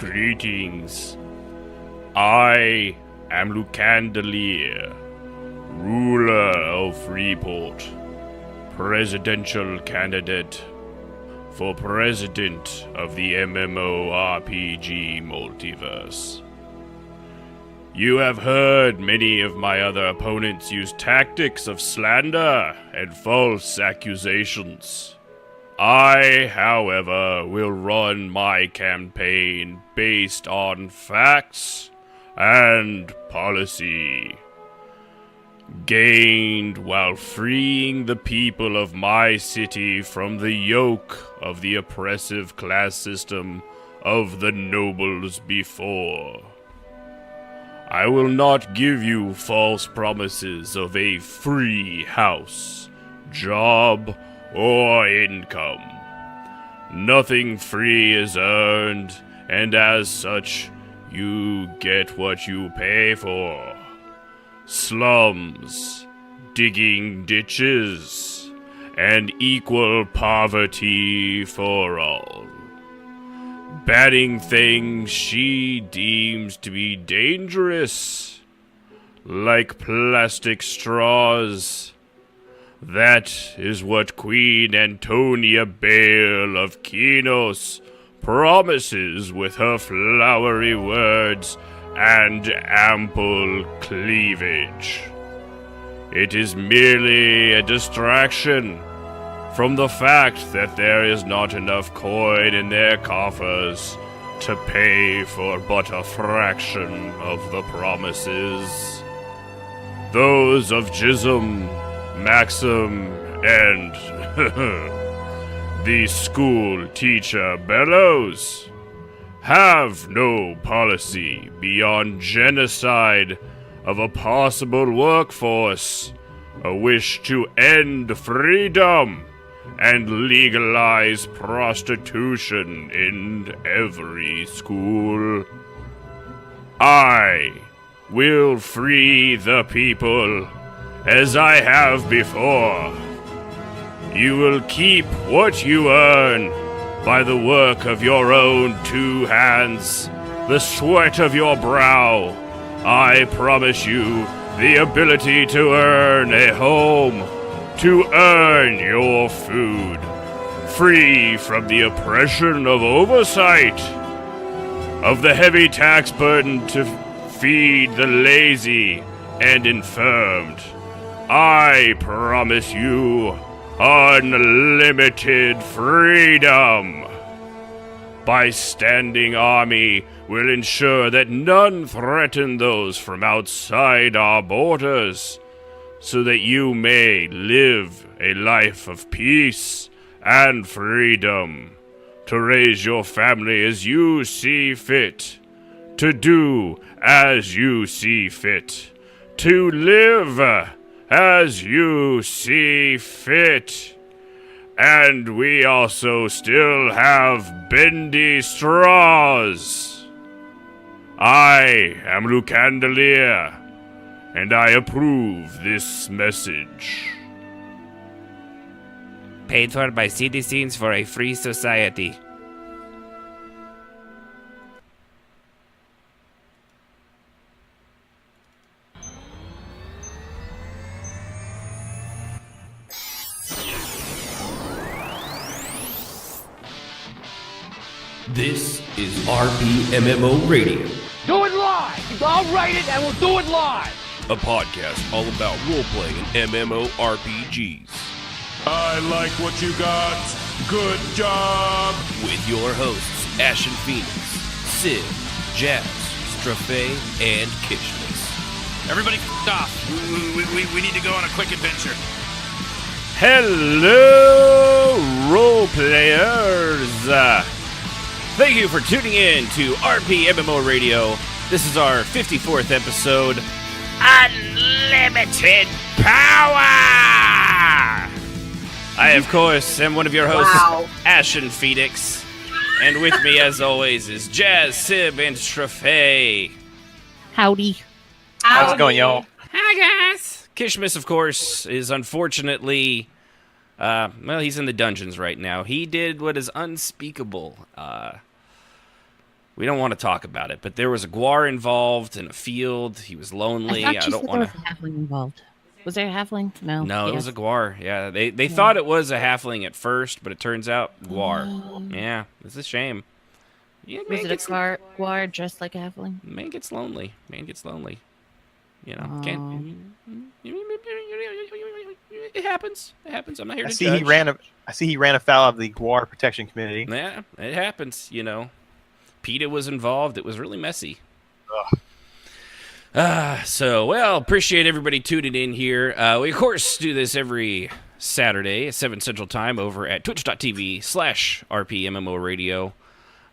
Greetings. I am Lucandelier, ruler of Freeport, presidential candidate for president of the MMORPG multiverse. You have heard many of my other opponents use tactics of slander and false accusations. I, however, will run my campaign based on facts and policy, gained while freeing the people of my city from the yoke of the oppressive class system of the nobles before. I will not give you false promises of a free house, job, or income. Nothing free is earned, and as such, you get what you pay for. Slums, digging ditches, and equal poverty for all. Banning things she deems to be dangerous, like plastic straws. That is what Queen Antonia Bale of Kinos promises with her flowery words and ample cleavage. It is merely a distraction from the fact that there is not enough coin in their coffers to pay for but a fraction of the promises. Those of Jism, Maxim, and the school teacher Bellows have no policy beyond genocide of a possible workforce, a wish to end freedom, and legalize prostitution in every school. I will free the people as I have before. You will keep what you earn by the work of your own two hands, the sweat of your brow. I promise you the ability to earn a home, to earn your food, free from the oppression of oversight, of the heavy tax burden to feed the lazy and infirmed. I promise you unlimited freedom. My standing army will ensure that none threaten those from outside our borders, so that you may live a life of peace and freedom, to raise your family as you see fit, to do as you see fit, to live as you see fit. And we also still have bendy straws. I am Lucandelier, and I approve this message. Paid for by citizens for a free society. This is RPMMO Radio. Do it live! I'll write it and we'll do it live! A podcast all about role-playing and MMORPGs. I like what you got. Good job! With your hosts, Ashen Phoenix, Sid, Jazz, Strafe, and Kishmas. Everybody off. We need to go on a quick adventure. Hello, role players! Thank you for tuning in to RP MMO Radio. This is our 54th episode. Unlimited Power! I, of course, am one of your hosts, Ashen Phoenix. And with me, as always, is Jazz, Sib, and Strafe. Howdy. How's it going, y'all? Hi, guys. Kishmas, of course, is unfortunately... he's in the dungeons right now. He did what is unspeakable. We don't want to talk about it, but there was a guar involved in a field. He was lonely. I thought you don't said want there to. was a halfling involved. Was there a halfling? No. No, it was a Yes. guar. Yeah, they thought it was a halfling at first, but it turns out guar. Yeah, it's a shame. Yeah, Was man it a gets, guard dressed like a halfling? man gets lonely. Man gets lonely. You know, Aw. can't. It happens. It happens. I'm not here I to see judge. he ran afoul of the Guar Protection Committee. Yeah, it happens. You know, PETA was involved. It was really messy. So, appreciate everybody tuning in here. We, of course, do this every Saturday at 7 Central Time over at twitch.tv/RPMMO Radio.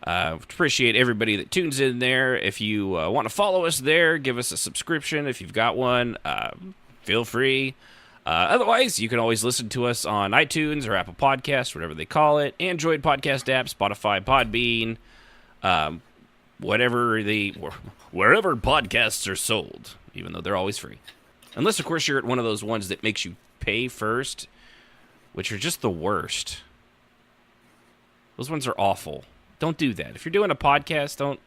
Appreciate everybody that tunes in there. If you want to follow us there, give us a subscription. If you've got one, feel free. Otherwise, you can always listen to us on iTunes or Apple Podcasts, whatever they call it, Android podcast app, Spotify, Podbean, wherever podcasts are sold, even though they're always free. Unless, of course, you're at one of those ones that makes you pay first, which are just the worst. Those ones are awful. Don't do that. If you're doing a podcast, don't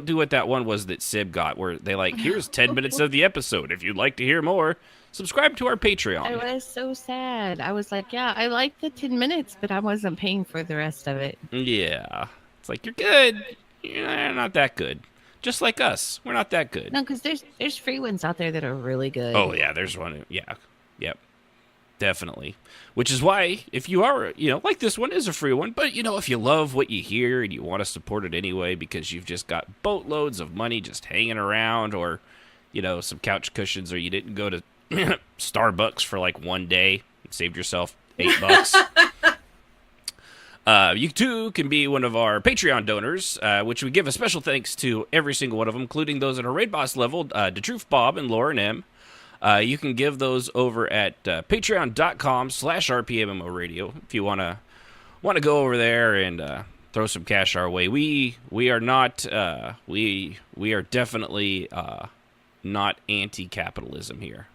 do what that one was that Sib got, where they here's 10 minutes of the episode. If you'd like to hear more, subscribe to our Patreon. I was so sad. I was like, yeah, I like the 10 minutes, but I wasn't paying for the rest of it. Yeah. It's like, you're good. You're not that good. Just like us. We're not that good. No, because there's free ones out there that are really good. Oh, yeah, there's one. Yeah. Yep. Definitely. Which is why, if you are, like this one is a free one, but, if you love what you hear and you want to support it anyway because you've just got boatloads of money just hanging around or, some couch cushions, or you didn't go to Starbucks for one day and saved yourself $8. You too can be one of our Patreon donors, which we give a special thanks to every single one of them, including those at our raid boss level, DeTruth Bob and Lauren M. You can give those over at patreon.com/RPMMO Radio if you want to go over there and throw some cash our way. We are not we are definitely not anti-capitalism here,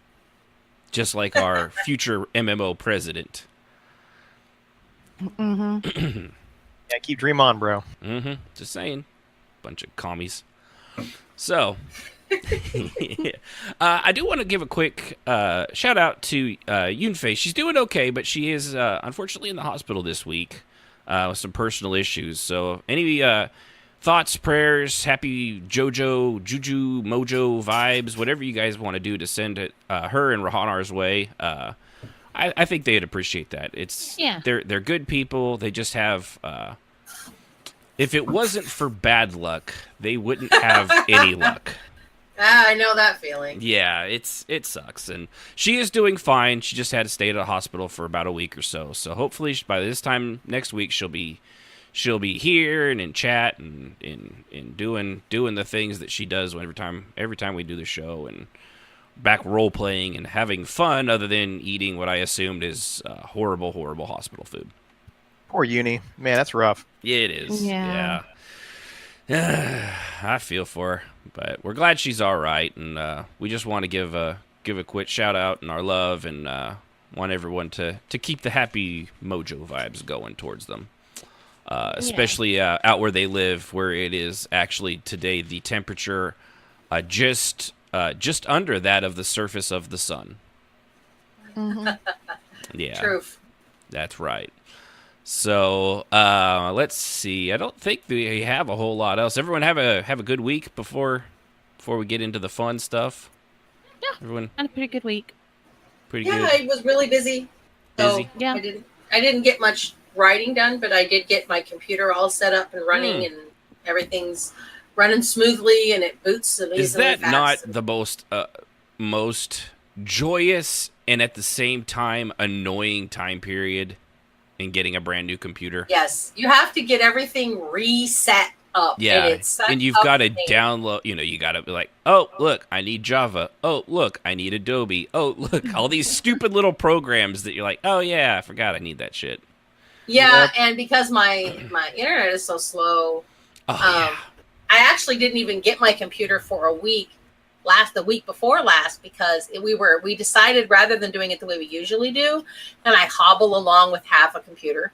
just like our future MMO president. Mm-hmm. Yeah, keep dream on, bro. Mm-hmm. Just saying. Bunch of commies. So, I do want to give a quick shout out to Yunfei. She's doing okay, but she is unfortunately in the hospital this week with some personal issues. So, any thoughts, prayers, happy JoJo, Juju, Mojo vibes, whatever you guys want to do to send it, her and Rahanar's way. I think they'd appreciate that. They're good people. They just have. If it wasn't for bad luck, they wouldn't have any luck. I know that feeling. Yeah, it sucks, and she is doing fine. She just had to stay at a hospital for about a week or so. So hopefully, by this time next week, she'll be here and in chat and in doing the things that she does every time we do the show, and back role playing and having fun, other than eating what I assumed is horrible hospital food. Poor Uni. Man, that's rough. Yeah, it is. Yeah. I feel for her, but we're glad she's all right, and we just want to give a quick shout out and our love, and want everyone to keep the happy mojo vibes going towards them, especially out where they live, where it is actually today the temperature just under that of the surface of the sun. Mm-hmm. Yeah, Truth. that's right. So let's see. I don't think we have a whole lot else. Everyone have a good week before we get into the fun stuff. Yeah, everyone had a pretty good week. Pretty Yeah, good. I was really busy. Busy? Yeah. I didn't get much writing done, but I did get my computer all set up and running, and everything's running smoothly, and it boots amazingly Is that fast. not the most joyous and at the same time annoying time period in getting a brand new computer? Yes, you have to get everything reset up. Yeah, and, it's such and you've a got to pain. download, you got to be like, oh, look, I need Java. Oh, look, I need Adobe. Oh, look, all these stupid little programs that you're like, oh, yeah, I forgot I need that shit. Yeah, and because my internet is so slow, I actually didn't even get my computer for a week. The week before last, because we decided rather than doing it the way we usually do, and I hobble along with half a computer,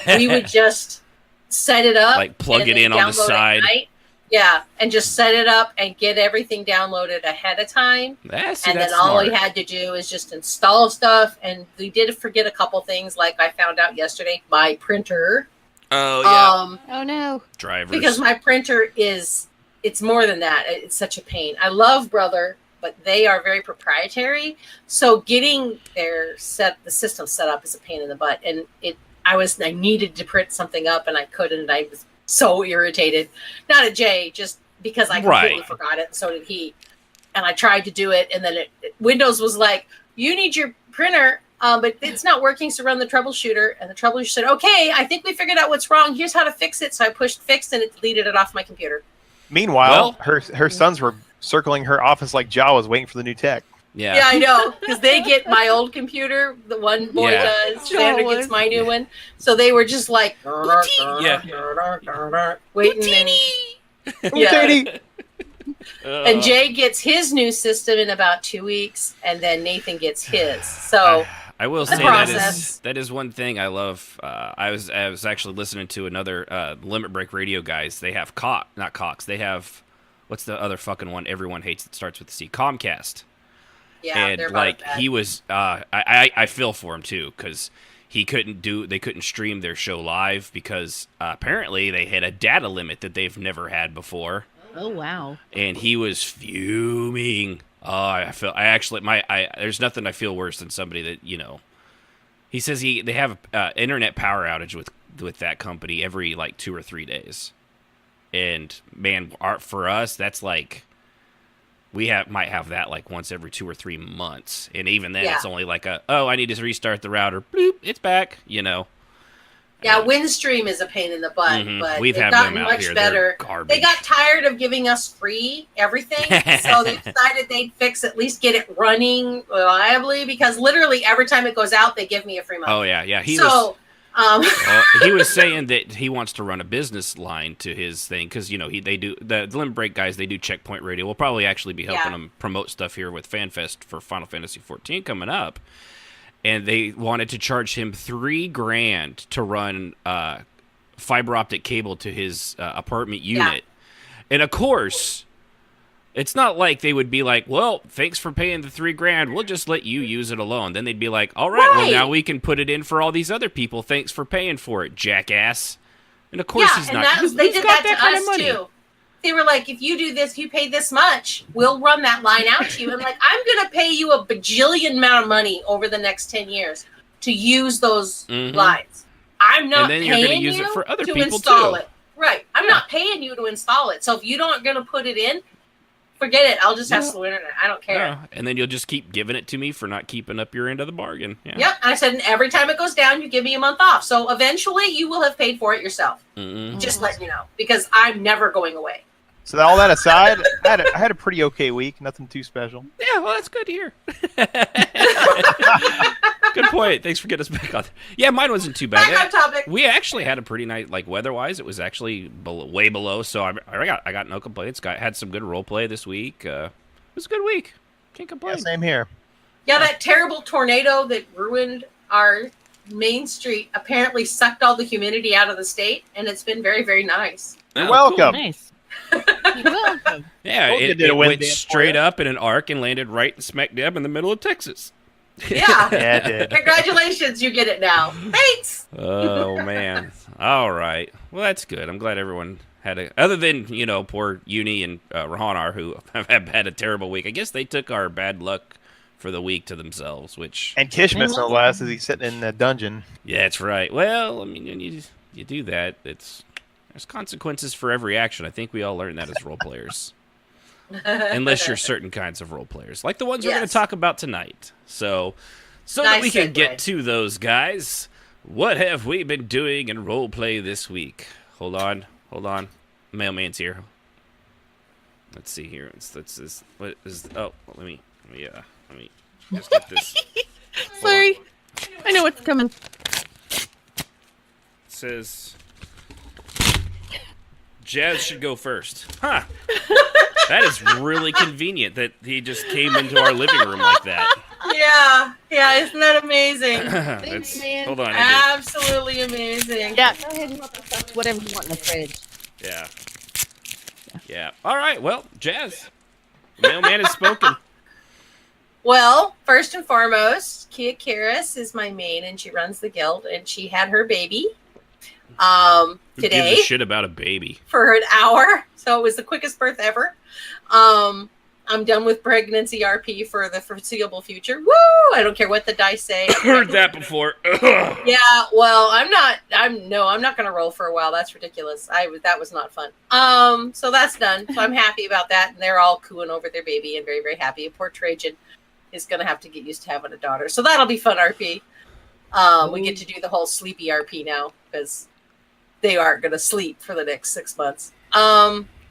we would just set it up, like plug and it then in on the download at side. night. Yeah, and just set it up and get everything downloaded ahead of time. That's And then smart. all we had to do is just install stuff. And we did forget a couple things, like I found out yesterday, my printer. Oh, yeah. Oh no. Drivers. Because my printer it's more than that. It's such a pain. I love Brother, but they are very proprietary. So getting the system set up is a pain in the butt. And I needed to print something up and I couldn't. And I was so irritated. Not at Jay, just because I completely forgot it. And so did he. And I tried to do it. And then Windows was like, you need your printer, but it's not working. So run the troubleshooter. And the troubleshooter said, okay, I think we figured out what's wrong. Here's how to fix it. So I pushed fix and it deleted it off my computer. Meanwhile, her sons were circling her office like Jawas waiting for the new tech. Yeah, I know, because they get my old computer. The one boy does. Xander gets my new one. So they were just like, waiting. Yeah. And Jay gets his new system in about 2 weeks, and then Nathan gets his. So I will say that is one thing I love. I was actually listening to another Limit Break Radio guys. They have not Cox. They have, what's the other fucking one everyone hates that starts with C? Comcast. Yeah, and like he was, I feel for him too, because they couldn't stream their show live because apparently they had a data limit that they've never had before. Oh wow! And he was fuming. There's nothing I feel worse than somebody that, you know. He says they have internet power outage with that company every like 2 or 3 days, and man, for us that's like. Might have that like once every 2 or 3 months, and even then it's only like I need to restart the router. Bloop, it's back. You know. Yeah, Windstream is a pain in the butt, but they've gotten much better. They got tired of giving us free everything, so they decided they'd fix at least get it running reliably. Because literally every time it goes out, they give me a free month. Oh yeah. He was saying that he wants to run a business line to his thing because they do the Limit Break guys. They do Checkpoint Radio. We'll probably actually be helping them promote stuff here with FanFest for Final Fantasy 14 coming up, and they wanted to charge him $3,000 to run fiber optic cable to his apartment unit, and of course. It's not like they would be like, well, thanks for paying the $3,000. We'll just let you use it alone. Then they'd be like, all right, well, now we can put it in for all these other people. Thanks for paying for it, jackass. And of course he's not. They did that to us, too. They were like, if you do this, you pay this much, we'll run that line out to you. And like, I'm going to pay you a bajillion amount of money over the next 10 years to use those lines. I'm not paying you for other to people install too. it. Right. I'm not paying you to install it. So if you don't going to put it in, forget it. I'll just have slow internet. I don't care. Yeah. And then you'll just keep giving it to me for not keeping up your end of the bargain. Yeah. Yep. I said, and every time it goes down, you give me a month off. So eventually you will have paid for it yourself. Mm-hmm. Just letting you know. Because I'm never going away. So all that aside, I had a pretty okay week. Nothing too special. Yeah, well, that's good to hear. Good point. Thanks for getting us back on. Yeah, mine wasn't too bad. Back on topic. We actually had a pretty nice, like weather-wise, it was actually way below. So I got no complaints. Had some good role play this week. It was a good week. Can't complain. Yeah, same here. Yeah, that terrible tornado that ruined our main street apparently sucked all the humidity out of the state, and it's been very, very nice. You're welcome. Cool. Nice. You're welcome. Yeah, it went straight up in an arc and landed right smack dab in the middle of Texas. Yeah. Yeah, it did. Congratulations, you get it now. Thanks. Oh, man. All right. Well, that's good. I'm glad everyone had other than, poor Uni and Rahanar, who have had a terrible week. I guess they took our bad luck for the week to themselves, which... And Kishmas, no less, as he's sitting in the dungeon. Yeah, that's right. Well, I mean, you do that, there's consequences for every action. I think we all learned that as role players. Unless you're certain kinds of role players, like the ones we're going to talk about tonight. So that we can get to those guys, what have we been doing in role play this week? Hold on. Mailman's here. Let's see here. What is? Oh, let me just get this. Sorry, I know what's coming. It says Jazz should go first. Huh. That is really convenient that he just came into our living room like that. Yeah, isn't that amazing? Hold on. I Absolutely amazing. Yeah, go ahead and help us up to whatever you want in the fridge. Yeah. All right. Well, Jazz, the mailman has spoken. Well, first and foremost, Kia Kiris is my main, and she runs the guild, and she had her baby Who today gives a shit about a baby? for an hour. So it was the quickest birth ever. I'm done with pregnancy RP for the foreseeable future. Woo! I don't care what the dice say. Heard that before. Yeah, well, I'm not going to roll for a while. That's ridiculous. That was not fun. So that's done. So I'm happy about that, and they're all cooing over their baby and very, very happy. And poor Trajan is going to have to get used to having a daughter. So that'll be fun RP. We get to do the whole sleepy RP now because they aren't going to sleep for the next 6 months.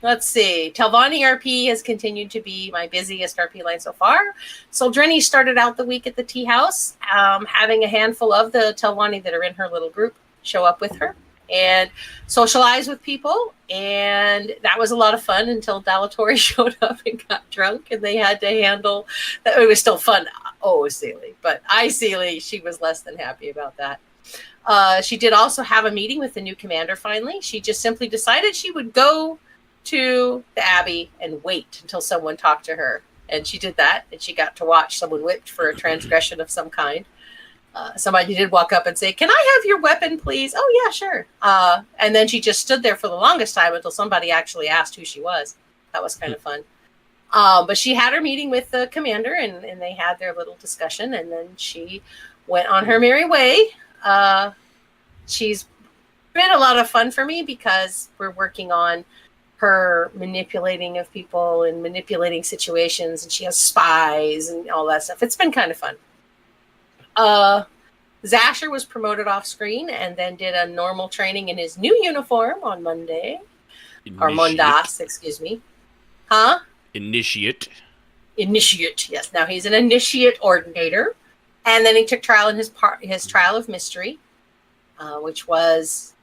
Let's see. Telvanni RP has continued to be my busiest RP line so far. Soldrini started out the week at the tea house, having a handful of the Telvanni that are in her little group show up with her and socialize with people. And that was a lot of fun until Dalatori showed up and got drunk, and they had to handle that. It was still fun. Oh, Sealy. But Sealy, she was less than happy about that. She did also have a meeting with the new commander finally. She just simply decided she would go to the Abbey and wait until someone talked to her. And she did that, and she got to watch someone whipped for a transgression of some kind. Somebody did walk up and say, "Can I have your weapon, please?" "Oh, yeah, sure." And then she just stood there for the longest time until somebody actually asked who she was. That was kind of fun. But she had her meeting with the commander, and they had their little discussion, and then she went on her merry way. She's been a lot of fun for me because we're working on her manipulating of people and manipulating situations, and she has spies and all that stuff. It's been kind of fun. Zasher was promoted off screen and then did a normal training in his new uniform on Monday. Or Mondas, excuse me. Huh? Initiate, yes. Now he's an initiate ordinator. And then he took trial in his trial of mystery, which was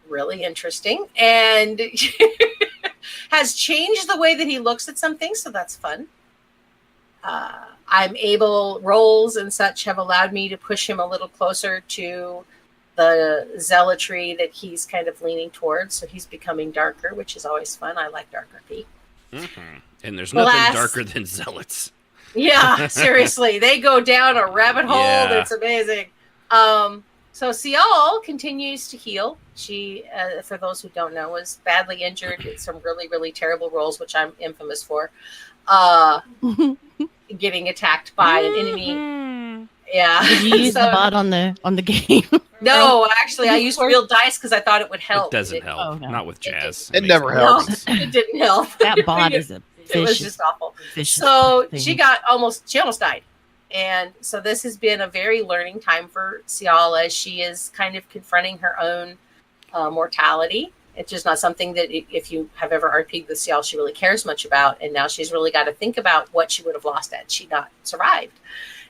really interesting. And has changed the way that he looks at some things, so that's fun. Roles and such have allowed me to push him a little closer to the zealotry that he's kind of leaning towards, so he's becoming darker, which is always fun. I like dark RP. Mm-hmm. And there's nothing darker than zealots. Yeah, seriously. They go down a rabbit hole that's amazing. So Cial continues to heal. She, for those who don't know, was badly injured in some really, really terrible rolls, which I'm infamous for. Getting attacked by an enemy. Yeah. Did you use the bot on the game? No, actually, I used real dice because I thought it would help. It doesn't help. Oh, no. Not with Jazz. It never helps. No, it didn't help. That bot is a vicious. It was just awful. So she almost died. And so this has been a very learning time for Cial as she is kind of confronting her own mortality. It's just not something that if you have ever RP'd with Cial, she really cares much about. And now she's really got to think about what she would have lost had she not survived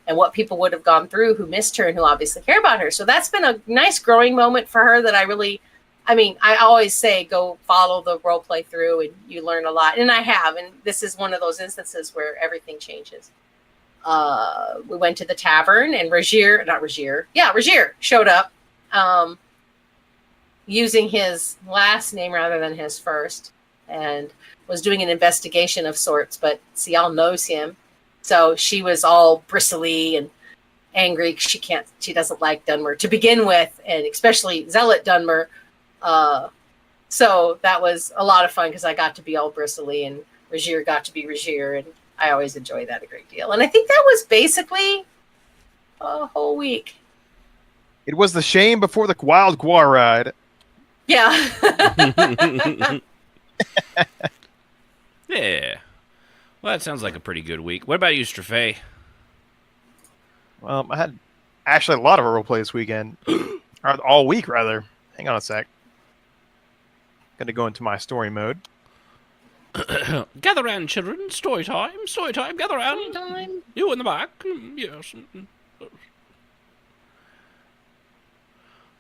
and what people would have gone through who missed her and who obviously care about her. So that's been a nice growing moment for her that I always say, go follow the role play through and you learn a lot. And I have, and this is one of those instances where everything changes. We went to the tavern and Regier showed up using his last name rather than his first and was doing an investigation of sorts, but Cial knows him. So she was all bristly and angry. She doesn't like Dunmer to begin with, and especially Zealot Dunmer. So that was a lot of fun because I got to be all bristly and Regier got to be Regier, and I always enjoy that a great deal. And I think that was basically a whole week. It was the shame before the wild guar ride. Yeah. Yeah. Well, that sounds like a pretty good week. What about you, Strafay? Well, I had actually a lot of roleplay this weekend. Or all week, rather. Hang on a sec. Gonna go into my story mode. Gather round, children. Story time. Story time. Gather round. Story time. You in the back. Yes.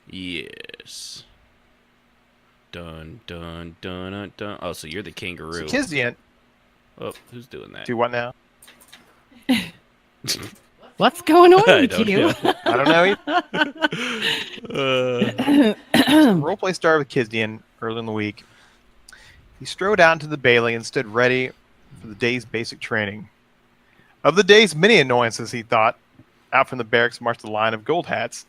Yes. Dun, dun, dun, dun, dun. Oh, so you're the kangaroo. Kizian. Oh, who's doing that? Do what now? What's going on I with don't you? know. I don't know either. So the roleplay started with Kizdian early in the week. He strode out into the bailey and stood ready for the day's basic training. Of the day's many annoyances, he thought, out from the barracks marched a line of gold hats.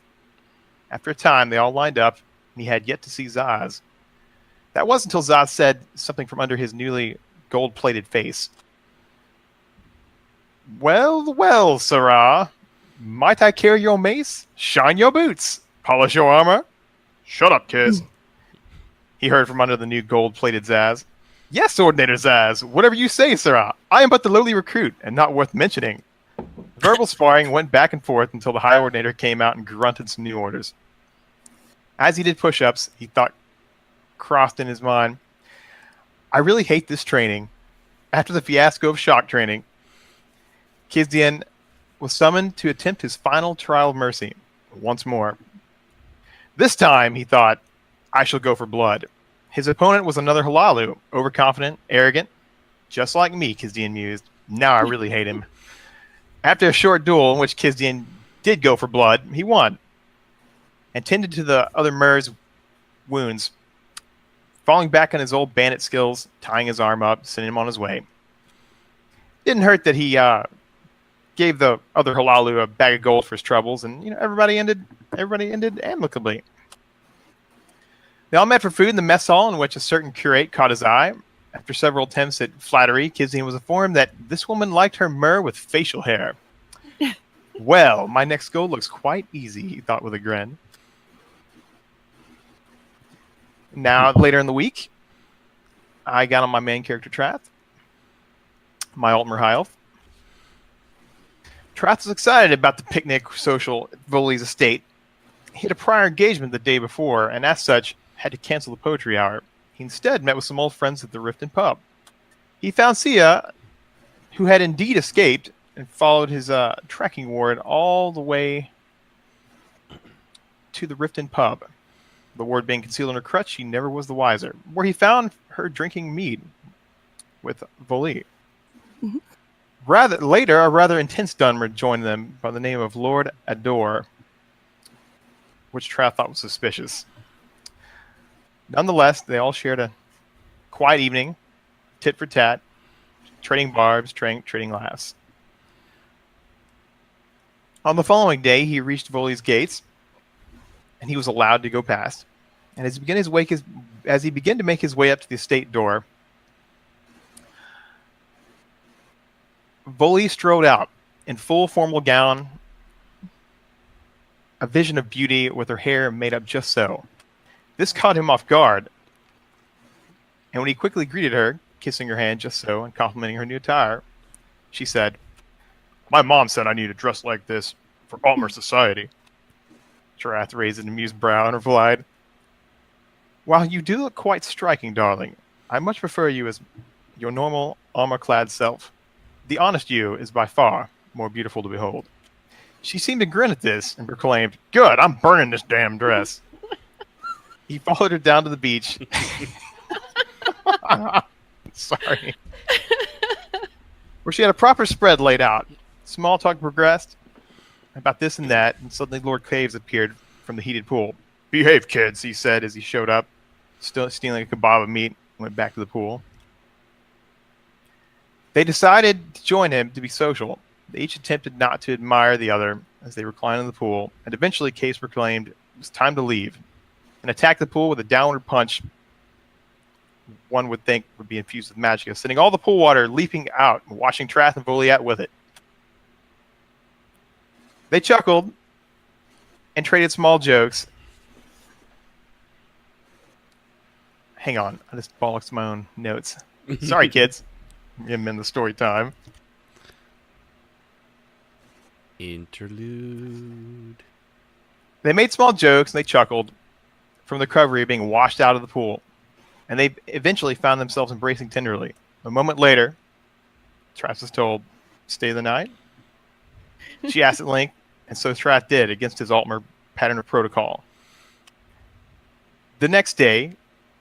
After a time, they all lined up, and he had yet to see Zaz. That wasn't until Zaz said something from under his newly gold-plated face. Well, well, Sarah. Might I carry your mace? Shine your boots. Polish your armor. Shut up, kids. He heard from under the new gold-plated Zaz. Yes, Ordinator Zaz. Whatever you say, Sarah. I am but the lowly recruit, and not worth mentioning. Verbal sparring went back and forth until the High Ordinator came out and grunted some new orders. As he did push-ups, he thought, crossed in his mind, I really hate this training. After the fiasco of shock training, Kizdian was summoned to attempt his final trial of mercy once more. This time, he thought, I shall go for blood. His opponent was another Halalu, overconfident, arrogant, just like me, Kizdian mused. Now I really hate him. After a short duel in which Kizdian did go for blood, he won and tended to the other Mer's wounds, falling back on his old bandit skills, tying his arm up, sending him on his way. Didn't hurt that he gave the other Halalu a bag of gold for his troubles, and everybody ended amicably. They all met for food in the mess hall, in which a certain curate caught his eye. After several attempts at flattery, Kizdian was informed that this woman liked her Mer with facial hair. Well, my next goal looks quite easy, he thought with a grin. Now, later in the week, I got on my main character, Trath, my Altmer High Elf. Trath was excited about the picnic social at Voli's estate. He had a prior engagement the day before, and as such, had to cancel the poetry hour. He instead met with some old friends at the Riften pub. He found Sia, who had indeed escaped, and followed his tracking ward all the way to the Riften pub. The ward being concealed in her crutch, he never was the wiser, where he found her drinking mead with Voli. Later, a rather intense Dunmer joined them by the name of Lord Ador, which Trath thought was suspicious. Nonetheless, they all shared a quiet evening, tit for tat, trading barbs, trading laughs. On the following day, he reached Voli's gates, and he was allowed to go past. And as he began to make his way up to the estate door, Voli strode out in full formal gown, a vision of beauty with her hair made up just so. This caught him off guard, and when he quickly greeted her, kissing her hand just so and complimenting her new attire, she said, My mom said I need to dress like this for Altmer society. Trath raised an amused brow and replied, While you do look quite striking, darling, I much prefer you as your normal armor-clad self. The honest you is by far more beautiful to behold. She seemed to grin at this and proclaimed, Good, I'm burning this damn dress. He followed her down to the beach. Sorry. Where she had a proper spread laid out. Small talk progressed about this and that, and suddenly Lord Caves appeared from the heated pool. Behave, kids, he said as he showed up, still stealing a kebab of meat, and went back to the pool. They decided to join him to be social. They each attempted not to admire the other as they reclined in the pool, and eventually Caves proclaimed it was time to leave, and attacked the pool with a downward punch one would think would be infused with magic, sending all the pool water leaping out and washing Trath and Voliat with it. They chuckled and traded small jokes. Hang on, I just bollocked my own notes. Sorry, kids. I'm in the story time. Interlude. They made small jokes and they chuckled from the recovery of being washed out of the pool, and they eventually found themselves embracing tenderly. A moment later, Trath was told, Stay the night? She asked at length, and so Trath did, against his Altmer pattern of protocol. The next day,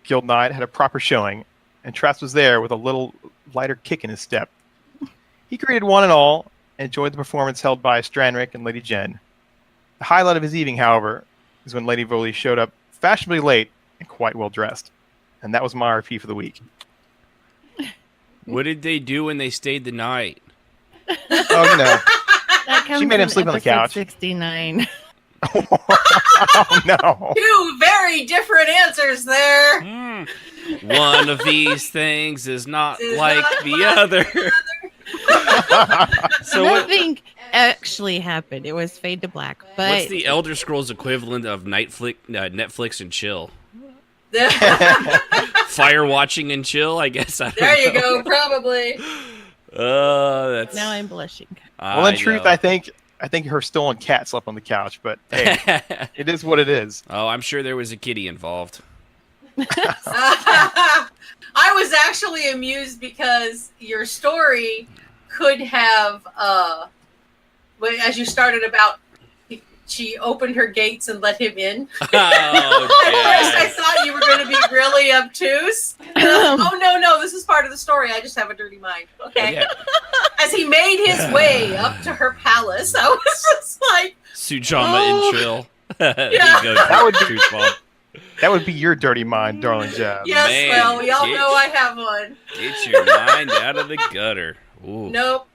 Guild Night had a proper showing, and Trath was there with a little lighter kick in his step. He greeted one and all, and enjoyed the performance held by Stranrick and Lady Jen. The highlight of his evening, however, is when Lady Voley showed up fashionably late and quite well dressed. And that was my RP for the week. What did they do when they stayed the night? Oh, you know. That comes She made him in sleep on the episode couch. 69. Oh, no. Two very different answers there. One of these things is not Is like not the like other. So what, Nothing actually happened. It was fade to black. But what's the Elder Scrolls equivalent of Netflix and chill? Fire watching and chill, I guess. I don't There you know. go, probably. That's. now I'm blushing. Well, in truth, I think her stolen cat slept on the couch, but hey, it is what it is. Oh, I'm sure there was a kitty involved. I was actually amused because your story could have, as you started about, she opened her gates and let him in. Oh, At first, I yes. thought you were going to be really obtuse. Oh, no, this is part of the story. I just have a dirty mind. Okay. Yeah. As he made his way up to her palace, I was just like, Sujama and chill. There Yeah. you go, That would be- Truth Bomb. That would be your dirty mind, darling Jab. yes, Man, well, we all get- know I have one. Get your mind out of the gutter. Ooh. Nope.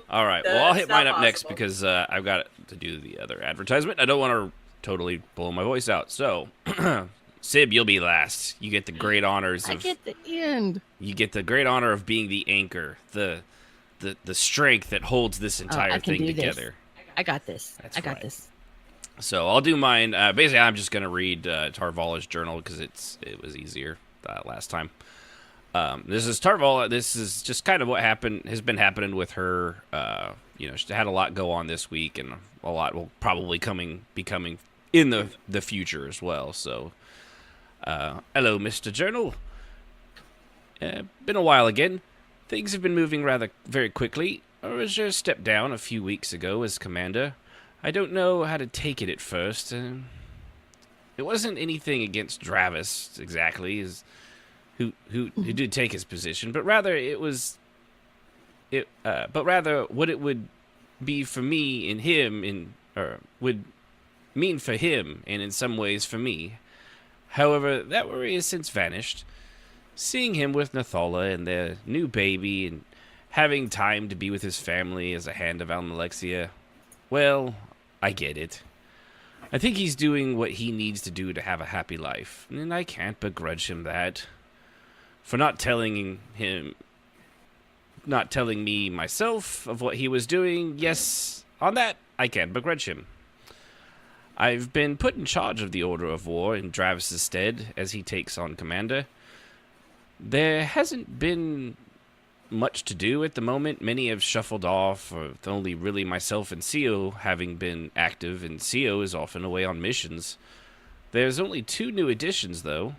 All right. Well, I'll That's hit mine not up next possible. because I've got to do the other advertisement. I don't want to totally blow my voice out. So, Sib, you'll be last. You get the great honors I of get the end. you get the great honor of being the anchor, the strength that holds this entire I can thing do this. together. I got this. That's I got right. this. So I'll do mine. Basically, I'm just gonna read Tarvala's journal because it was easier last time. This is Tarvala. This is just kind of what has been happening with her. She had a lot go on this week, and a lot will probably be coming in the future as well. So, hello, Mr. Journal. Been a while again. Things have been moving very quickly. I was just stepped down a few weeks ago as commander. I don't know how to take it at first. It wasn't anything against Dravis exactly, who did take his position, but rather what it would be for me and him, or would mean for him, and in some ways for me. However, that worry has since vanished. Seeing him with Nathala and their new baby, and having time to be with his family as a hand of Almalexia, well, I get it. I think he's doing what he needs to do to have a happy life, and I can't begrudge him that. For not telling me myself of what he was doing, yes, on that, I can't begrudge him. I've been put in charge of the Order of War in Dravis' stead as he takes on commander. There hasn't been much to do at the moment. Many have shuffled off, with only really myself and Sio having been active, and Sio is often away on missions. There's only 2 new additions, though.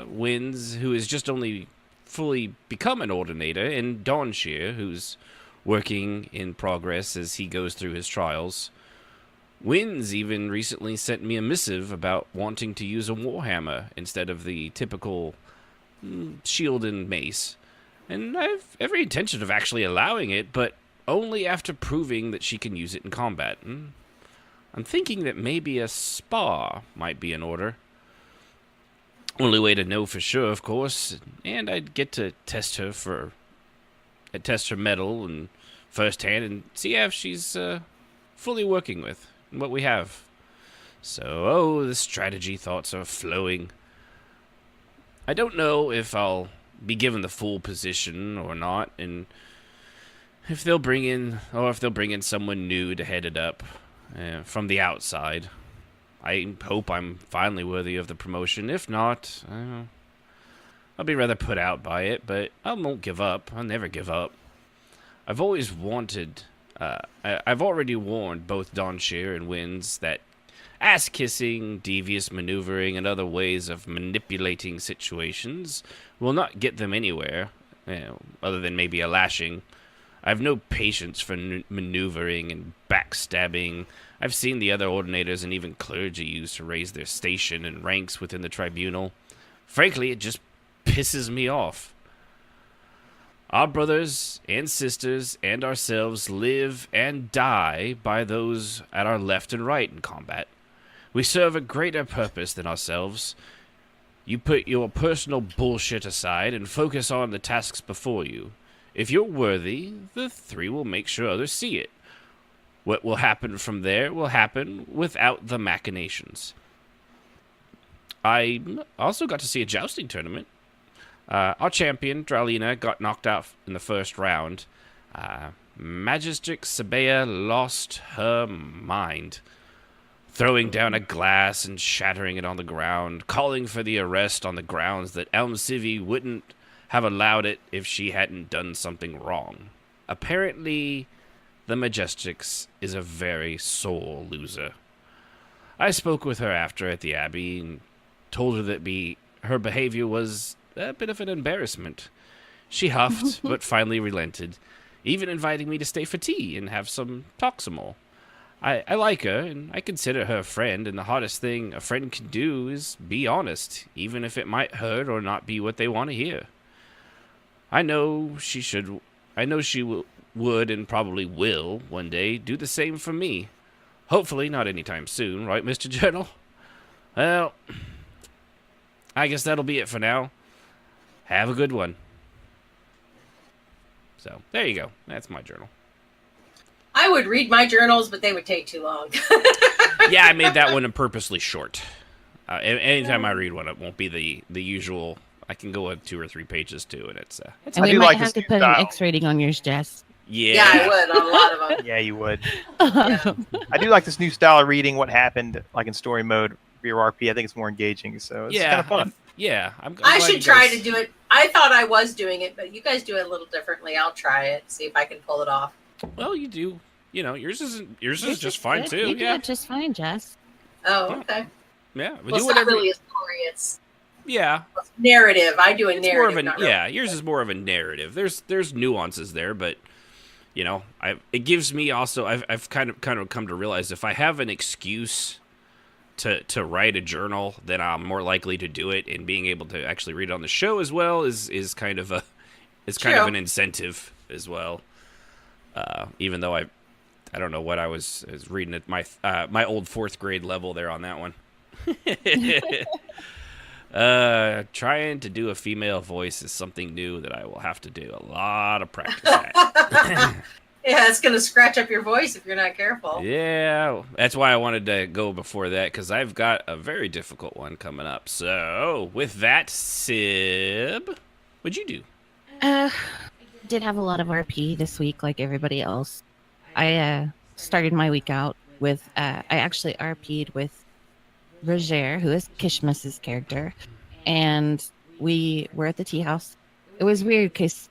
Wins, who has just only fully become an Ordinator, and Dawnshire, who's working in progress as he goes through his trials. Wins even recently sent me a missive about wanting to use a Warhammer instead of the typical shield and mace. And I've every intention of actually allowing it, but only after proving that she can use it in combat. I'm thinking that maybe a spa might be in order. Only way to know for sure, of course, and I'd get to test her metal and firsthand and see if she's fully working with what we have. So, the strategy thoughts are flowing. I don't know if I'll be given the full position or not, and if they'll bring in someone new to head it up from the outside. I hope I'm finally worthy of the promotion. If not, I'll be rather put out by it, but I won't give up. I'll never give up. I've always wanted... I've already warned both Dawnshire and Winds that ass-kissing, devious maneuvering, and other ways of manipulating situations will not get them anywhere, other than maybe a lashing. I have no patience for maneuvering and backstabbing. I've seen the other ordinators and even clergy use to raise their station and ranks within the tribunal. Frankly, it just pisses me off. Our brothers and sisters and ourselves live and die by those at our left and right in combat. We serve a greater purpose than ourselves. You put your personal bullshit aside and focus on the tasks before you. If you're worthy, the three will make sure others see it. What will happen from there will happen without the machinations. I also got to see a jousting tournament. Our champion, Dralina, got knocked out in the first round. Magistic Sabea lost her mind, throwing down a glass and shattering it on the ground, calling for the arrest on the grounds that Elm Civvy wouldn't have allowed it if she hadn't done something wrong. Apparently, the Majestics is a very sore loser. I spoke with her after at the Abbey and told her that her behavior was a bit of an embarrassment. She huffed, but finally relented, even inviting me to stay for tea and have some talk some more. I like her, and I consider her a friend, and the hardest thing a friend can do is be honest, even if it might hurt or not be what they want to hear. I know she would and probably will one day do the same for me. Hopefully not anytime soon, right, Mr. Journal? Well, I guess that'll be it for now. Have a good one. So, there you go. That's my journal. I would read my journals, but they would take too long. Yeah, I made that one purposely short. Anytime I read one, it won't be the usual. I can go with 2 or 3 pages too, and it's and we might have to put an X rating on yours, Jess. Yeah, I would on a lot of them. Yeah, you would. Yeah. I do like this new style of reading what happened, like in story mode for your RP. I think it's more engaging, so it's kind of fun. I'm I glad should you try guys- to do it. I thought I was doing it, but you guys do it a little differently. I'll try it, see if I can pull it off. Well, you do. You know, yours is just fine good. too. You do Yeah, it just fine, Jess. Oh, okay. yeah. Well, it's do not whatever. really a story. It's Yeah, narrative. I do a it's narrative. more of an not really. Yours is more of a narrative. There's nuances there, but you know, it gives me also. I've kind of come to realize if I have an excuse to write a journal, then I'm more likely to do it, and being able to actually read it on the show as well is kind of an incentive as well. Even though I don't know what I was reading at my old 4th grade level there on that one. Trying to do a female voice is something new that I will have to do a lot of practice at. Yeah, it's gonna scratch up your voice if you're not careful. Yeah, that's why I wanted to go before that, because I've got a very difficult one coming up. So, with that, Sib, what'd you do? Did have a lot of RP this week, like everybody else. I started my week out with I actually RP'd with Roger, who is Kishmas's character, and we were at the tea house. It was weird because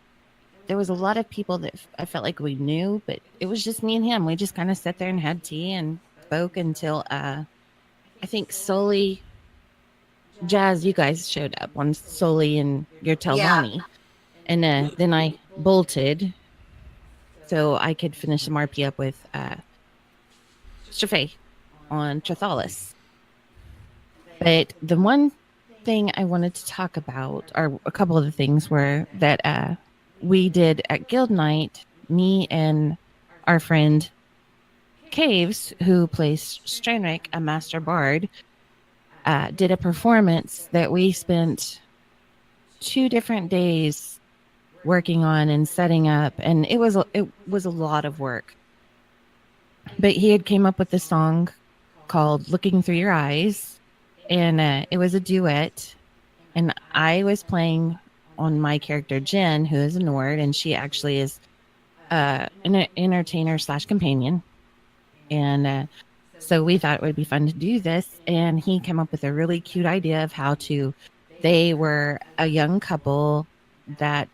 there was a lot of people that I felt like we knew, but it was just me and him. We just kind of sat there and had tea and spoke until I think Sully, Jazz, you guys showed up on Sully and your Telvani. And then I bolted so I could finish some RP up with Shafay on Trithalis. But the one thing I wanted to talk about, or a couple of the things, were that we did at Guild Night, me and our friend Caves, who plays Strainrick, a master bard, did a performance that we spent 2 different days working on and setting up, and it was a lot of work. But he had came up with this song called "Looking Through Your Eyes," and it was a duet, and I was playing on my character Jen, who is a Nord, and she actually is an entertainer / companion. And so we thought it would be fun to do this, and he came up with a really cute idea of how to. They were a young couple that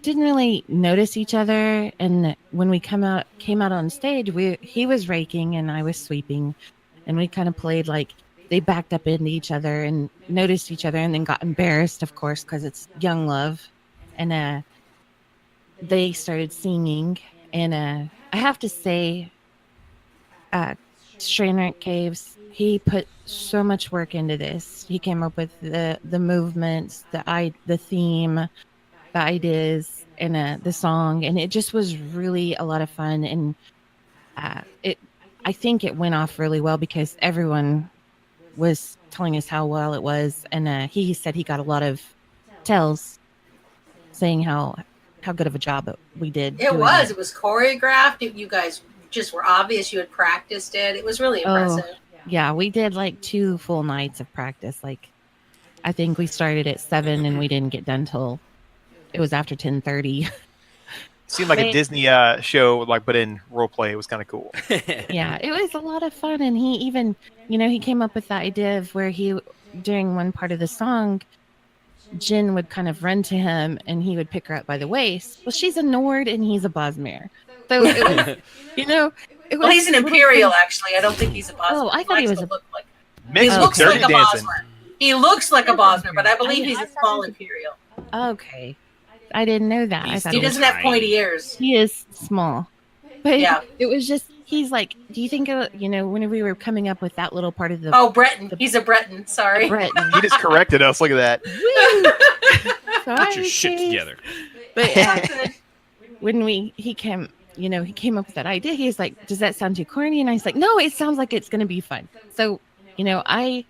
didn't really notice each other, and when we came out on stage, he was raking and I was sweeping, and we kind of played like they backed up into each other and noticed each other, and then got embarrassed, of course, because it's young love, and they started singing, and I have to say, Strainrick Caves, he put so much work into this. He came up with the movements, the theme, the ideas and the song, and it just was really a lot of fun. And I think it went off really well because everyone was telling us how well it was, and he said he got a lot of tells saying how good of a job we did. It was choreographed. You guys just were obvious. You had practiced it. It was really impressive. Yeah, we did like 2 full nights of practice. Like, I think we started at 7 and we didn't get done till it was after 10:30. Seemed like a Disney show, like, but in role play. It was kind of cool. Yeah, it was a lot of fun. And he even, he came up with the idea of where during one part of the song, Jin would kind of run to him and he would pick her up by the waist. Well, she's a Nord and he's a Bosmer. So it was, it was. Well, he's an Imperial, actually. I don't think he's a Bosmer. Oh, I thought he was a. He looks like a Bosmer. He looks like a Bosmer, but I believe he's a small Imperial. Okay. I didn't know that. I thought he doesn't have pointy ears. He is small. But yeah, it was just, he's like, do you think, when we were coming up with that little part of the... Oh, Breton. He's a Breton. Sorry. Breton. He just corrected us. Look at that. Get your shit together. But when he came up with that idea, he was like, does that sound too corny? And I was like, no, it sounds like it's going to be fun. So, I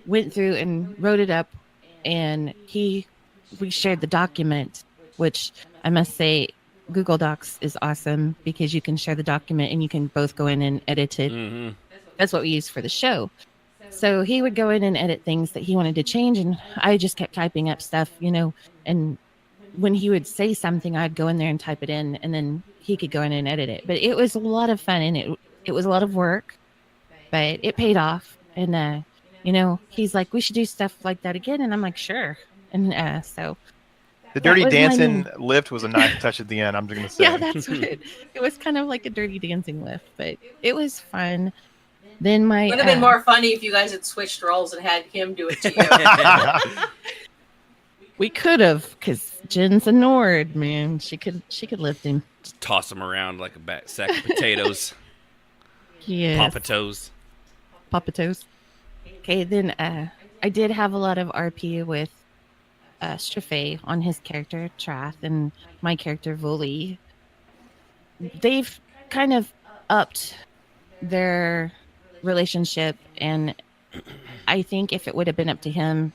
went through and wrote it up, and we shared the document, which I must say, Google Docs is awesome because you can share the document and you can both go in and edit it. Mm-hmm. That's what we use for the show. So he would go in and edit things that he wanted to change, and I just kept typing up stuff, and when he would say something, I'd go in there and type it in, and then he could go in and edit it. But it was a lot of fun, and it was a lot of work, but it paid off. And he's like, we should do stuff like that again, and I'm like, sure. And so the Dirty Dancing lift was a nice touch at the end. I'm just gonna say. Yeah, that's what it was, kind of like a Dirty Dancing lift, but it was fun. Then it would have been more funny if you guys had switched roles and had him do it to you. We could have, because Jen's a Nord, man. She could lift him. Just toss him around like a sack of potatoes. Yes. Papa-toes. Okay, then I did have a lot of RP with Strafe on his character, Trath, and my character, Voli. They've kind of upped their relationship, and I think if it would have been up to him,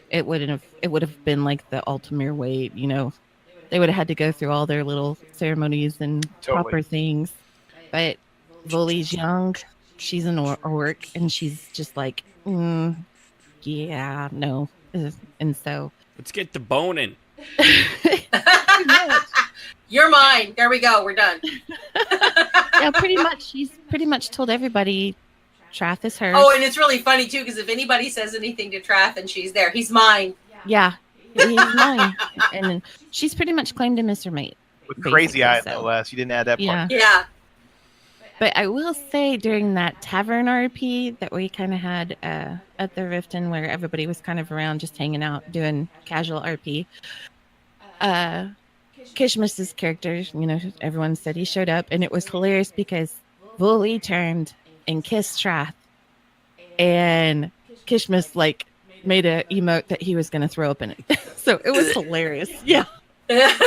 it would have been like the Altamir way, they would have had to go through all their little ceremonies and proper things. But Voli's young, she's an orc, and she's just like, yeah, no. And so let's get the boning. You're mine. There we go. We're done. Yeah, pretty much. She's pretty much told everybody Trath is hers. Oh, and it's really funny too, because if anybody says anything to Trath and she's there, he's mine. Yeah, he's mine. And she's pretty much claimed him as her mate. With crazy eyes, no less. You didn't add that part. Yeah. But I will say, during that tavern RP that we kind of had at the Riften, where everybody was kind of around just hanging out, doing casual RP, Kishmas's character, everyone said he showed up, and it was hilarious because Voli turned and kissed Trath, and Kishmas made a emote that he was going to throw up in it. So it was hilarious. Yeah. It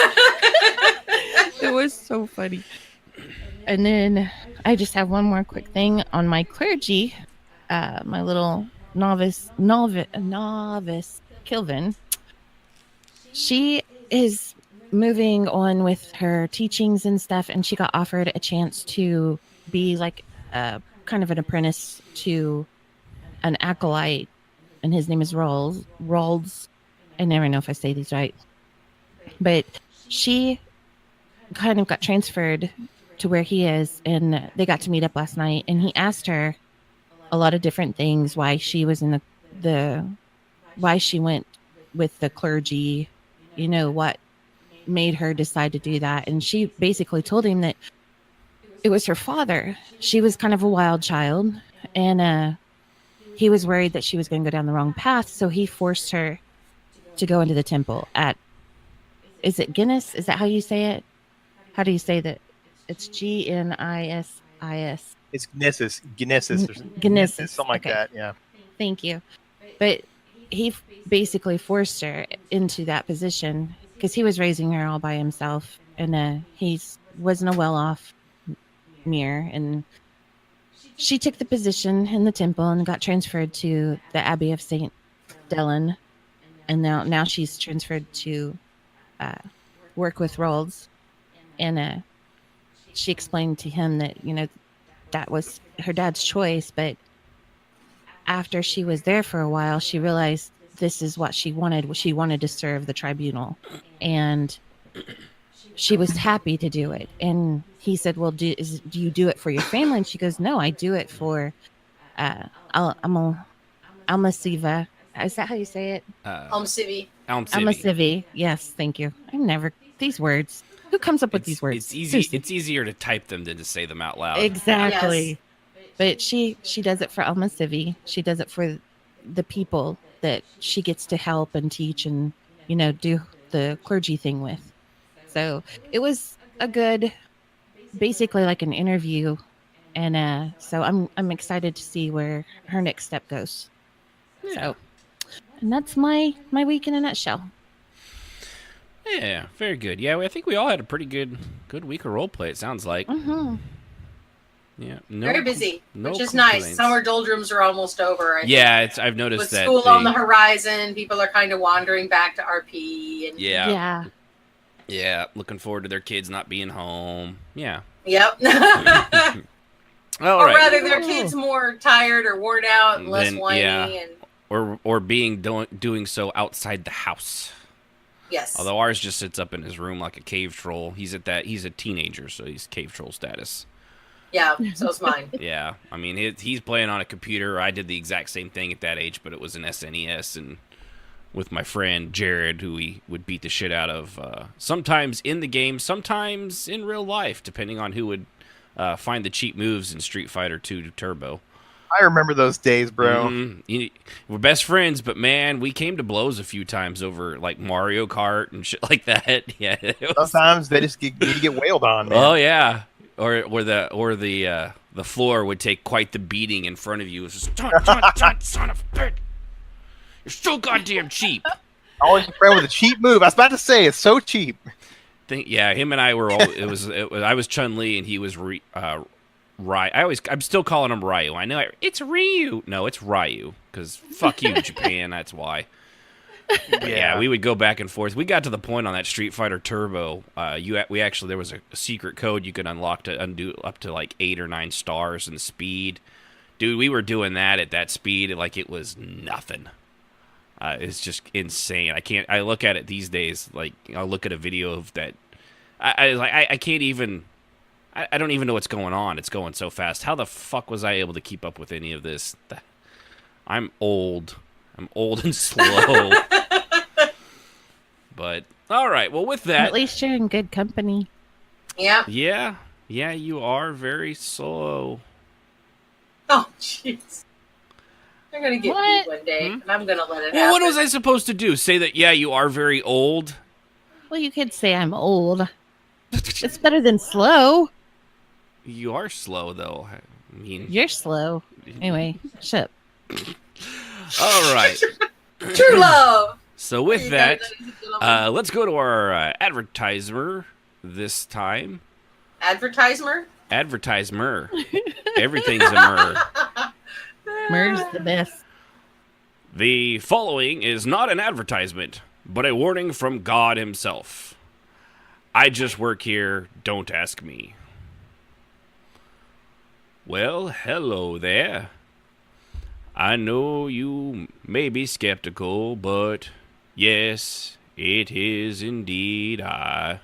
was so funny. And then I just have one more quick thing on my clergy, my little novice Kilvin. She is moving on with her teachings and stuff, and she got offered a chance to be like kind of an apprentice to an acolyte, and his name is Rolls. I never know if I say these right, but she kind of got transferred to where he is, and they got to meet up last night, and he asked her a lot of different things, why she was in why she went with the clergy, what made her decide to do that. And she basically told him that it was her father. She was kind of a wild child, and he was worried that she was going to go down the wrong path, so he forced her to go into the temple at, is it Guinness? Is that how you say it? How do you say that? It's Gnisis. It's Gnisis, something like that. Yeah. Thank you. But he basically forced her into that position, because he was raising her all by himself, and wasn't a well-off mirror, and she took the position in the temple and got transferred to the Abbey of Saint Dellen, and now she's transferred to work with Rolls, and she explained to him that that was her dad's choice, but after she was there for a while, she realized this is what she wanted. She wanted to serve the tribunal, and she was happy to do it. And he said, well, do you do it for your family? And she goes, no, I do it for Almasiva. Is that how you say it? Almasivi. Almasivi. Yes, thank you. These words. Who comes up with these words? It's easy. It's easier to type them than to say them out loud. Exactly. Yes. But she does it for Almasivi. She does it for the people that she gets to help and teach and do the clergy thing with. So it was a good, basically like an interview, and so I'm excited to see where her next step goes. Yeah. So, and that's my week in a nutshell. Yeah, very good. Yeah, I think we all had a pretty good week of roleplay. It sounds like. Mm-hmm. Yeah, Very busy, no which is complaints. nice. Summer doldrums are almost over. I think. Yeah, I've noticed With that. school on the horizon, people are kind of wandering back to RP. And Yeah, looking forward to their kids not being home. Yeah. Yep. All or right. rather, their kids more tired or worn out and less Then, whiny. yeah. And Or doing so outside the house. yes. Although ours just sits up in his room like a cave troll. He's a teenager, so he's cave troll status. Yeah, so's mine. Yeah, I mean he's playing on a computer. I did the exact same thing at that age, but it was an SNES, and with my friend Jared, who we would beat the shit out of. Sometimes in the game, sometimes in real life, depending on who would find the cheap moves in Street Fighter 2 Turbo. I remember those days, bro. We're best friends, but man, we came to blows a few times over like Mario Kart and shit like that. Yeah, Sometimes they just need to get wailed on, man. Oh yeah, or the floor would take quite the beating in front of you. It's just son of a bitch, you're so goddamn cheap. Always a friend with a cheap move. I was about to say it's so cheap. Him and I were all. I was Chun-Li and he was Ryu. I'm still calling him Ryu. I know it's Ryu. No, it's Ryu because fuck you, Japan. That's why. Yeah, we would go back and forth. We got to the point on that Street Fighter Turbo. There was a secret code you could unlock to undo up to like 8 or 9 stars in speed. Dude, we were doing that at that speed like it was nothing. It's just insane. I look at it these days. Like I'll look at a video of that. I can't even. I don't even know what's going on. It's going so fast. How the fuck was I able to keep up with any of this? I'm old. I'm old and slow. But all right. Well, with that, At least you're in good company. Yeah. Yeah, you are very slow. Oh, jeez. They're going to get What? beat one day, and I'm going to let it Well, happen. what was I supposed to do? Say that? Yeah, you are very old. Well, you could say I'm old. It's better than slow. You are slow, though. I mean, You're slow. Anyway, shut up. all right. True love. So with You that, guys, ladies and gentlemen. let's go to our advertiser this time. Advertiser? Advertiser. Everything's a mer. Mer's the best. The following is not an advertisement, but a warning from God himself. I just work here, don't ask me. Well, hello there. I know you may be skeptical, but yes, it is indeed I,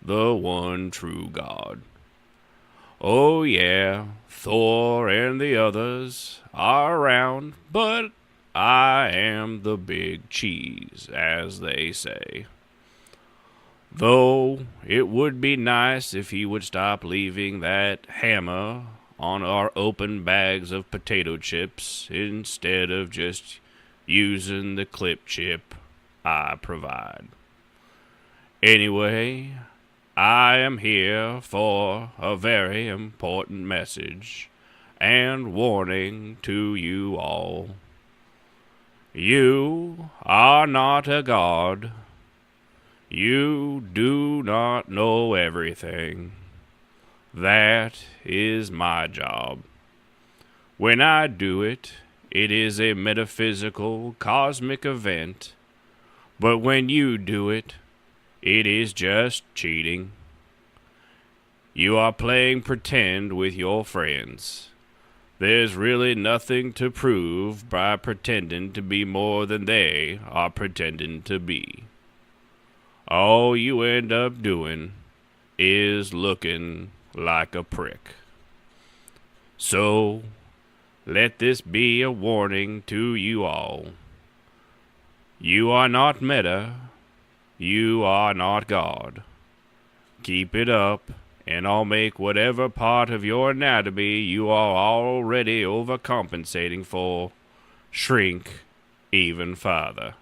the one true God. Oh yeah, Thor and the others are around, but I am the big cheese, as they say. Though it would be nice if he would stop leaving that hammer on our open bags of potato chips instead of just using the clip chip I provide. Anyway, I am here for a very important message and warning to you all. You are not a god. You do not know everything. That is my job. When I do it, it is a metaphysical, cosmic event. But when you do it, it is just cheating. You are playing pretend with your friends. There's really nothing to prove by pretending to be more than they are pretending to be. All you end up doing is looking like a prick. So, let this be a warning to you all. You are not meta. You are not God. Keep it up, and I'll make whatever part of your anatomy you are already overcompensating for shrink even farther.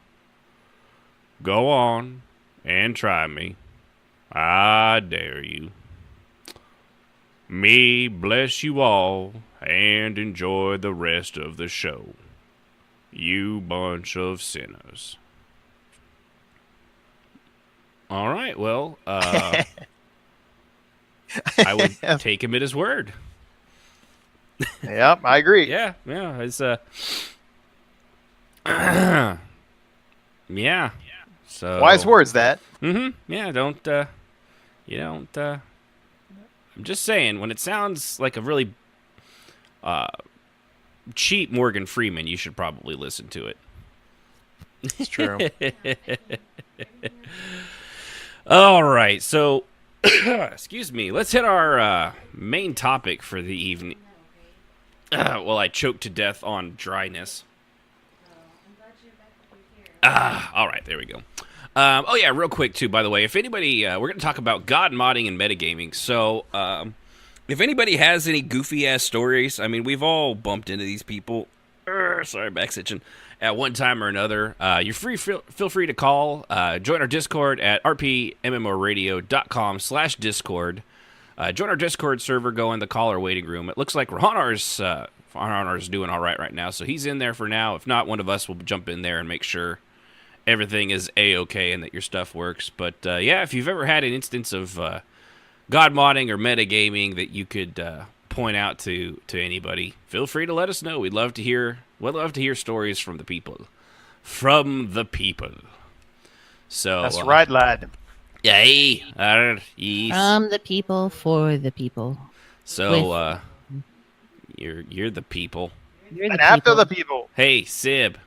Go on and try me. I dare you. Me bless you all, and enjoy the rest of the show. You bunch of sinners. All right, well, I would take him at his word. Yep, I agree. Yeah, it's yeah. So Wise words, that. Yeah, I'm just saying, when it sounds like a really cheap Morgan Freeman, you should probably listen to it. It's true. All right, so excuse me. Let's hit our main topic for the evening. Well, I choked to death on dryness. All right, there we go. Oh yeah, real quick too. By the way, if anybody, we're going to talk about God modding and metagaming. So, if anybody has any goofy ass stories, I mean, we've all bumped into these people. Sorry, back's itching. At one time or another, you're feel free to call. Join our Discord at rpmmoradio.com/discord. Join our Discord server. Go in the caller waiting room. It looks like Rahanar's doing all right now, so he's in there for now. If not, one of us will jump in there and make sure everything is A-okay and that your stuff works. But yeah, if you've ever had an instance of God modding or metagaming that you could point out to anybody, feel free to let us know. We'd love to hear stories from the people. So That's right, lad. Yay. Yes. From the people, for the people. So you're the people. You're the And after people. the people. Hey, Sib.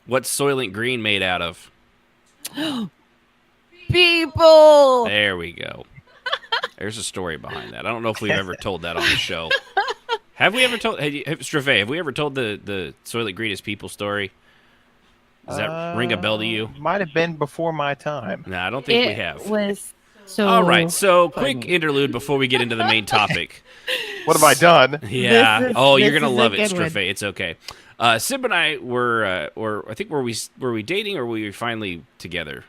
What's Soylent Green made out of? People! There we go. There's a story behind that. I don't know if we've ever told that on the show. Have we ever told? Straffe, have we ever told the Soylent Green is people story? Does that ring a bell to you? Might have been before my time. No, I don't think we have. Was so. All right, so funny. quick interlude before we get into the main topic. What have I done? Yeah. This is- You're this gonna is a love it, good one. Straffe. It's okay. Sib and I were I think were we dating or were we finally together?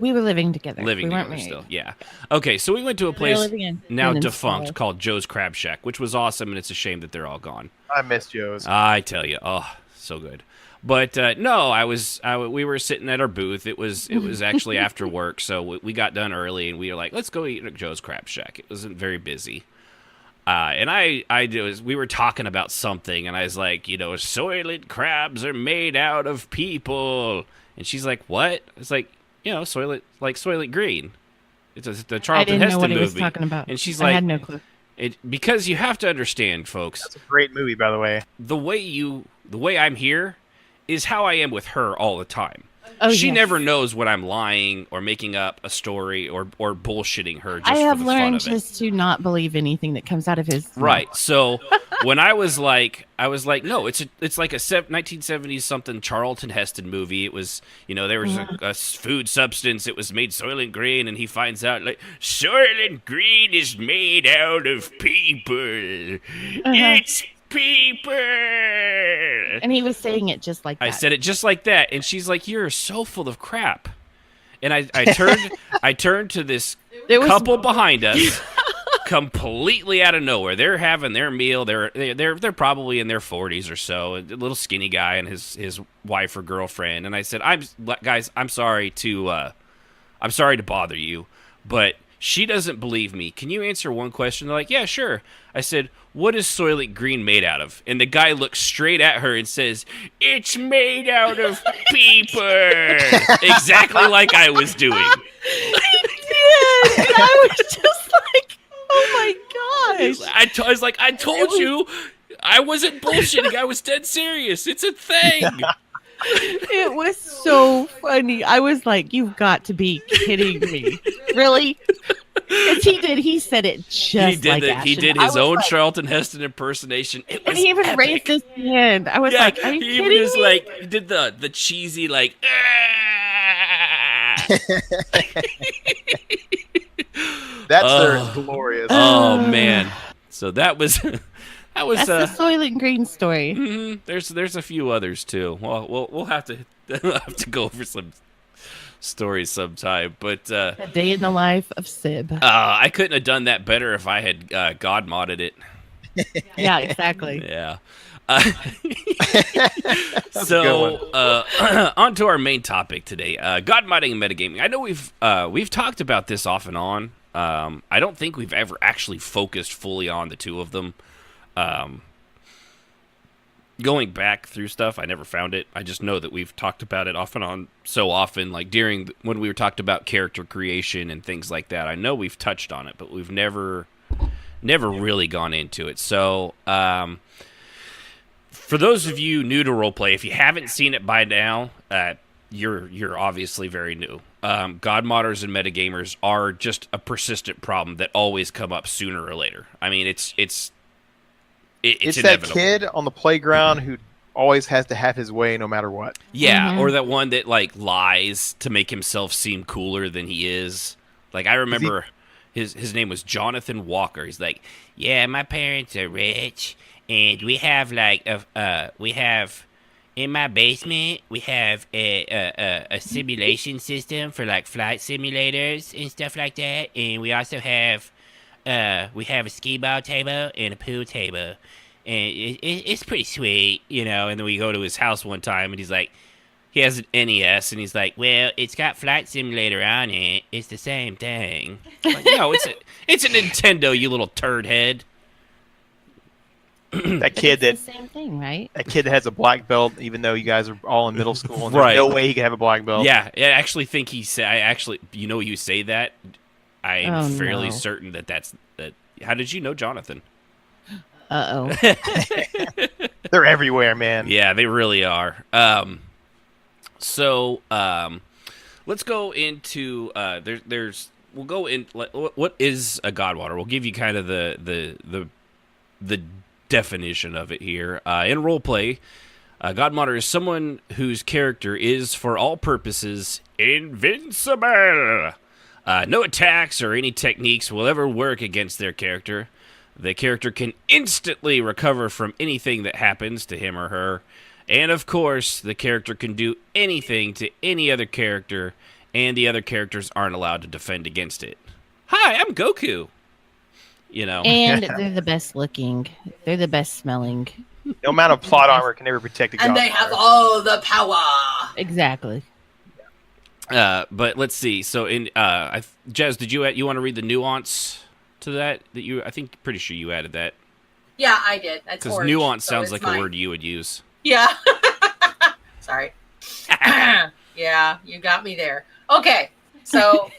We were living together. Living we weren't together married. still. Yeah. Okay, so we went to a We were place living in now Peninsula. defunct called Joe's Crab Shack, which was awesome, and it's a shame that they're all gone. I miss Joe's. I tell you, oh, so good. But no, we were sitting at our booth. It was actually after work, so we got done early, and we were like, let's go eat at Joe's Crab Shack. It wasn't very busy. And we were talking about something, and I was like, Soylent crabs are made out of people. And she's like, what? It's like, Soylent Green. It's the I Charlton didn't know Heston what he movie. was talking about. And she's I like, had no clue. because you have to understand, folks, That's a great movie, by the way. the way I'm here is how I am with her all the time. Oh, She yes. never knows when I'm lying or making up a story or bullshitting her just I have for the fun learned of it. just to not believe anything that comes out of his mouth. Right. So when I was like, no, it's like a 1970s something Charlton Heston movie. It was, there was a food substance. It was made Soylent Green, and he finds out like Soylent Green is made out of people. It's people. And he was saying it just like that. I said it just like that, and she's like, "You're so full of crap." And I turned to this There was- couple behind us, completely out of nowhere. They're having their meal. They're probably in their 40s or so. A little skinny guy and his wife or girlfriend. And I said, I'm sorry to bother you, but she doesn't believe me. Can you answer one question? They're like, yeah, sure. I said, what is Soylent Green made out of? And the guy looks straight at her and says, it's made out of paper. Exactly like I was doing. He did. And I was just like, oh my gosh. I was like, I told you. I wasn't bullshitting. I was dead serious. It's a thing. It was so funny. I was like, you've got to be kidding me. Really? As he did, he said it just like Ashton. He did his own Charlton Heston impersonation. It was and he even epic. raised his hand. I was like, are you he kidding was me? like, he did the cheesy, like, That's glorious. Oh, man. So that was... That's the Soylent Green story. Mm-hmm. There's a few others too. Well, we'll have to go over some stories sometime. But A day in the life of Sib. I couldn't have done that better if I had Godmodded it. Yeah, exactly. Yeah. So on to our main topic today: Godmodding and metagaming. I know we've talked about this off and on. I don't think we've ever actually focused fully on the two of them. Going back through stuff, I never found it. I just know that we've talked about it off and on so often, like when we were talked about character creation and things like that. I know we've touched on it, but we've never really gone into it. So, for those of you new to roleplay, if you haven't seen it by now, you're obviously very new. Godmodders and metagamers are just a persistent problem that always come up sooner or later. I mean, it's that inevitable. kid on the playground who always has to have his way no matter what. Yeah, or that one that like lies to make himself seem cooler than he is. Like I remember his name was Jonathan Walker. He's like, yeah, my parents are rich, and we have like we have in my basement we have a simulation system for like flight simulators and stuff like that, and we also have we have a skee ball table and a pool table, and it's pretty sweet, you know. And then we go to his house one time, and he's like, he has an NES, and he's like, well, it's got Flight Simulator on it. It's the same thing. Like, no, it's a Nintendo, you little turd head. That kid the same thing, right? That kid that has a black belt, even though you guys are all in middle school, and Right. there's no way he can have a black belt. Yeah, I actually think he said. You say that. I'm fairly certain that's that. How did you know Jonathan? Uh-oh. They're everywhere, man. Yeah, they really are. So let's go into we'll go in. What is a Godmodder? We'll give you kind of the definition of it here. In roleplay, a Godmodder is someone whose character is, for all purposes, invincible. No attacks or any techniques will ever work against their character. The character can instantly recover from anything that happens to him or her. And of course, the character can do anything to any other character, and the other characters aren't allowed to defend against it. Hi, I'm Goku. You know. And they're the best looking. They're the best smelling. No amount of plot armor can ever protect a god. And they have all the power. Exactly. But let's see. So in Jez, did you want to read the nuance to that you? I think pretty sure you added that. Yeah, I did. That's because orange, nuance so sounds it's like a word you would use. Yeah. Sorry. Yeah, you got me there. Okay, so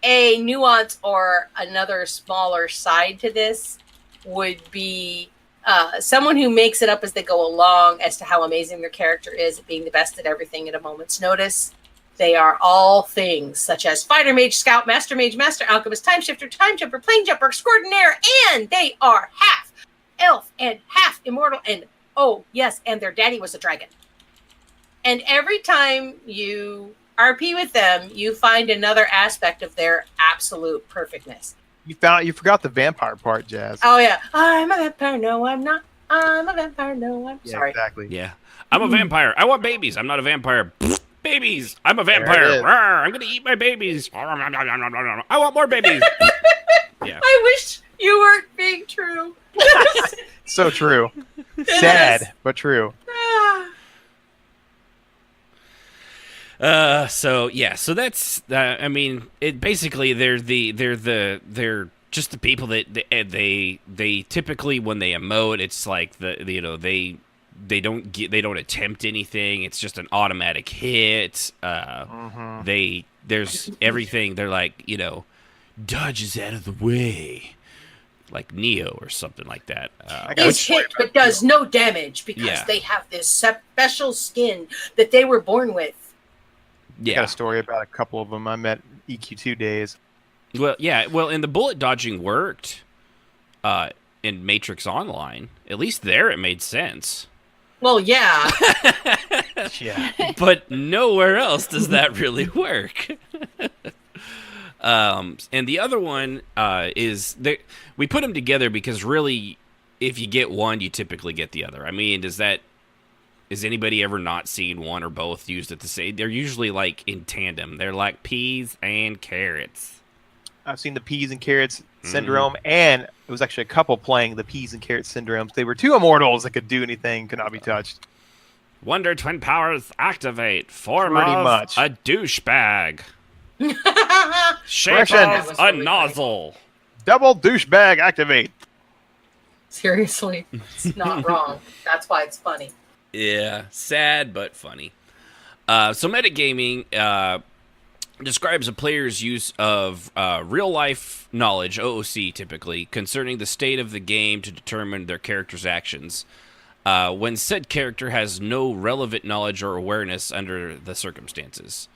a nuance or another smaller side to this would be someone who makes it up as they go along as to how amazing their character is at being the best at everything at a moment's notice. They are all things such as fighter mage, scout, master mage, master alchemist, time shifter, time jumper, plane jumper, extraordinaire, and they are half elf and half immortal, and oh yes, and their daddy was a dragon. And every time you RP with them, you find another aspect of their absolute perfectness. You forgot the vampire part, Jazz. Oh yeah, I'm a vampire. No, I'm not. I'm a vampire. No, I'm Yeah, sorry. exactly. Yeah, I'm a vampire. I want babies. I'm not a vampire. Babies. I'm a vampire. Rawr, I'm gonna eat my babies. I want more babies. Yeah. I wish you weren't being true. So true. Sad, but true. So that's I mean, it basically they're just the people that they typically when they emote, it's like they don't attempt anything. It's just an automatic hit. There's everything. They're like, dodges out of the way, like Neo or something like that. Is hit but does no damage because they have this special skin that they were born with. Yeah, I got a story about a couple of them I met EQ2 days. Well, yeah. Well, and the bullet dodging worked in Matrix Online. At least there it made sense. Well, yeah. Yeah. But nowhere else does that really work. And the other one is we put them together because really, if you get one, you typically get the other. I mean, has anybody ever not seen one or both used at the same? They're usually like in tandem. They're like peas and carrots. I've seen the peas and carrots syndrome, and it was actually a couple playing the peas and carrots syndromes. They were two immortals that could do anything, could not be touched. Wonder Twin powers activate. Form Pretty of much. a douchebag. Shape Correction. of a nozzle. Double douchebag activate. Seriously, it's not wrong. That's why it's funny. Yeah, sad but funny. So metagaming describes a player's use of real-life knowledge, OOC typically, concerning the state of the game to determine their character's actions, when said character has no relevant knowledge or awareness under the circumstances.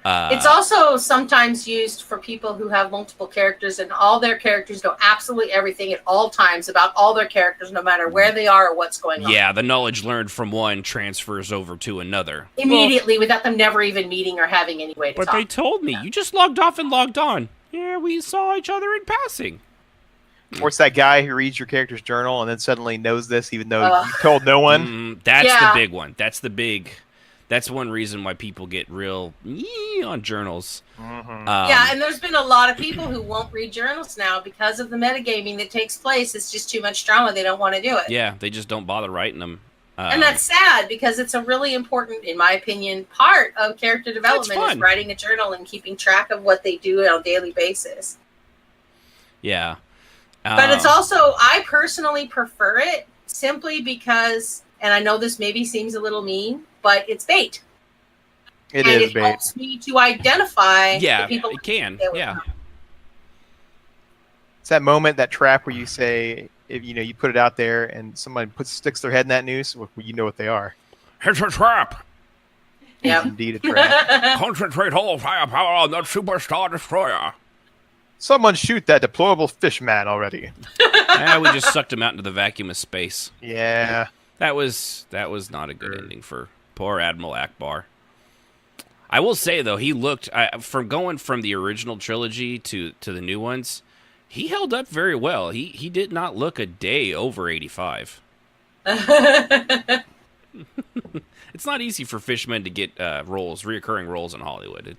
It's also sometimes used for people who have multiple characters and all their characters know absolutely everything at all times about all their characters, no matter where they are or what's going on. Yeah, the knowledge learned from one transfers over to another. Immediately, without them never even meeting or having any way to But talk. they told me, you just logged off and logged on. Yeah, we saw each other in passing. Or it's that guy who reads your character's journal and then suddenly knows this even though you told no one. That's Yeah. the big one. That's one reason why people get real on journals. Yeah, and there's been a lot of people who won't read journals now because of the metagaming that takes place. It's just too much drama. They don't want to do it. Yeah, they just don't bother writing them. And that's sad because it's a really important, in my opinion, part of character development is writing a journal and keeping track of what they do on a daily basis. Yeah. But it's also, I personally prefer it simply because, and I know this maybe seems a little mean, but it's bait. It and is it bait. helps me to identify Yeah, the people it can. Yeah. It's that moment, that trap where you say, if you put it out there and somebody sticks their head in that noose, well, you know what they are. It's a trap. Yeah. Indeed a trap. Concentrate all firepower on that superstar destroyer. Someone shoot that deployable fish man already. We just sucked him out into the vacuum of space. Yeah. That was not a good ending for poor Admiral Akbar. I will say though, he looked from going from the original trilogy to the new ones, he held up very well. He did not look a day over 85. It's not easy for fishmen to get reoccurring roles in Hollywood.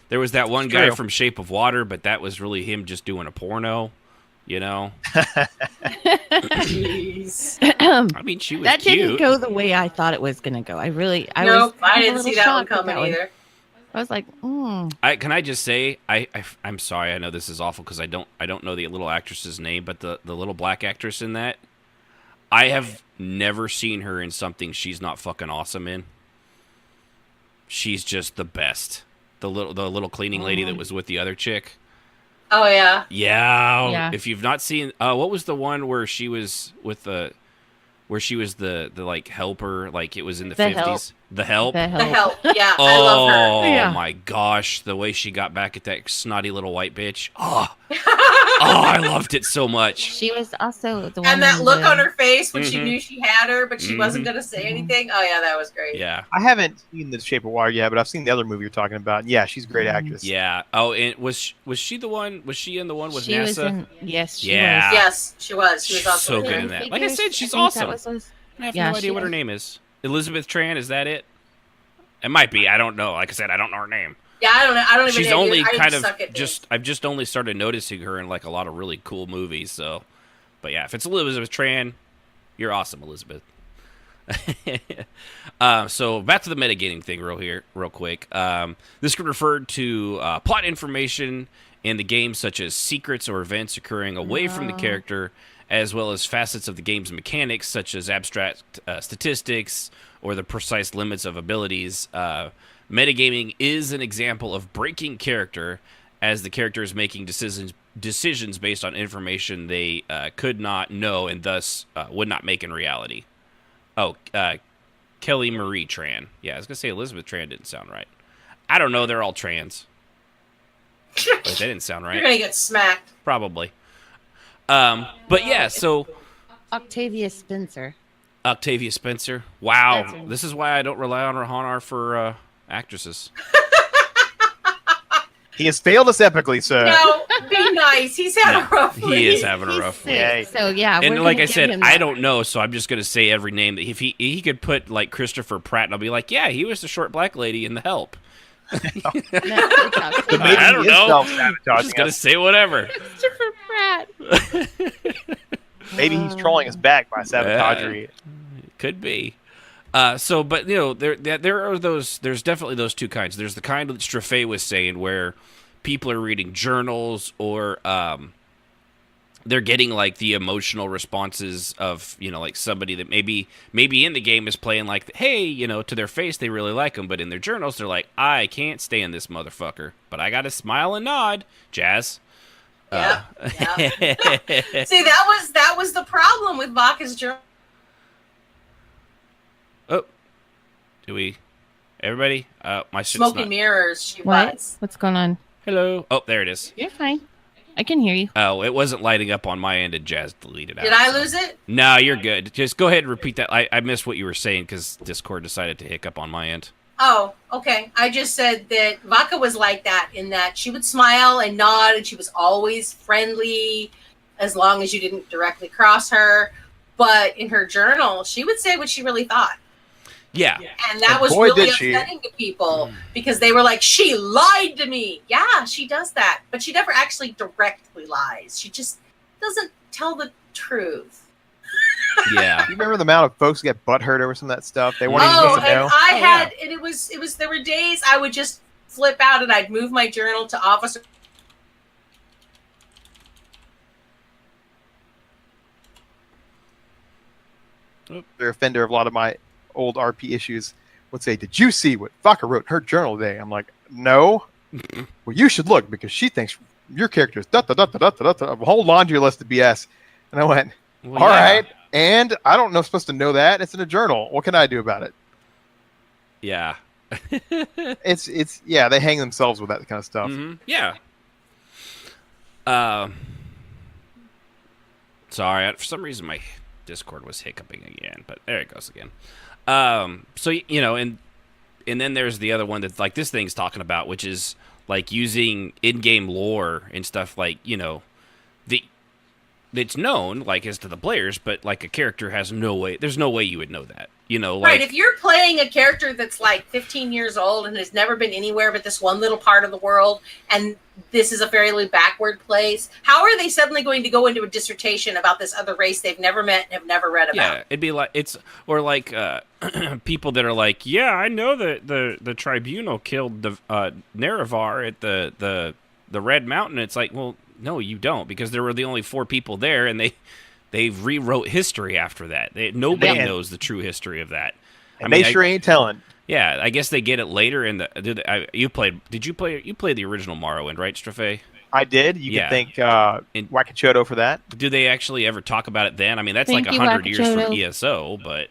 There was that one guy from Shape of Water, but that was really him just doing a porno. Jeez. I mean, she was that cute. didn't go the way I thought it was going to go. I Nope, I was a didn't little see that one shocked at coming either. I was like, Can I just say, I'm sorry. I know this is awful because I don't know the little actress's name, but the little black actress in that, I have never seen her in something she's not fucking awesome in. She's just the best. The little cleaning lady that was with the other chick. Oh yeah. Yeah. If you've not seen, what was the one where she was with the like helper, like it was in the 50s? The Help. the The hell. help. Yeah, I love her. Oh Yeah. my gosh, the way she got back at that snotty little white bitch. Oh, I loved it so much. She was also the one. And that in look the- on her face when she Mhm. knew she had her, but she wasn't going to say anything. Oh yeah, that was great. Yeah. I haven't seen The Shape of Water yet, but I've seen the other movie you're talking about. And yeah, she's a great actress. Yeah. Oh, and was she the one? Was she in the one with She NASA? was in. Yes, she Yeah. was. Yes, she was. She was She's also so good in that. Like I said, she's awesome. I have no idea what her name is. Elizabeth Tran, is that it? It might be. I don't know. Like I said, I don't know her name. Yeah, I don't know. I don't even. She's know. only I kind of suck at just. I've just only started noticing her in like a lot of really cool movies. So, but yeah, if it's Elizabeth Tran, you're awesome, Elizabeth. So back to the metagaming thing real quick. This could refer to plot information in the game, such as secrets or events occurring away from the character, as well as facets of the game's mechanics, such as abstract statistics or the precise limits of abilities. Metagaming is an example of breaking character, as the character is making decisions based on information they could not know and thus would not make in reality. Oh, Kelly Marie Tran. Yeah, I was going to say Elizabeth Tran didn't sound right. I don't know. They're all trans. But they didn't sound right. You're going to get smacked. Probably. But yeah, so... Octavia Spencer. Octavia Spencer. Wow. This is why I don't rely on Rahanar for actresses. He has failed us epically, sir. No, be nice. He's had a rough week. He is having a rough week. Yeah. So yeah, And like I said, I don't know, so I'm just going to say every name. That if he could put like Christopher Pratt, and I'll be like, yeah, he was the short black lady in The Help. Maybe I don't he is know. I'm self-sabotaging just going to us. say whatever. Christopher Pratt. Maybe he's trolling us back by sabotagery. Could be. So, but you know, there are those. There's definitely those two kinds. There's the kind that Straffe was saying, where people are reading journals, or they're getting like the emotional responses of, you know, like somebody that maybe in the game is playing like, hey, you know, to their face they really like them, but in their journals they're like, I can't stand this motherfucker, but I got to smile and nod. Jazz. Yeah. See, that was the problem with Vaca's journal. Oh, do we? Everybody? My shit's Smoky not... mirrors. She What? was. What's going on? Hello. Oh, there it is. You're fine. I can hear you. Oh, it wasn't lighting up on my end, and Jazz deleted out. Did I lose it? No, you're good. Just go ahead and repeat that. I missed what you were saying because Discord decided to hiccup on my end. Oh, okay. I just said that Vaca was like that, in that she would smile and nod, and she was always friendly as long as you didn't directly cross her. But in her journal, she would say what she really thought. Yeah. And that was boy, really did she. upsetting to people because they were like, she lied to me. Yeah, she does that. But she never actually directly lies. She just doesn't tell the truth. Yeah. You remember the amount of folks who get butthurt over some of that stuff? They weren't even Oh, supposed to know. and I had, and it was, there were days I would just flip out and I'd move my journal to officer. They're offender of a lot of my old RP issues. Would say, did you see what Vaca wrote in her journal today? I'm like, no. Well, you should look because she thinks your character is a whole laundry list of BS. And I went, all right. And I don't know, supposed to know that. It's in a journal. What can I do about it? Yeah. It's yeah, they hang themselves with that kind of stuff. Mm-hmm. Yeah. Sorry, for some reason my Discord was hiccuping again, but there it goes again. So, you know, and then there's the other one that like this thing's talking about, which is like using in-game lore and stuff, like, you know, it's known like as to the players, but like a character has no way. There's no way you would know that, you know. Like, Right, if you're playing a character that's like 15 years old and has never been anywhere but this one little part of the world, and this is a fairly backward place, how are they suddenly going to go into a dissertation about this other race they've never met and have never read about? yeah, it'd be like or like people that are like, yeah, I know that the tribunal killed the Nerevar at the Red Mountain. It's like, well, no, you don't, because there were the only 4 people there, and they rewrote history after that. Nobody knows the true history of that. And they sure ain't telling. Yeah, I guess they get it later in the. You played the original Morrowind, right, Straffe? I did. You can thank Wakachodo for that. Do they actually ever talk about it then? I mean, that's Thank like you, 100 years from Wakachodo. ESO, but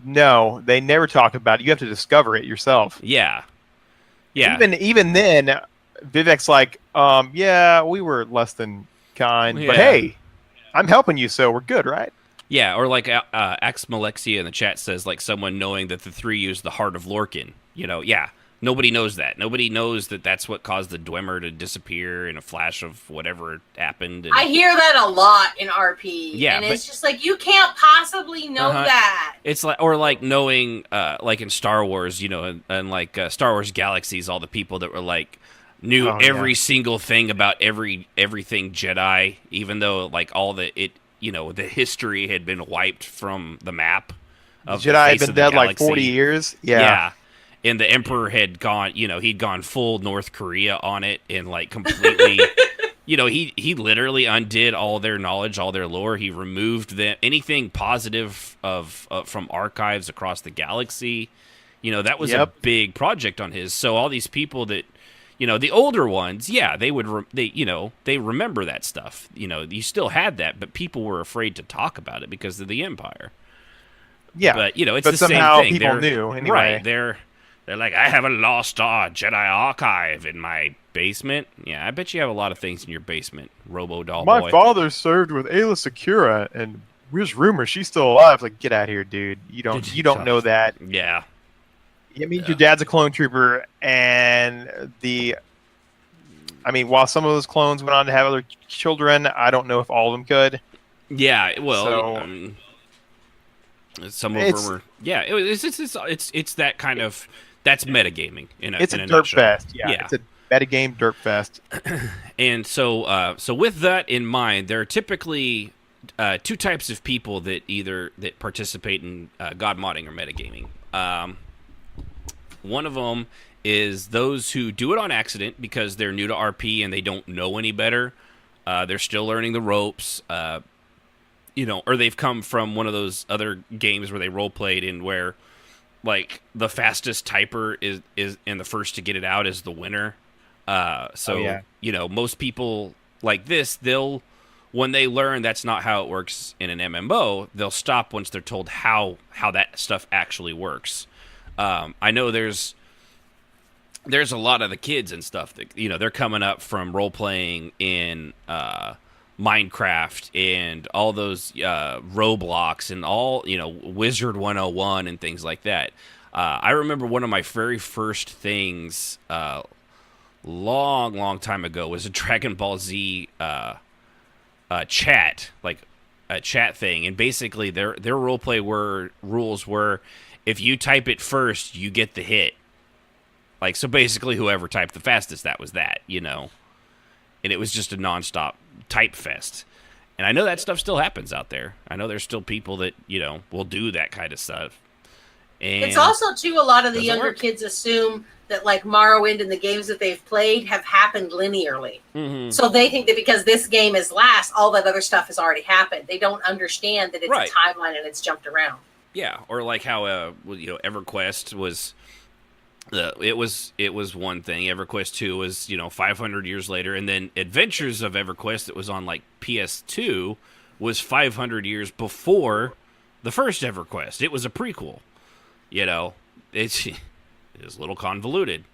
No, they never talk about it. You have to discover it yourself. yeah. Even then, Vivek's like, yeah, we were less than kind, but Yeah. hey, I'm helping you, so we're good, right? Yeah, or like Ax Malexia in the chat says, like someone knowing that the 3 used the Heart of Lorcan. You know, yeah, Nobody knows that. Nobody knows that that's what caused the Dwemer to disappear in a flash of whatever happened. And I hear that a lot in RP. Yeah, and it's just like, you can't possibly know that. It's like, or like knowing, like in Star Wars, you know, and like Star Wars Galaxies, all the people that were like knew every single thing about everything Jedi, even though like all the the history had been wiped from the map. Of Jedi had been dead like 40 years. Yeah. And the Emperor had gone, he'd gone full North Korea on it and like completely, he literally undid all their knowledge, all their lore. He removed anything positive from archives across the galaxy. That was a big project on his. So all these people that, the older ones, they would, they remember that stuff. You still had that, but people were afraid to talk about it because of the Empire. Yeah. But, it's but the somehow same thing. People knew anyway. Right. They're like, I have a lost Jedi archive in my basement. Yeah, I bet you have a lot of things in your basement, Robo Doll Boy. My father served with Ayla Secura, and there's rumors she's still alive. Like, get out of here, dude. You don't know that. Yeah. I mean, your dad's a clone trooper, and while some of those clones went on to have other children, I don't know if all of them could. Yeah, well, some of them were. Yeah, it's that kind of. That's metagaming. It's a derp nutshell. fest. Yeah, it's a metagame derp fest. And so with that in mind, there are typically two types of people that participate in god modding or metagaming. One of them is those who do it on accident because they're new to RP and they don't know any better. They're still learning the ropes. Or they've come from one of those other games where they role played in where. Like the fastest typer is and the first to get it out is the winner. Most people like this, when they learn that's not how it works in an MMO, they'll stop once they're told how that stuff actually works. I know there's a lot of the kids and stuff that they're coming up from role playing in Minecraft and all those Roblox and all Wizard 101 and things like that. I remember one of my very first things long time ago was a Dragon Ball Z chat, like a chat thing, and basically their roleplay rules were if you type it first you get the hit. Like, so basically whoever typed the fastest, that was that, and it was just a nonstop type fest. And I know that stuff still happens out there. I know there's still people that, will do that kind of stuff. And it's also, too, a lot of the younger kids assume that, like, Morrowind and the games that they've played have happened linearly. Mm-hmm. So they think that because this game is last, all that other stuff has already happened. They don't understand that it's a timeline and it's jumped around. Yeah, or like how, EverQuest was... It was one thing. EverQuest 2 was 500 years later, and then Adventures of EverQuest that was on like PS2 was 500 years before the first EverQuest. It was a prequel. It's a little convoluted,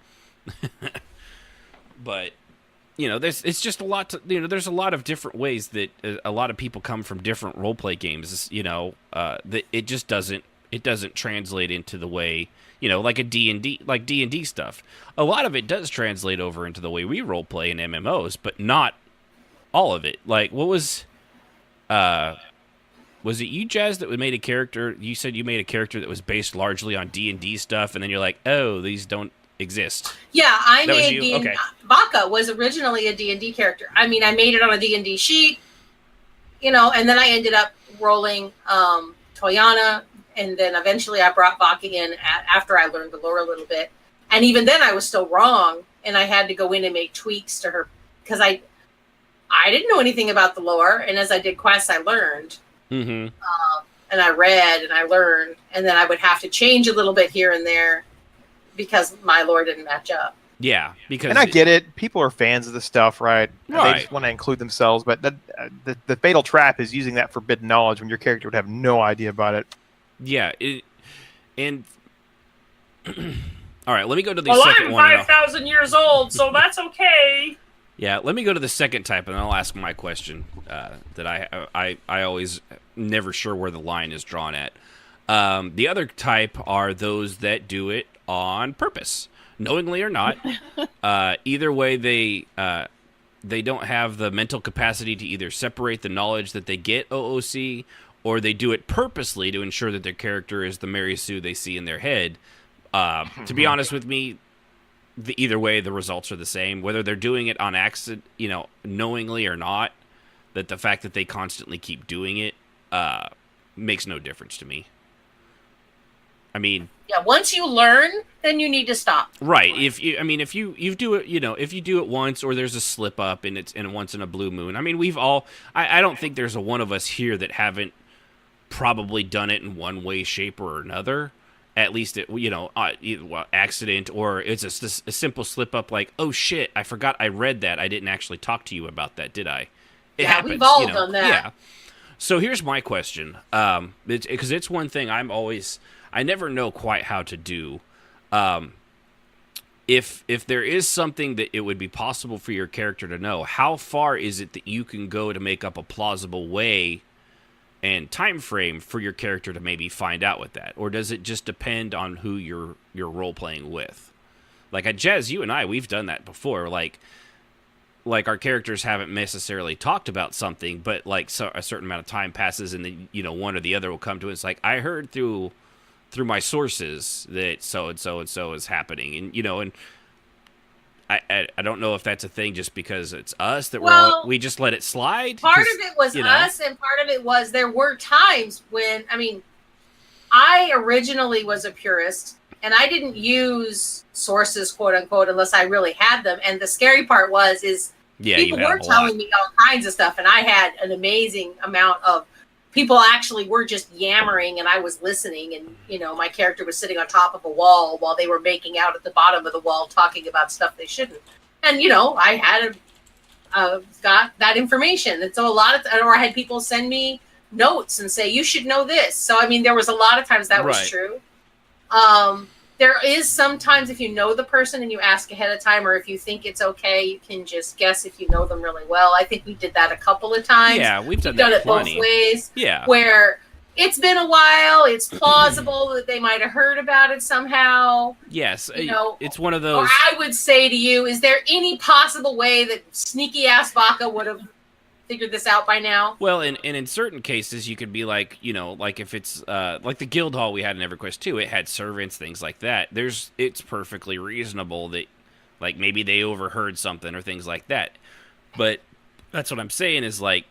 but it's just a lot to there's a lot of different ways that a lot of people come from different role play games. That it just doesn't translate into the way. Like a D&D, like D&D stuff. A lot of it does translate over into the way we roleplay in MMOs, but not all of it. Like, what was it you, Jazz, that made a character? You said you made a character that was based largely on D&D stuff, and then you're like, oh, these don't exist. Yeah, I made D&D. Okay. Baka was originally a D&D character. I mean, I made it on a D&D sheet, and then I ended up rolling Toyana. And then eventually I brought Baka in after I learned the lore a little bit. And even then I was still wrong. And I had to go in and make tweaks to her. Because I didn't know anything about the lore. And as I did quests, I learned. Mm-hmm. And I read and I learned. And then I would have to change a little bit here and there. Because my lore didn't match up. Yeah. And I get it. People are fans of the stuff, right? They just want to include themselves. But the fatal trap is using that forbidden knowledge when your character would have no idea about it. Yeah, and all right, let me go to the second one. I'm 5,000 years old, so that's okay. Yeah, let me go to the second type, and I'll ask my question that I always never sure where the line is drawn at. The other type are those that do it on purpose. knowingly or not. Either way, they don't have the mental capacity to either separate the knowledge that they get OOC, or they do it purposely to ensure that their character is the Mary Sue they see in their head. To be honest with me, either way, the results are the same. Whether they're doing it on accident, knowingly or not, that the fact that they constantly keep doing it makes no difference to me. I mean, yeah, once you learn, then you need to stop. Right. If you do it, if you do it once, or there's a slip up and it's once in a blue moon. I mean, we've all. I don't think there's a one of us here that haven't probably done it in one way, shape, or another. At least accident, or it's a simple slip up like, oh shit, I forgot I read that. I didn't actually talk to you about that, did I? It happens, we've all done that. Yeah. So here's my question, because it's one thing I never know quite how to do. If there is something that it would be possible for your character to know, how far is it that you can go to make up a plausible way and time frame for your character to maybe find out with that? Or does it just depend on who you're role playing with? Like at Jazz, you and I, we've done that before. Like our characters haven't necessarily talked about something, but like a certain amount of time passes, and then one or the other will come to it. It's like, I heard through my sources that so and so and so is happening, and I don't know if that's a thing just because it's us that we just let it slide. Part of it was us, and part of it was there were times when, I originally was a purist, and I didn't use sources, quote unquote, unless I really had them. And the scary part is people were telling me all kinds of stuff, and I had an amazing amount of people actually were just yammering, and I was listening, and my character was sitting on top of a wall while they were making out at the bottom of the wall talking about stuff they shouldn't. And I had got that information, and so or I had people send me notes and say, you should know this. So there was a lot of times that was true. There is sometimes, if you know the person and you ask ahead of time, or if you think it's okay, you can just guess if you know them really well. I think we did that a couple of times. Yeah, we've done it plenty. both ways. Yeah. Where it's been a while, it's plausible that they might have heard about it somehow. Yes, it's one of those. Or I would say to you, is there any possible way that sneaky-ass Baka would have figured this out by now? Well, and in certain cases, you could be like, like if it's like the guild hall we had in EverQuest 2, it had servants, things like that. It's perfectly reasonable that, like, maybe they overheard something or things like that. But that's what I'm saying is, like,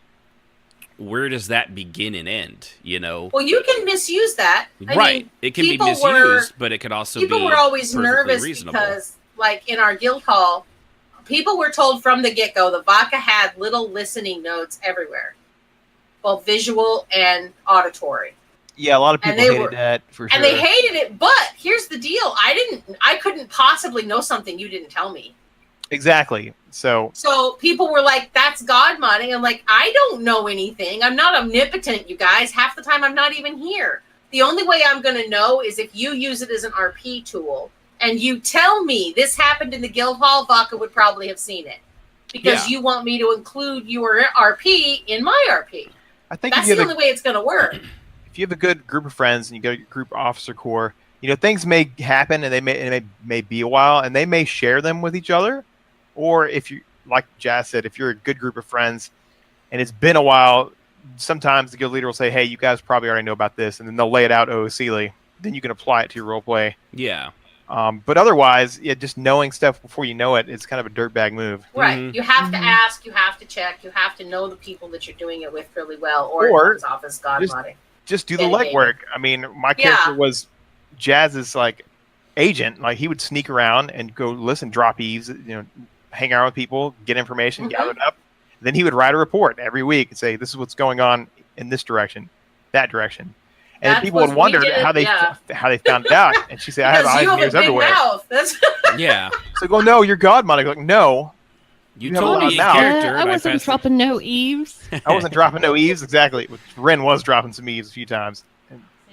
where does that begin and end? Well, you can misuse that. It can be misused, but it could also be people were always nervous reasonable. Because, like, in our guild hall, people were told from the get-go that Vodka had little listening notes everywhere, both visual and auditory. Yeah, a lot of people hated that, for sure. And they hated it, but here's the deal. I couldn't possibly know something you didn't tell me. Exactly. So people were like, that's Godmodder. I'm like, I don't know anything. I'm not omnipotent, you guys. Half the time I'm not even here. The only way I'm going to know is if you use it as an RP tool. And you tell me this happened in the guild hall, Vodka would probably have seen it. Because you want me to include your RP in my RP. I think that's the only way it's going to work. If you have a good group of friends and you get a group officer core, things may happen and it may be a while, and they may share them with each other. Or if you, like Jazz said, if you're a good group of friends and it's been a while, sometimes the guild leader will say, hey, you guys probably already know about this, and then they'll lay it out OOC-ly. Then you can apply it to your role play. Yeah. But otherwise, just knowing stuff before you know it is kind of a dirtbag move. Right. Mm-hmm. You have to ask, you have to check, you have to know the people that you're doing it with really well, or it comes off as Godmodder. Just do the legwork. My character was Jazz's like agent. Like, he would sneak around and go listen, drop eaves, hang out with people, get information, gather it up. Then he would write a report every week and say, this is what's going on in this direction, that direction. And people would wonder how they found it out. And she said, I have eyes and ears everywhere. Yeah. So go, no, you're Godmodder. Like, no. You told me in character. I wasn't dropping no eaves. I wasn't dropping no eaves, exactly. Ren was dropping some eaves a few times.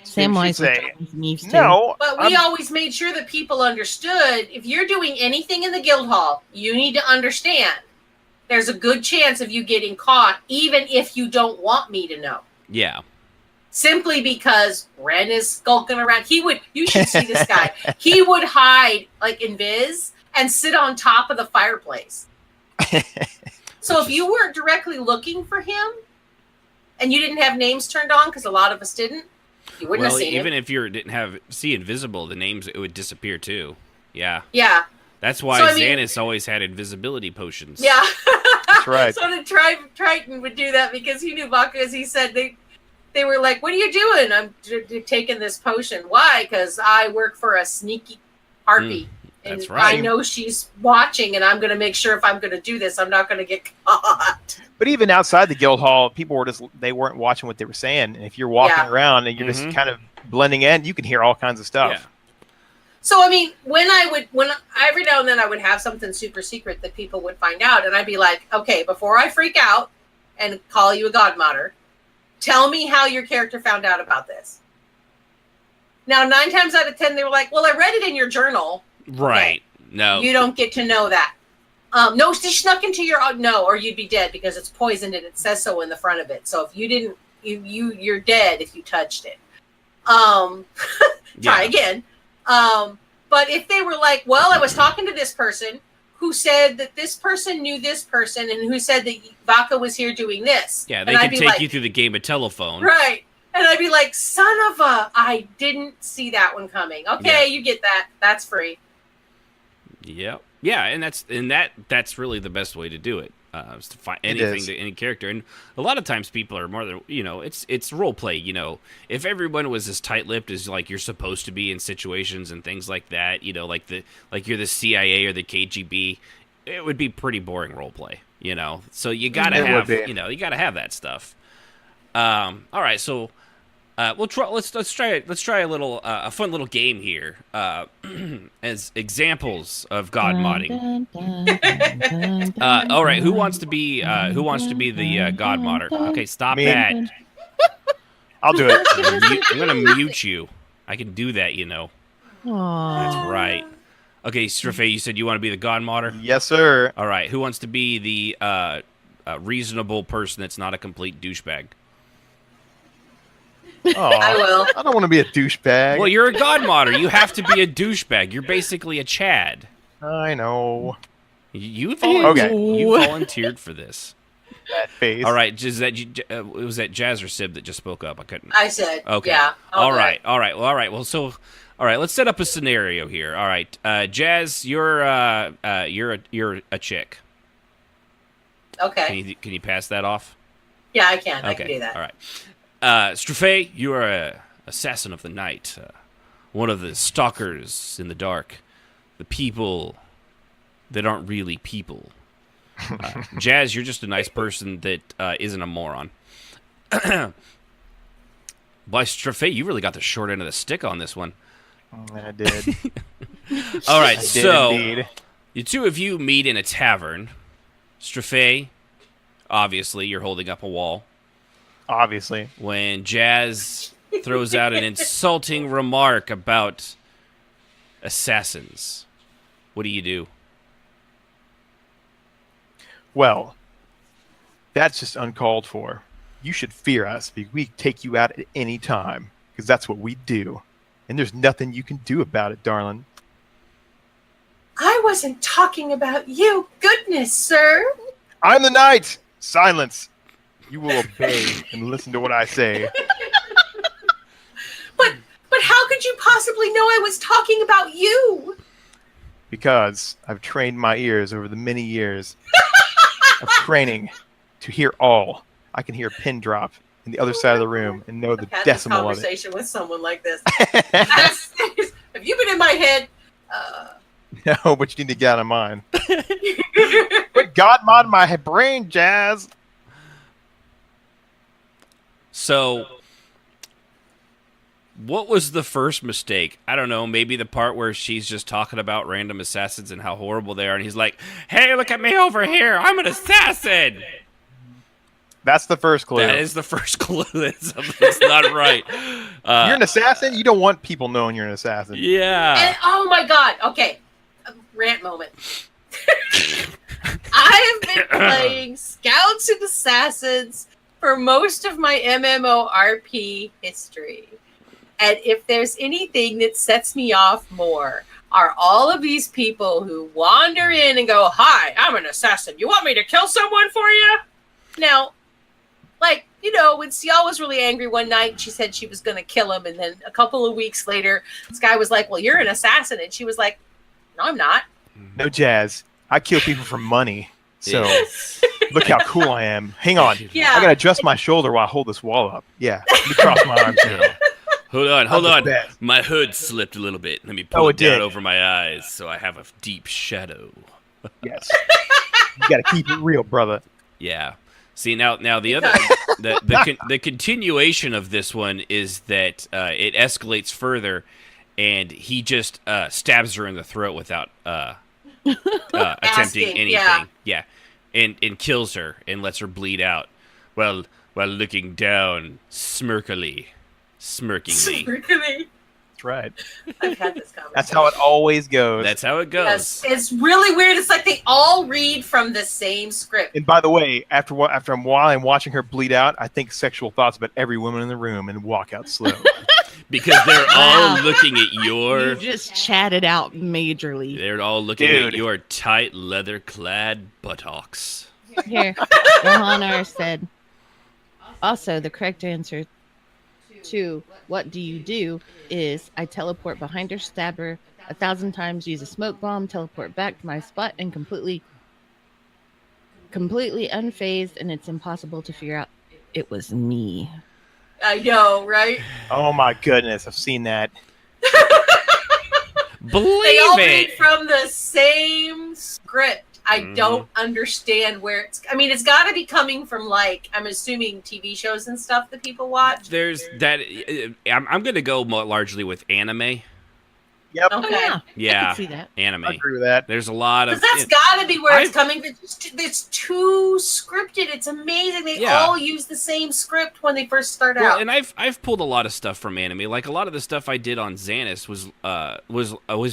Samwise say, dropping some eaves too. No. But we always made sure that people understood, if you're doing anything in the guild hall, you need to understand there's a good chance of you getting caught, even if you don't want me to know. Yeah. simply because Ren is skulking around. You should see this guy. He would hide like in Viz and sit on top of the fireplace. So if you weren't directly looking for him and you didn't have names turned on, because a lot of us didn't, you wouldn't have seen even him. if you didn't see invisible, the names, it would disappear too. Yeah. Yeah. That's why Xanus always had invisibility potions. Yeah. That's right. So the Triton would do that because he knew Vaca, as he said, they were like, "What are you doing?" "I'm taking this potion." "Why?" "Because I work for a sneaky harpy. That's and right. I know she's watching, and I'm going to make sure if I'm going to do this, I'm not going to get caught." But even outside the guild hall, people weren't watching what they were saying. And if you're walking around and you're just kind of blending in, you can hear all kinds of stuff. Yeah. So, I mean, every now and then I would have something super secret that people would find out, and I'd be like, "Okay, before I freak out and call you a godmodder, tell me how your character found out about this." Now, 9 times out of 10, they were like, "Well, I read it in your journal." Right. Okay. No. You don't get to know that. No, she snuck into your... No, or you'd be dead because it's poisoned and it says so in the front of it. So if you didn't... You're dead if you touched it. Try again. But if they were like, "Well, I was talking to this person who said that this person knew this person and who said that Vaca was here doing this." Yeah, they and can take you through the game of telephone. Right. And I'd be like, "Son of a... I didn't see that one coming." Okay, you get that. That's free. Yep. Yeah, and that's really the best way to do it. Is to find anything to any character, and a lot of times people are more than it's role play. If everyone was as tight-lipped as like you're supposed to be in situations and things like that, like you're the CIA or the KGB, it would be pretty boring role play. So you gotta have you gotta have that stuff. All right, so we'll try. Let's try a little a fun little game here as examples of god modding. All right, who wants to be the god modder? Okay, stop that. I'll do it. I'm gonna mute you. I can do that, Aww. That's right. Okay, Strafe, you said you want to be the god modder? Yes, sir. All right, who wants to be the reasonable person that's not a complete douchebag? I will. I don't want to be a douchebag. Well, you're a god modder. You have to be a douchebag. You're basically a Chad. I know. You volunteered for this. That face. All right, was that Jazz or Sib that just spoke up? I couldn't. I said, okay. Yeah. All right. Well, so, all right, let's set up a scenario here. All right, Jazz, you're a chick. Okay. Can you pass that off? Yeah, I can. Okay. I can do that. All right. Strafe, you are a assassin of the night, one of the stalkers in the dark, the people that aren't really people. Jazz, you're just a nice person that isn't a moron. Boy, Strafe, you really got the short end of the stick on this one. I did. All right, so indeed. the two of you meet in a tavern. Strafe, obviously, you're holding up a wall. Obviously. When Jazz throws out an insulting remark about assassins, what do you do? Well, that's just uncalled for. You should fear us because we take you out at any time because that's what we do. And there's nothing you can do about it, darling. I wasn't talking about you. Goodness, sir. I'm the knight. Silence. You will obey and listen to what I say. But how could you possibly know I was talking about you? Because I've trained my ears over the many years of training to hear all. I can hear a pin drop in the other side of the room and know the I've had decimal this of it. conversation with someone like this. Have you been in my head? No, but you need to get out of mine. Put God mod my brain, Jazz. So, what was the first mistake? I don't know, maybe the part where she's just talking about random assassins and how horrible they are, and he's like, "Hey, look at me over here, I'm an assassin!" That's the first clue. That is the first clue that something's not right. You're an assassin? You don't want people knowing you're an assassin. Yeah. And, oh my god, okay. Rant moment. I have been playing Scouts and Assassins for most of my MMORP history. And if there's anything that sets me off more, are all of these people who wander in and go, "Hi, I'm an assassin. You want me to kill someone for you?" Now, like, when Ciel was really angry one night and she said she was going to kill him, and then a couple of weeks later, this guy was like, "Well, you're an assassin." And she was like, "No, I'm not." No, Jazz. I kill people for money. So look how cool I am. Hang on. Yeah. I got to adjust my shoulder while I hold this wall up. Yeah. Let me cross my arms here. Hold on. the best. My hood slipped a little bit. Let me pull it it down did. over my eyes so I have a deep shadow. Yes. You got to keep it real, brother. Yeah. See, now the other the continuation of this one is that it escalates further, and he just stabs her in the throat without attempting anything. Yeah. And kills her and lets her bleed out while looking down smirkingly. That's right. I've had this conversation. That's how it always goes. That's how it goes. Yes, it's really weird. It's like they all read from the same script. And by the way, while I'm watching her bleed out, I think sexual thoughts about every woman in the room and walk out slow. Because they're all looking at your... You just chatted out majorly. They're all looking at your tight, leather-clad buttocks. Here, Johanna said, also, the correct answer to what do you do is I teleport behind her, stab her 1,000 times, use a smoke bomb, teleport back to my spot, and completely unfazed, and it's impossible to figure out it was me. I know, right? Oh my goodness, I've seen that. Believe They all it. read from the same script. I don't understand where it's... I mean, it's got to be coming from, like, I'm assuming TV shows and stuff that people watch. There's that... I'm going to go largely with anime. Yep. Okay. Oh, yeah. I Yeah, can see that. anime. I agree with that. There's a lot of... Because that's got to be where it's I've- coming from. It's too scripted. It's amazing. They Yeah. all use the same script when they first start Well, out. and I've pulled a lot of stuff from anime. Like a lot of the stuff I did on Xanus was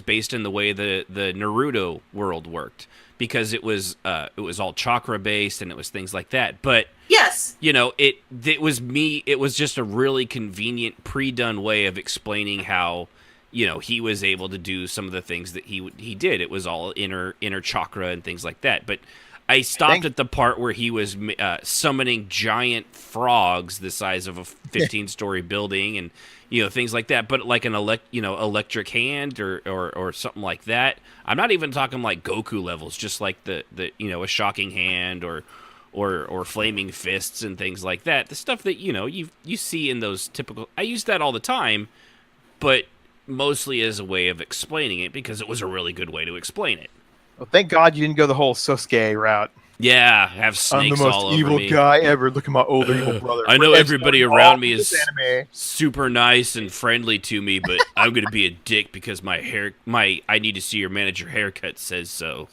based in the way the Naruto world worked, because it was all chakra based and it was things like that. But Yes. it was just a really convenient pre-done way of explaining how he was able to do some of the things that he did. It was all inner chakra and things like that. But I stopped at the part where he was summoning giant frogs the size of a 15-story building and things like that. But like an electric hand or something like that. I'm not even talking like Goku levels, just like the a shocking hand or flaming fists and things like that. The stuff that you see in those typical. I use that all the time, but mostly as a way of explaining it because it was a really good way to explain it. Well, thank God you didn't go the whole Sosuke route. Yeah, have snakes I'm the all most over evil me. guy ever. Look at my older evil brother. I know everybody around me is anime. super nice and friendly to me, but I'm gonna be a dick because my I need to see your manager haircut says so.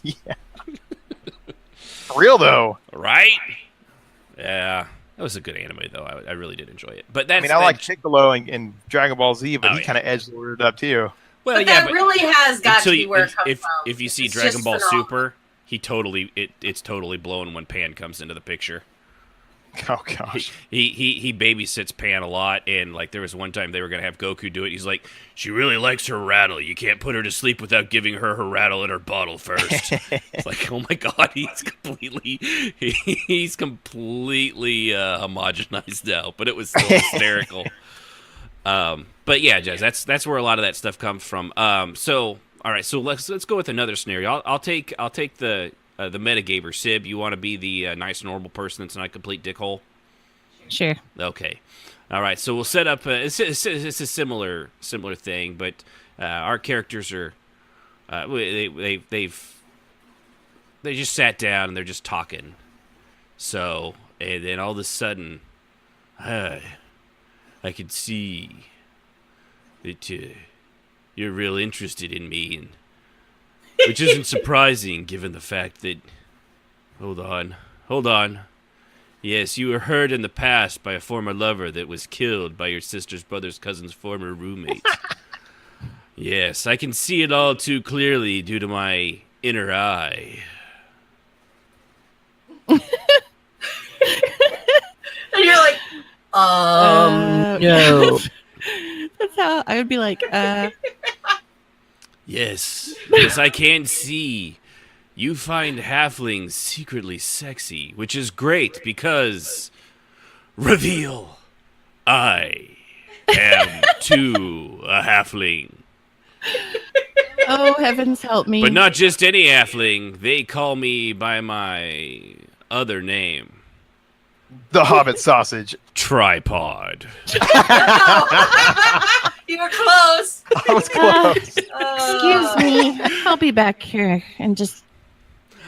Yeah. For real though. Right? Yeah. That was a good anime, though. I really did enjoy it. But that's, I like Piccolo and Dragon Ball Z, but he kind of edged it up too. Well, But that really has got to be where it comes if, from. If you see It's Dragon just Ball phenomenal. Super, it's totally blown when Pan comes into the picture. Oh gosh. He babysits Pan a lot, and like there was one time they were gonna have Goku do it. He's like, she really likes her rattle. You can't put her to sleep without giving her rattle in her bottle first. It's like, oh my god, he's completely homogenized now. But it was still hysterical. But yeah, Jazz, that's where a lot of that stuff comes from. So all right, so let's go with another scenario. I'll take the metagamer. Sib, you want to be the nice normal person that's not a complete dickhole? Sure. Okay. All right. So we'll set up. It's a similar thing, but our characters are they just sat down and they're just talking. So and then all of a sudden, I could see that you're real interested in me, and which isn't surprising given the fact that. Hold on. Yes, you were hurt in the past by a former lover that was killed by your sister's brother's cousin's former roommate. Yes, I can see it all too clearly due to my inner eye. No. That's how I would be like, Yes, yes, I can see. You find halflings secretly sexy, which is great because reveal, I am too a halfling. oh, heavens help me. But not just any halfling. They call me by my other name. The Hobbit sausage. Tripod. You were close. I was close. Excuse me. I'll be back here and just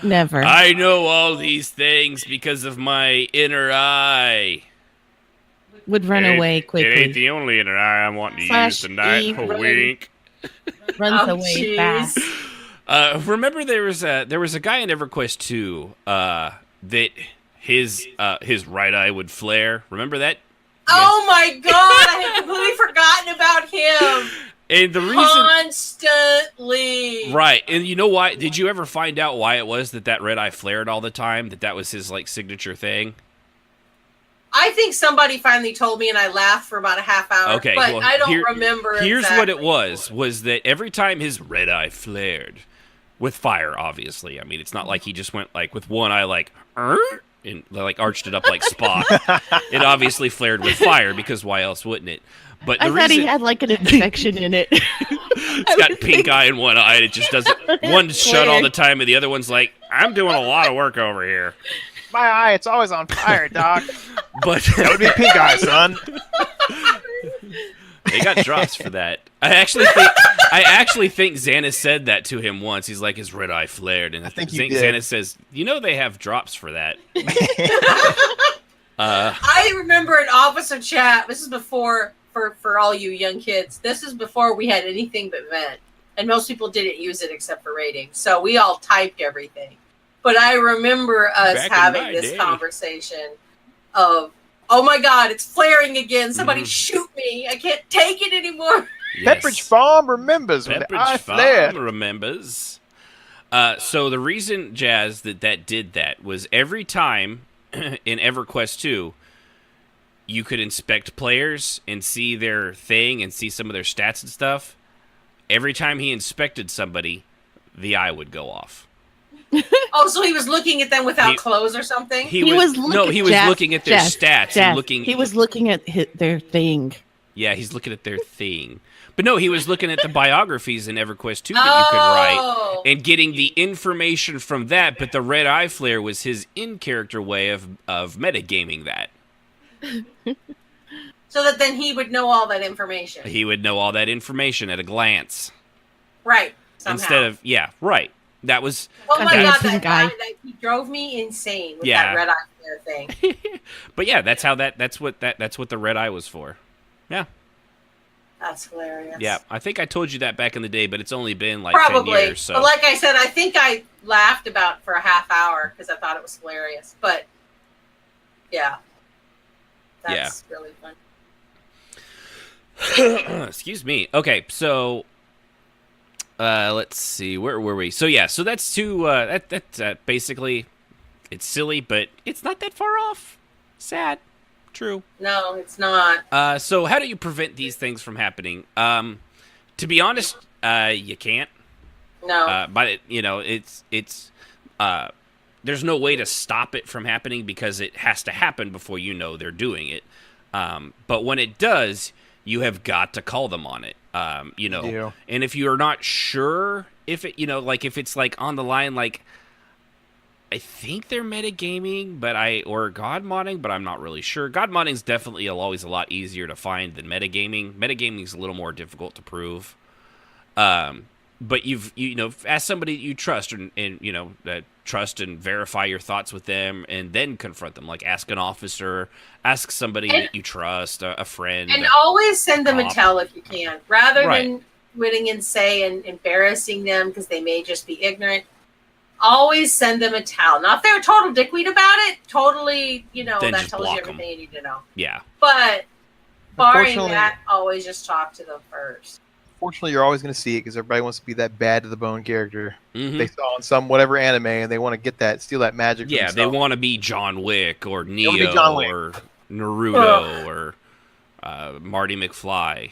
never. I know all these things because of my inner eye. Would run away It ain't quickly. the only inner eye I'm wanting to Slash use tonight. E, A run. wink. Runs Oh, away jeez. fast. Remember there was a guy in EverQuest 2 that his right eye would flare. Remember that? Oh my god, I had completely forgotten about him. And the reason, Constantly. right? And you know why? Did you ever find out why it was that red eye flared all the time? That was his like signature thing. I think somebody finally told me, and I laughed for about a half hour. Okay, but well, I don't remember. Here's exactly what it was that every time his red eye flared with fire, obviously. I mean, it's not like he just went like with one eye like and like arched it up like Spock. It obviously flared with fire because why else wouldn't it? But the I thought he reason had like an infection in it. it's got pink eye in one eye, and it just doesn't. One's shut all the time, and the other one's like, I'm doing a lot of work over here. My eye, it's always on fire, Doc. but That would be pink eye, son. they got drops for that. I actually think Xanis said that to him once. He's like, his red eye flared, and I think think he did. Xanis says, you know, they have drops for that. I remember an officer chat. This is before, for all you young kids, this is before we had anything but vent. And most people didn't use it except for ratings. So we all typed everything. But I remember us Back in having my this day. conversation of, oh my God, it's flaring again. Somebody shoot me. I can't take it anymore. Pepperidge Farm remembers when the Pepperidge eye Farm flared. remembers. So the reason, Jazz, that did that was every time in EverQuest 2, you could inspect players and see their thing and see some of their stats and stuff. Every time he inspected somebody, the eye would go off. Oh, so he was looking at them without clothes or something? He was looking at their stats and looking. He was looking at their thing. Yeah, he's looking at their thing. But no, he was looking at the biographies in EverQuest 2 that you could write and getting the information from that. But the red eye flare was his in-character way of metagaming that. So that then he would know all that information. He would know all that information at a glance. Right. Somehow. Instead of, yeah, right. That was... Oh my God, Dancing that guy. guy, he drove me insane with Yeah. that red eye flare thing. But yeah, that's what the red eye was for. Yeah. That's hilarious. Yeah, I think I told you that back in the day, but it's only been like Probably. 10 years. So. But like I said, I think I laughed about for a half hour because I thought it was hilarious. But yeah. That's really fun. Excuse me. Okay, so let's see. Where were we? So yeah, so that's two. That's basically, it's silly, but it's not that far off. Sad. True. No, it's not. So how do you prevent these things from happening? To be honest, you can't. No. But it's there's no way to stop it from happening because it has to happen before you know they're doing it. But when it does, you have got to call them on it. Yeah. And if you're not sure if it, like if it's like on the line, like I think they're metagaming, or Godmodding, but I'm not really sure. Godmodding is definitely always a lot easier to find than metagaming. Metagaming is a little more difficult to prove. But you've asked somebody that you trust and trust and verify your thoughts with them, and then confront them. Like ask an officer, ask somebody that you trust, a friend, and always send them a cop. tell if you can, rather Right. than winning and say and embarrassing them because they may just be ignorant. Always send them a tell. Now, if they're a total dickweed about it, totally, Then that just tells you block everything you need to know. Yeah. But barring Unfortunately- that, always just talk to them first. Fortunately, you're always going to see it because everybody wants to be that bad to the bone character Mhm. they saw in some whatever anime, and they want to steal that magic. from Yeah, they themselves. want to be John Wick or wanna be Neo John Wick. or Naruto or Marty McFly.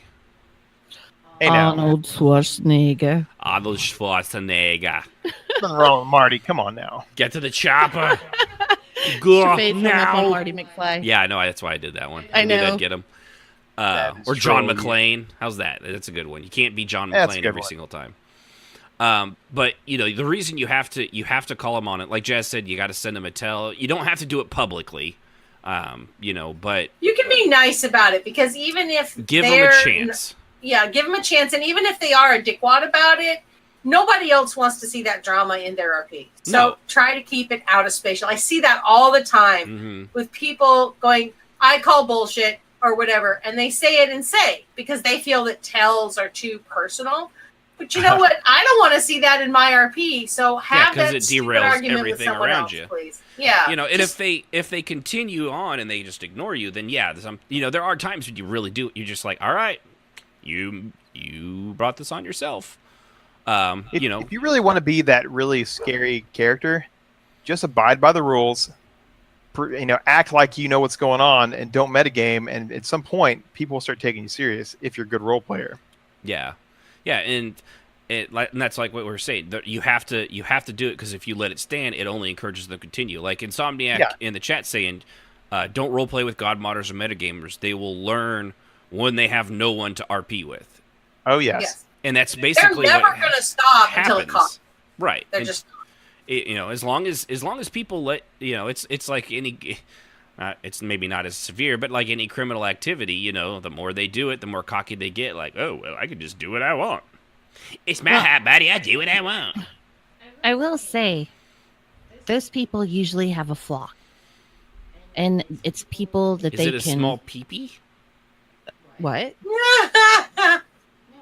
Hey now, Arnold Schwarzenegger. Arnold Schwarzenegger. nothing wrong with Marty. Come on now. Get to the chopper. Your Go face hung up on now. Marty McFly. Yeah, I know. That's why I did that one. I knew know. that'd get him. That is Or John true. McClane. How's that? That's a good one. You can't be John That's a McClane good every one. single time. But the reason you have to call him on it, like Jazz said, you got to send him a tell. You don't have to do it publicly, but You can be nice about it because even if give him they're a chance. Yeah, give them a chance. And even if they are a dickwad about it, nobody else wants to see that drama in their RP. So No. try to keep it out of spatial. I see that all the time Mm-hmm. with people going, I call bullshit or whatever. And they say it and say because they feel that tells are too personal. But you know what? I don't want to see that in my RP. So have 'cause that it stupid derails argument with everything someone around else, you. please. Yeah. And just- if they continue on and they just ignore you, then yeah, there are times when you really do. You're just like, all right, you brought this on yourself. If you really want to be that really scary character, just abide by the rules. Act like you know what's going on, and don't metagame. And at some point, people will start taking you serious if you're a good role player. Yeah, and that's like what we were saying. You have to do it because if you let it stand, it only encourages them to continue. Like Insomniac in the chat saying, "Don't roleplay with Godmodders or metagamers. They will learn when they have no one to RP with." Oh yes. yes. And that's They're basically never what going to stop until it happens. comes. Right. They're And just as long as people let it's like any. It's maybe not as severe, but like any criminal activity, the more they do it, the more cocky they get. Like, oh, well, I can just do what I want. It's my hot body. I do what I want. I will say, those people usually have a flock. And it's people that Is they it a can... small peepee? What?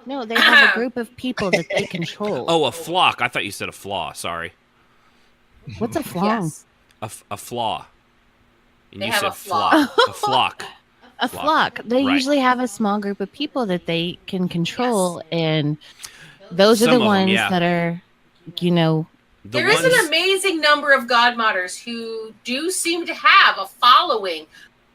No, they have a group of people that they control. Oh, a flock. I thought you said a flaw. Sorry. What's a flock? yes. A flaw. And They you have said a flock. A flock. A flock. They Right. usually have a small group of people that they can control, and those Some are of the 'em, ones yeah. that are, The There is an amazing number of Godmodders who do seem to have a following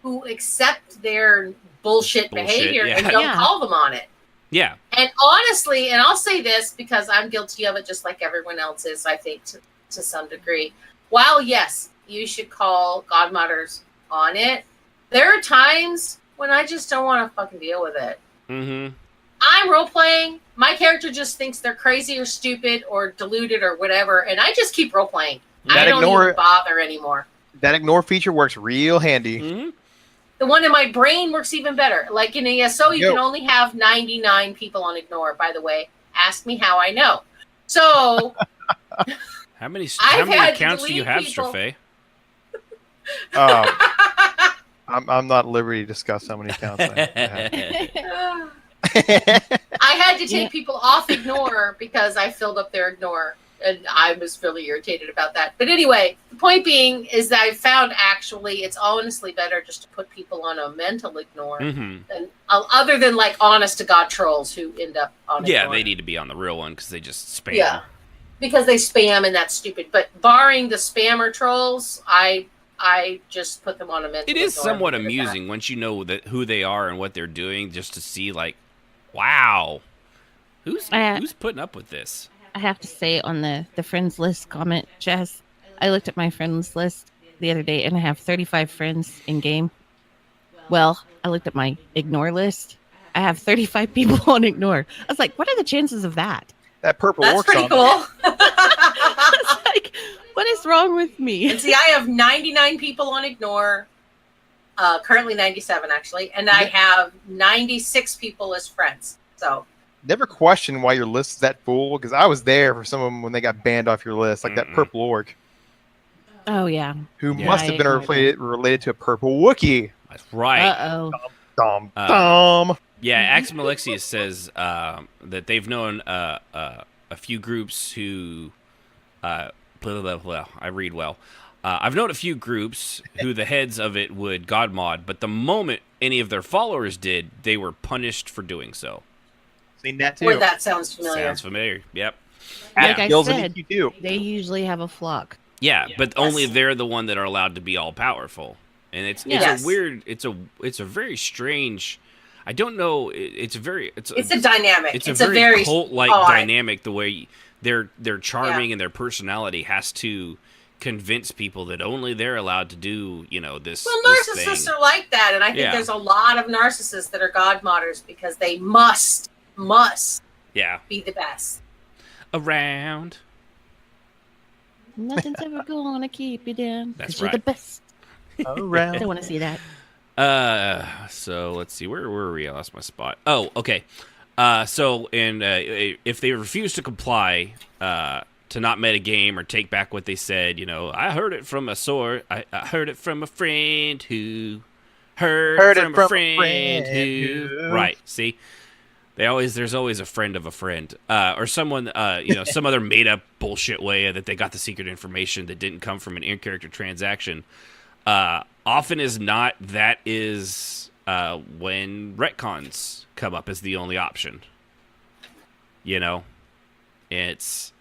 who accept their bullshit behavior yeah. and don't Yeah. call them on it. Yeah. And honestly, and I'll say this because I'm guilty of it just like everyone else is, I think, to some degree. While, yes, you should call Godmodders on it, there are times when I just don't want to fucking deal with it. Mm-hmm. I'm role-playing. My character just thinks they're crazy or stupid or deluded or whatever, and I just keep role-playing. I don't even bother anymore. That ignore feature works real handy. Mm-hmm. The one in my brain works even better. Like in ESO, you Yo. can only have 99 people on ignore, by the way. Ask me how I know. So How many I've had to accounts do you delete have, people. Straffe? I'm not at liberty to discuss how many accounts I have. I had to take people off ignore because I filled up their ignore. And I was really irritated about that. But anyway, the point being is that I found actually it's honestly better just to put people on a mental ignore. Mm-hmm. And, other than like honest to God trolls who end up on Yeah, ignore. they need to be on the real one because they just spam. Yeah, because they spam and that's stupid. But barring the spammer trolls, I just put them on a mental. It is ignore somewhat and leave it at that. amusing once you know who they are and what they're doing, just to see like, wow, who's putting up with this? I have to say on the friends list comment, Jess, I looked at my friends list the other day and I have 35 friends in game. Well, I looked at my ignore list. I have 35 people on ignore. I was like, what are the chances of that? That purple That's orc's pretty on cool. I was like, what is wrong with me? And see, I have 99 people on ignore. Currently 97 actually, and I have 96 people as friends. So Never question why your list is that full, because I was there for some of them when they got banned off your list, like that purple orc, Oh, yeah. who Yeah. must have been related to a purple Wookiee. That's right. Uh-oh. Dom. Yeah, Axum Alexius says that they've known a few groups who, I read well. I've known a few groups who the heads of it would godmod, but the moment any of their followers did, they were punished for doing so. Seen that too. Boy, that sounds familiar. Sounds familiar. Yep. Like I Skills and said, EQ. they usually have a flock. Yeah, but only they're the one that are allowed to be all powerful. and it's Yes. a weird, it's a very strange. I don't know. It's a dynamic. It's a a very cult-like dynamic. The way they're charming and their personality has to convince people that only they're allowed to do, this. Well, this narcissists thing. are like that, and I think there's a lot of narcissists that are godmodders because they must be the best around. Nothing's ever gonna keep you down. That's 'Cause you're the right. best. Around. I don't want to see that. So let's see. Where were we? I lost my spot. Oh, okay. If they refuse to comply, to not metagame or take back what they said, I heard it from a source. I heard it from a friend who heard it from a friend who. Right. See, there's always a friend of a friend, or someone, some other made up bullshit way that they got the secret information that didn't come from an in-character transaction. Often as not, that is when retcons come up as the only option. It's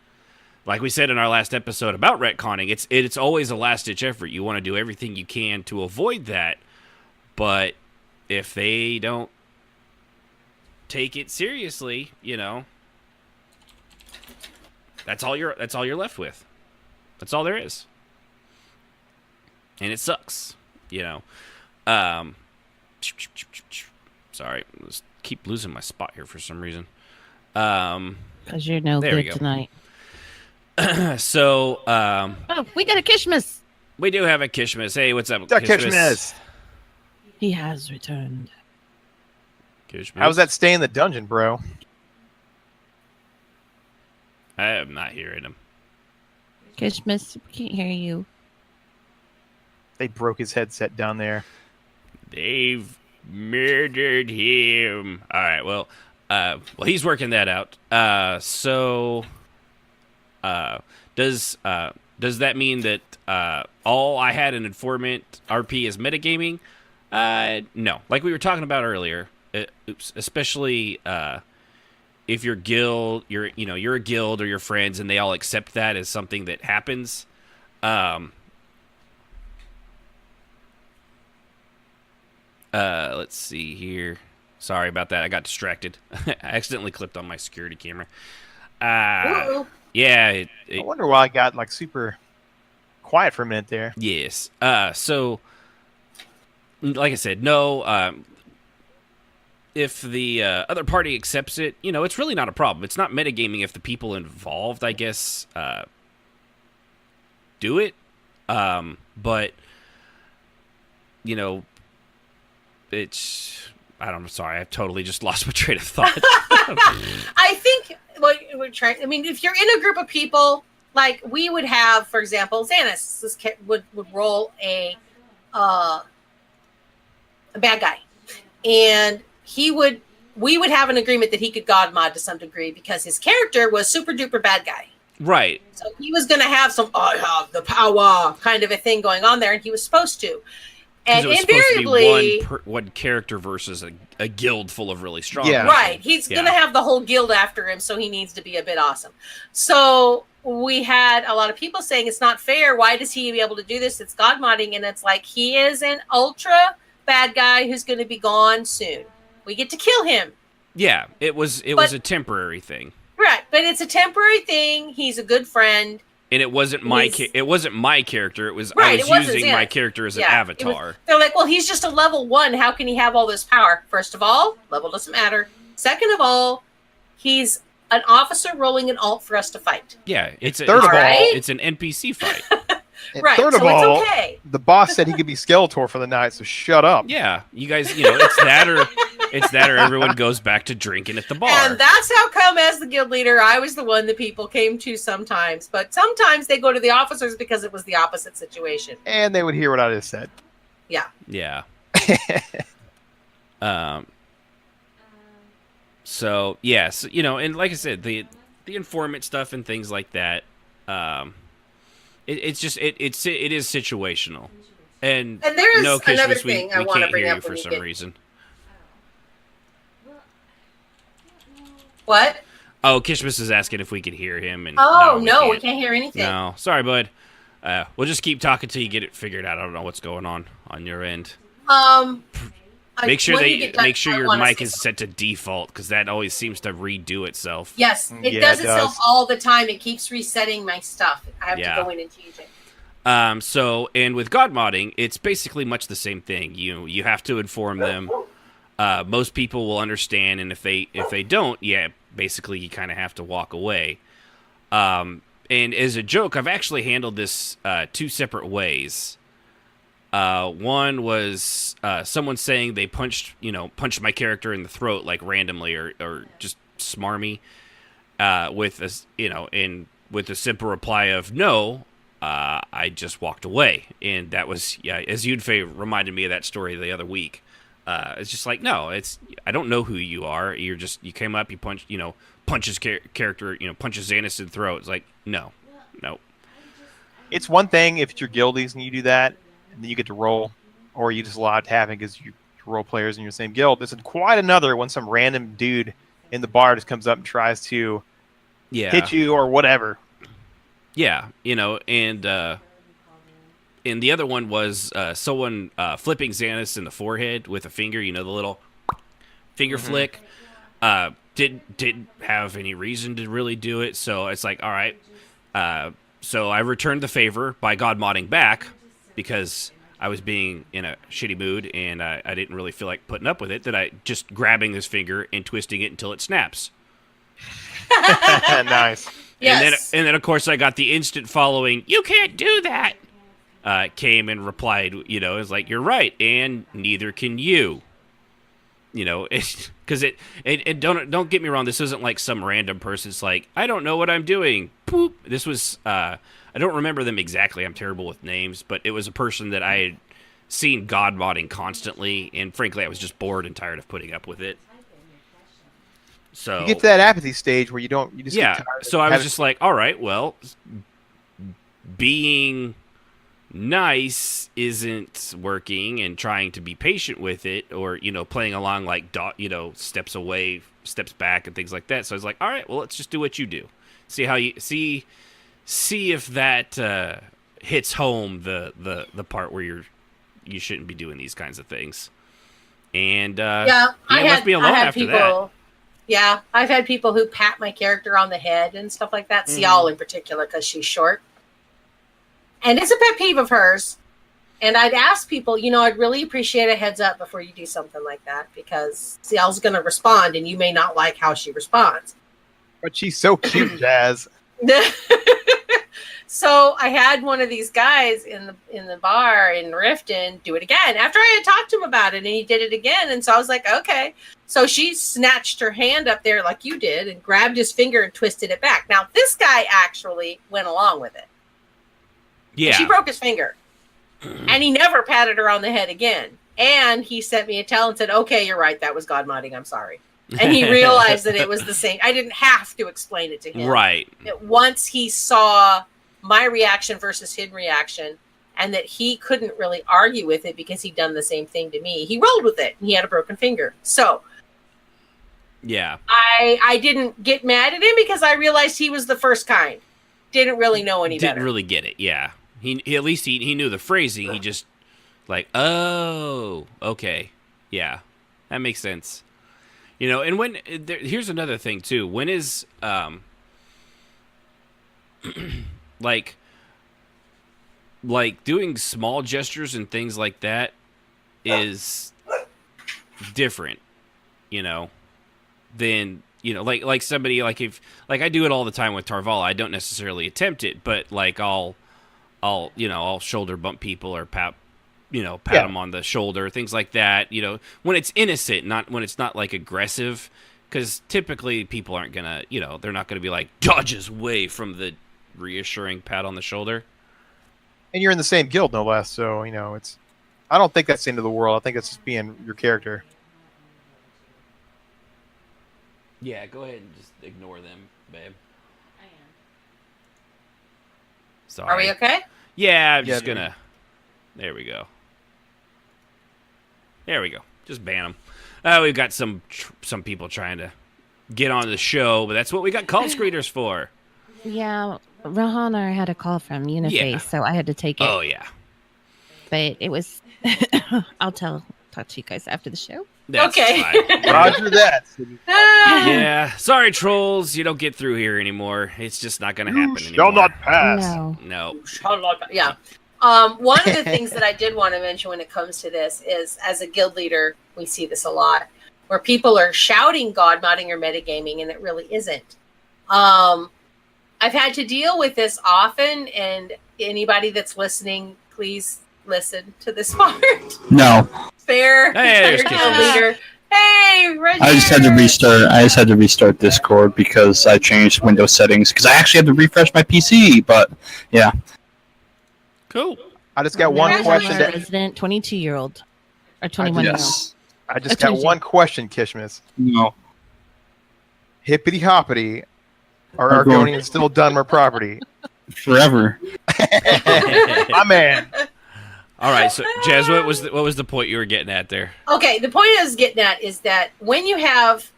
like we said in our last episode about retconning. It's always a last-ditch effort. You want to do everything you can to avoid that, but if they don't take it seriously, that's all you're left with. That's all there is. And it sucks, Sorry, let's keep losing my spot here for some reason. Because you're no there we good go. tonight. So, Oh, we got a Kishmas. we do have a Kishmas. Hey, what's up, Kishmas. He has returned. Kishmas? How's that stay in the dungeon, bro? I am not hearing him. Kishmas, we can't hear you. They broke his headset down there. They've murdered him. All right, well, he's working that out. Does that mean that all I had an informant RP is metagaming? No. Like we were talking about earlier, especially if you're a guild or your friends and they all accept that as something that happens. Let's see here. Sorry about that. I got distracted. I accidentally clicked on my security camera. Yeah. I wonder why I got super quiet for a minute there. Yes. So, like I said, no. If the other party accepts it, it's really not a problem. It's not metagaming if the people involved, I guess, do it. But, it's... I'm sorry. I've totally just lost my train of thought. I think what we're trying. I mean, if you're in a group of people, like we would have, for example, Xanis would roll a bad guy, and we would have an agreement that he could god mod to some degree because his character was super duper bad guy. Right. So he was going to have some I have the power kind of a thing going on there, and he was supposed to. And it was invariably, supposed to be one character versus a guild full of really strong. Yeah. people. right, he's going to have the whole guild after him, so he needs to be a bit awesome. So we had a lot of people saying it's not fair. Why does he be able to do this? It's god modding, and it's like he is an ultra bad guy who's going to be gone soon. We get to kill him. Yeah, it was a temporary thing. Right, but it's a temporary thing. He's a good friend. And it wasn't my it wasn't my character. It was Right, I it was wasn't, using yeah. my character as an Yeah, avatar. they're like, well, he's just a level 1. How can he have all this power? First of all, level doesn't matter. Second of all, he's an officer rolling an alt for us to fight. Yeah, it's an NPC fight. And Right, third so of all, it's okay. the boss said he could be Skeletor for the night, so shut up. Yeah, you guys, it's that or everyone goes back to drinking at the bar. And that's how come, as the guild leader, I was the one that people came to sometimes. But sometimes they go to the officers because it was the opposite situation. And they would hear what I just said. Yeah. Yeah. So yes, and like I said, the informant stuff and things like that. It is situational, and there is no another Kishmas, thing we I want to can't bring hear up you for when you some get- reason. What? Oh, Kishmas is asking if we could hear him, and Oh, we no, we can't. can't hear anything. No, sorry, bud. We'll just keep talking till you get it figured out. I don't know what's going on your end. Make sure your mic is set to default, because that always seems to redo itself. Yes, it does itself all the time. It keeps resetting my stuff. I have to go in and change it. So, and with God modding, it's basically much the same thing. You have to inform them. Most people will understand, and if they don't, basically you kind of have to walk away. And as a joke, I've actually handled this 2 separate ways. One was someone saying they punched my character in the throat, like randomly or just smarmy, with a simple reply of no. I just walked away, and that was as Yudfe reminded me of that story the other week. It's just like, no, I don't know who you are. You came up, you punched, punch his character, punches Xanis in the throat. It's like, no. It's one thing if it's your guildies and you do that, and then you get to roll, or you just allow it to happen because you role players in your same guild. It's quite another when some random dude in the bar just comes up and tries to hit you or whatever. Yeah, and the other one was someone flipping Xanis in the forehead with a finger, the little finger flick. Didn't have any reason to really do it, so it's like, all right. So I returned the favor by God modding back, because I was being in a shitty mood, and I didn't really feel like putting up with it, that I just grabbing this finger and twisting it until it snaps. Nice. Yes. And then, of course, I got the instant following, you can't do that, came and replied, it was like, you're right, and neither can you. Because don't get me wrong, this isn't like some random person. It's like, I don't know what I'm doing. Poop. This was, I don't remember them exactly. I'm terrible with names, but it was a person that I had seen God modding constantly, and frankly, I was just bored and tired of putting up with it. So you get to that apathy stage where you just get tired. So I was just like, all right, well, being nice isn't working, and trying to be patient with it, or playing along like steps away, steps back, and things like that. So I was like, all right, well, let's just do what you do. See how you see if that hits home the part where you shouldn't be doing these kinds of things. And I left me alone after that. Yeah, I've had people who pat my character on the head and stuff like that. Cial in particular, because she's short. And it's a pet peeve of hers. And I'd ask people, I'd really appreciate a heads up before you do something like that, because Cial's going to respond, and you may not like how she responds. But she's so cute, Jazz. So I had one of these guys in the bar in Riften do it again after I had talked to him about it, and he did it again. And so I was like, okay. So she snatched her hand up there like you did and grabbed his finger and twisted it back. Now this guy actually went along with it. Yeah. And she broke his finger, and he never patted her on the head again. And he sent me a tell and said, okay, you're right. That was God modding. I'm sorry. And he realized that it was the same. I didn't have to explain it to him. Right. That once he saw my reaction versus his reaction, and that he couldn't really argue with it because he'd done the same thing to me, he rolled with it, and he had a broken finger. So yeah, I didn't get mad at him because I realized he was the first kind. Didn't really know any better. Didn't really get it, yeah. He at least he knew the phrasing. He just like, oh, okay. Yeah, that makes sense. And when here's another thing too. When is like doing small gestures and things like that is different, than like somebody, like if I do it all the time with Tarvala. I don't necessarily attempt it, but like I'll shoulder bump people or pat them on the shoulder, things like that, when it's innocent, not when it's not like aggressive, because typically people aren't gonna, they're not gonna be like dodges away from the reassuring pat on the shoulder. And you're in the same guild, no less, so it's. I don't think that's the end of the world. I think it's just being your character. Yeah, go ahead and just ignore them, babe. I am. Sorry. Are we okay? Yeah, I'm just gonna. There we go. There we go. Just ban them. We've got some people trying to get on the show, but that's what we got call screeners for. Yeah, Rahana had a call from Uniface, Yeah. so I had to take it. Oh yeah. But it was. I'll talk to you guys after the show. That's Okay. fine. Roger that. Yeah. Sorry, trolls. You don't get through here anymore. It's just not going to happen anymore. Shall not pass. No. No. Yeah. One of the things that I did want to mention when it comes to this is, as a guild leader, we see this a lot, where people are shouting godmodding or metagaming, and it really isn't. I've had to deal with this often, and anybody that's listening, please listen to this part. No, Hey, Fair. there's Fair Kisses. leader. Hey, Roger. I just had to restart. I just had to restart Discord because I changed Windows settings because I actually had to refresh my PC. But yeah, Cool. I just got one question. Resident 22-year-old or 21-year-old. yes, I just got one question, Kishmas. no, Hippity hoppity. Are I'm going- Argonians still Dunmer property? forever. My man. All right. So, Jazz, what was the point you were getting at there? Okay, the point I was getting at is that when you have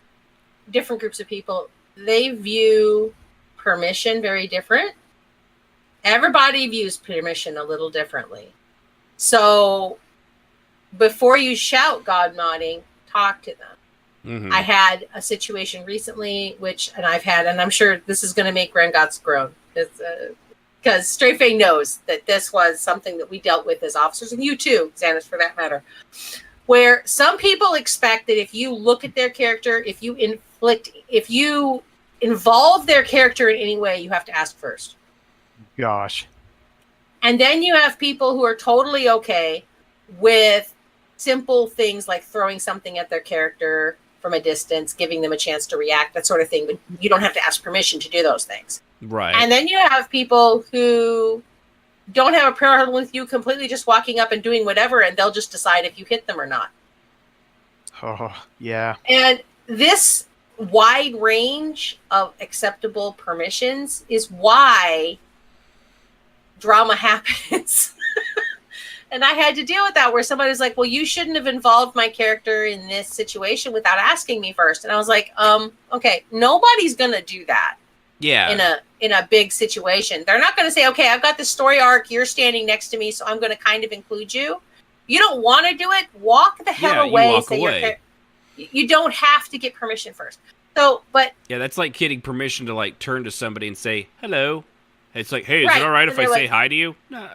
different groups of people, they view permission very different. Everybody views permission a little differently. So before you shout God modding, talk to them. Mm-hmm. I had a situation recently, and I'm sure this is going to make Grangots groan. Because Stray Fang knows that this was something that we dealt with as officers, and you too, Xanis, for that matter, where some people expect that if you look at their character, if you involve their character in any way, you have to ask first. Gosh. And then you have people who are totally okay with simple things like throwing something at their character from a distance, giving them a chance to react, that sort of thing, but you don't have to ask permission to do those things. Right. And then you have people who don't have a problem with you completely just walking up and doing whatever, and they'll just decide if you hit them or not. Oh, yeah. And this wide range of acceptable permissions is why drama happens. And I had to deal with that, where somebody's like, well, you shouldn't have involved my character in this situation without asking me first. And I was like, okay, nobody's going to do that. Yeah. In a big situation. They're not going to say, okay, I've got this story arc, you're standing next to me, so I'm going to kind of include you. You don't want to do it, walk the hell away. Walk away. You don't have to get permission first. So, but Yeah, that's like getting permission to like turn to somebody and say hello. It's like, hey, is Right, it all right if and I they're say like- hi to you? No,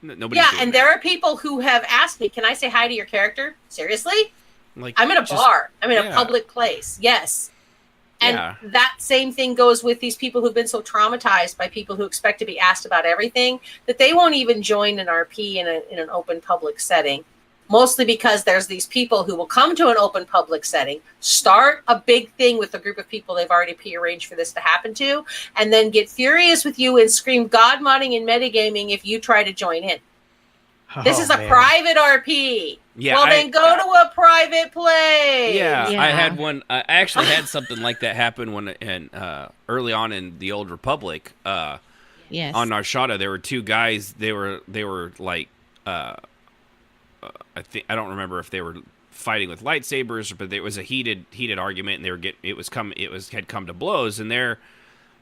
nobody's yeah, doing and that. there are people who have asked me, can I say hi to your character? Seriously? Like, I'm in a just- bar. I'm in a yeah. public place. Yes. And Yeah. that same thing goes with these people who've been so traumatized by people who expect to be asked about everything that they won't even join an RP in an open public setting. Mostly because there's these people who will come to an open public setting, start a big thing with a group of people they've already prearranged for this to happen to, and then get furious with you and scream God modding and metagaming if you try to join in. This is a private RP. Yeah, well, then go to a private place. Yeah, Yeah. I had one. I actually had something like that happen when early on in the Old Republic. Yes. On Narshada, there were two guys. They were like, I don't remember if they were fighting with lightsabers, but there was a heated argument, and they were had come to blows, and they're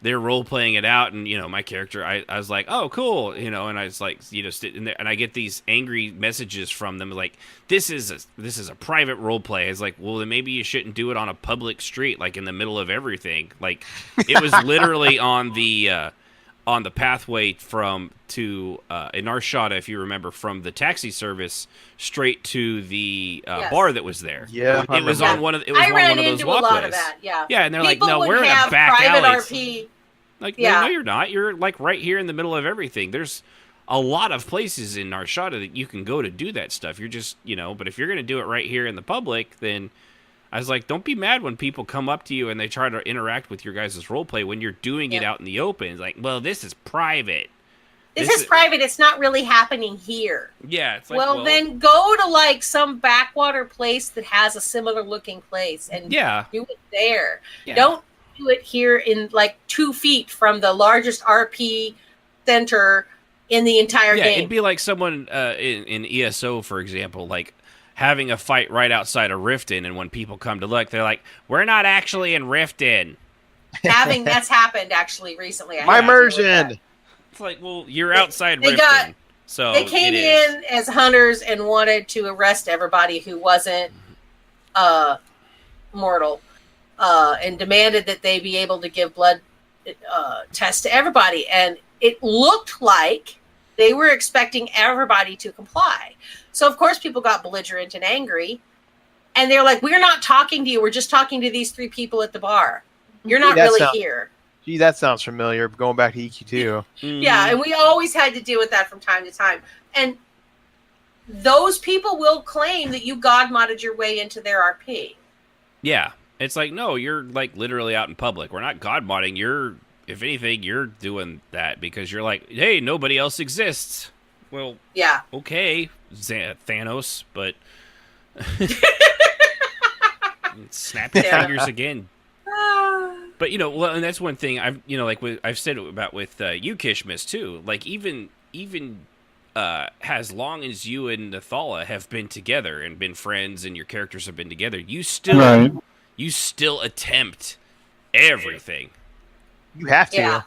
role playing it out, and my character, I was like, oh cool, and I was like, sitting there, and I get these angry messages from them like, this is a private role play. I was like, well, then maybe you shouldn't do it on a public street, like in the middle of everything. Like, it was literally on the pathway to in Narshada, if you remember, from the taxi service straight to the Yes. bar that was there. Yeah, it was on one of I on ran one of those into walkways. a lot of that. Yeah. Yeah, and they're People like, no, would we're in a have back private alley. RP. Like, Yeah. no, you're not. You're like right here in the middle of everything. There's a lot of places in Narshada that you can go to do that stuff. You're just, but if you're going to do it right here in the public, then I was like, don't be mad when people come up to you and they try to interact with your guys' roleplay when you're doing it Yeah. out in the open. It's like, well, this is private. This is private. It's not really happening here. Yeah, it's like, Well, then go to like some backwater place that has a similar looking place and yeah, do it there. yeah. Don't do it here in like 2 feet from the largest RP center in the entire Yeah, game. it'd be like someone in ESO, for example, like having a fight right outside of Riften, and when people come to look, they're like, we're not actually in Riften. that's happened actually recently. My immersion. It's like, well, you're outside they Riften, so they came in as hunters and wanted to arrest everybody who wasn't mortal, and demanded that they be able to give blood tests to everybody. And it looked like they were expecting everybody to comply. So of course people got belligerent and angry, and they're like, "We're not talking to you. We're just talking to these 3 people at the bar. You're not really here." Gee, that sounds familiar. Going back to EQ2. Yeah, and we always had to deal with that from time to time. And those people will claim that you godmodded your way into their RP. Yeah, it's like, no, you're like literally out in public. We're not godmodding. If anything, you're doing that because you're like, hey, nobody else exists. Well, yeah, okay, Thanos, but snap your fingers again. But well, and that's one thing I've said about with you, Kishmis, too. Like even as long as you and Nathala have been together and been friends, and your characters have been together, you still attempt everything. You have to. Yeah.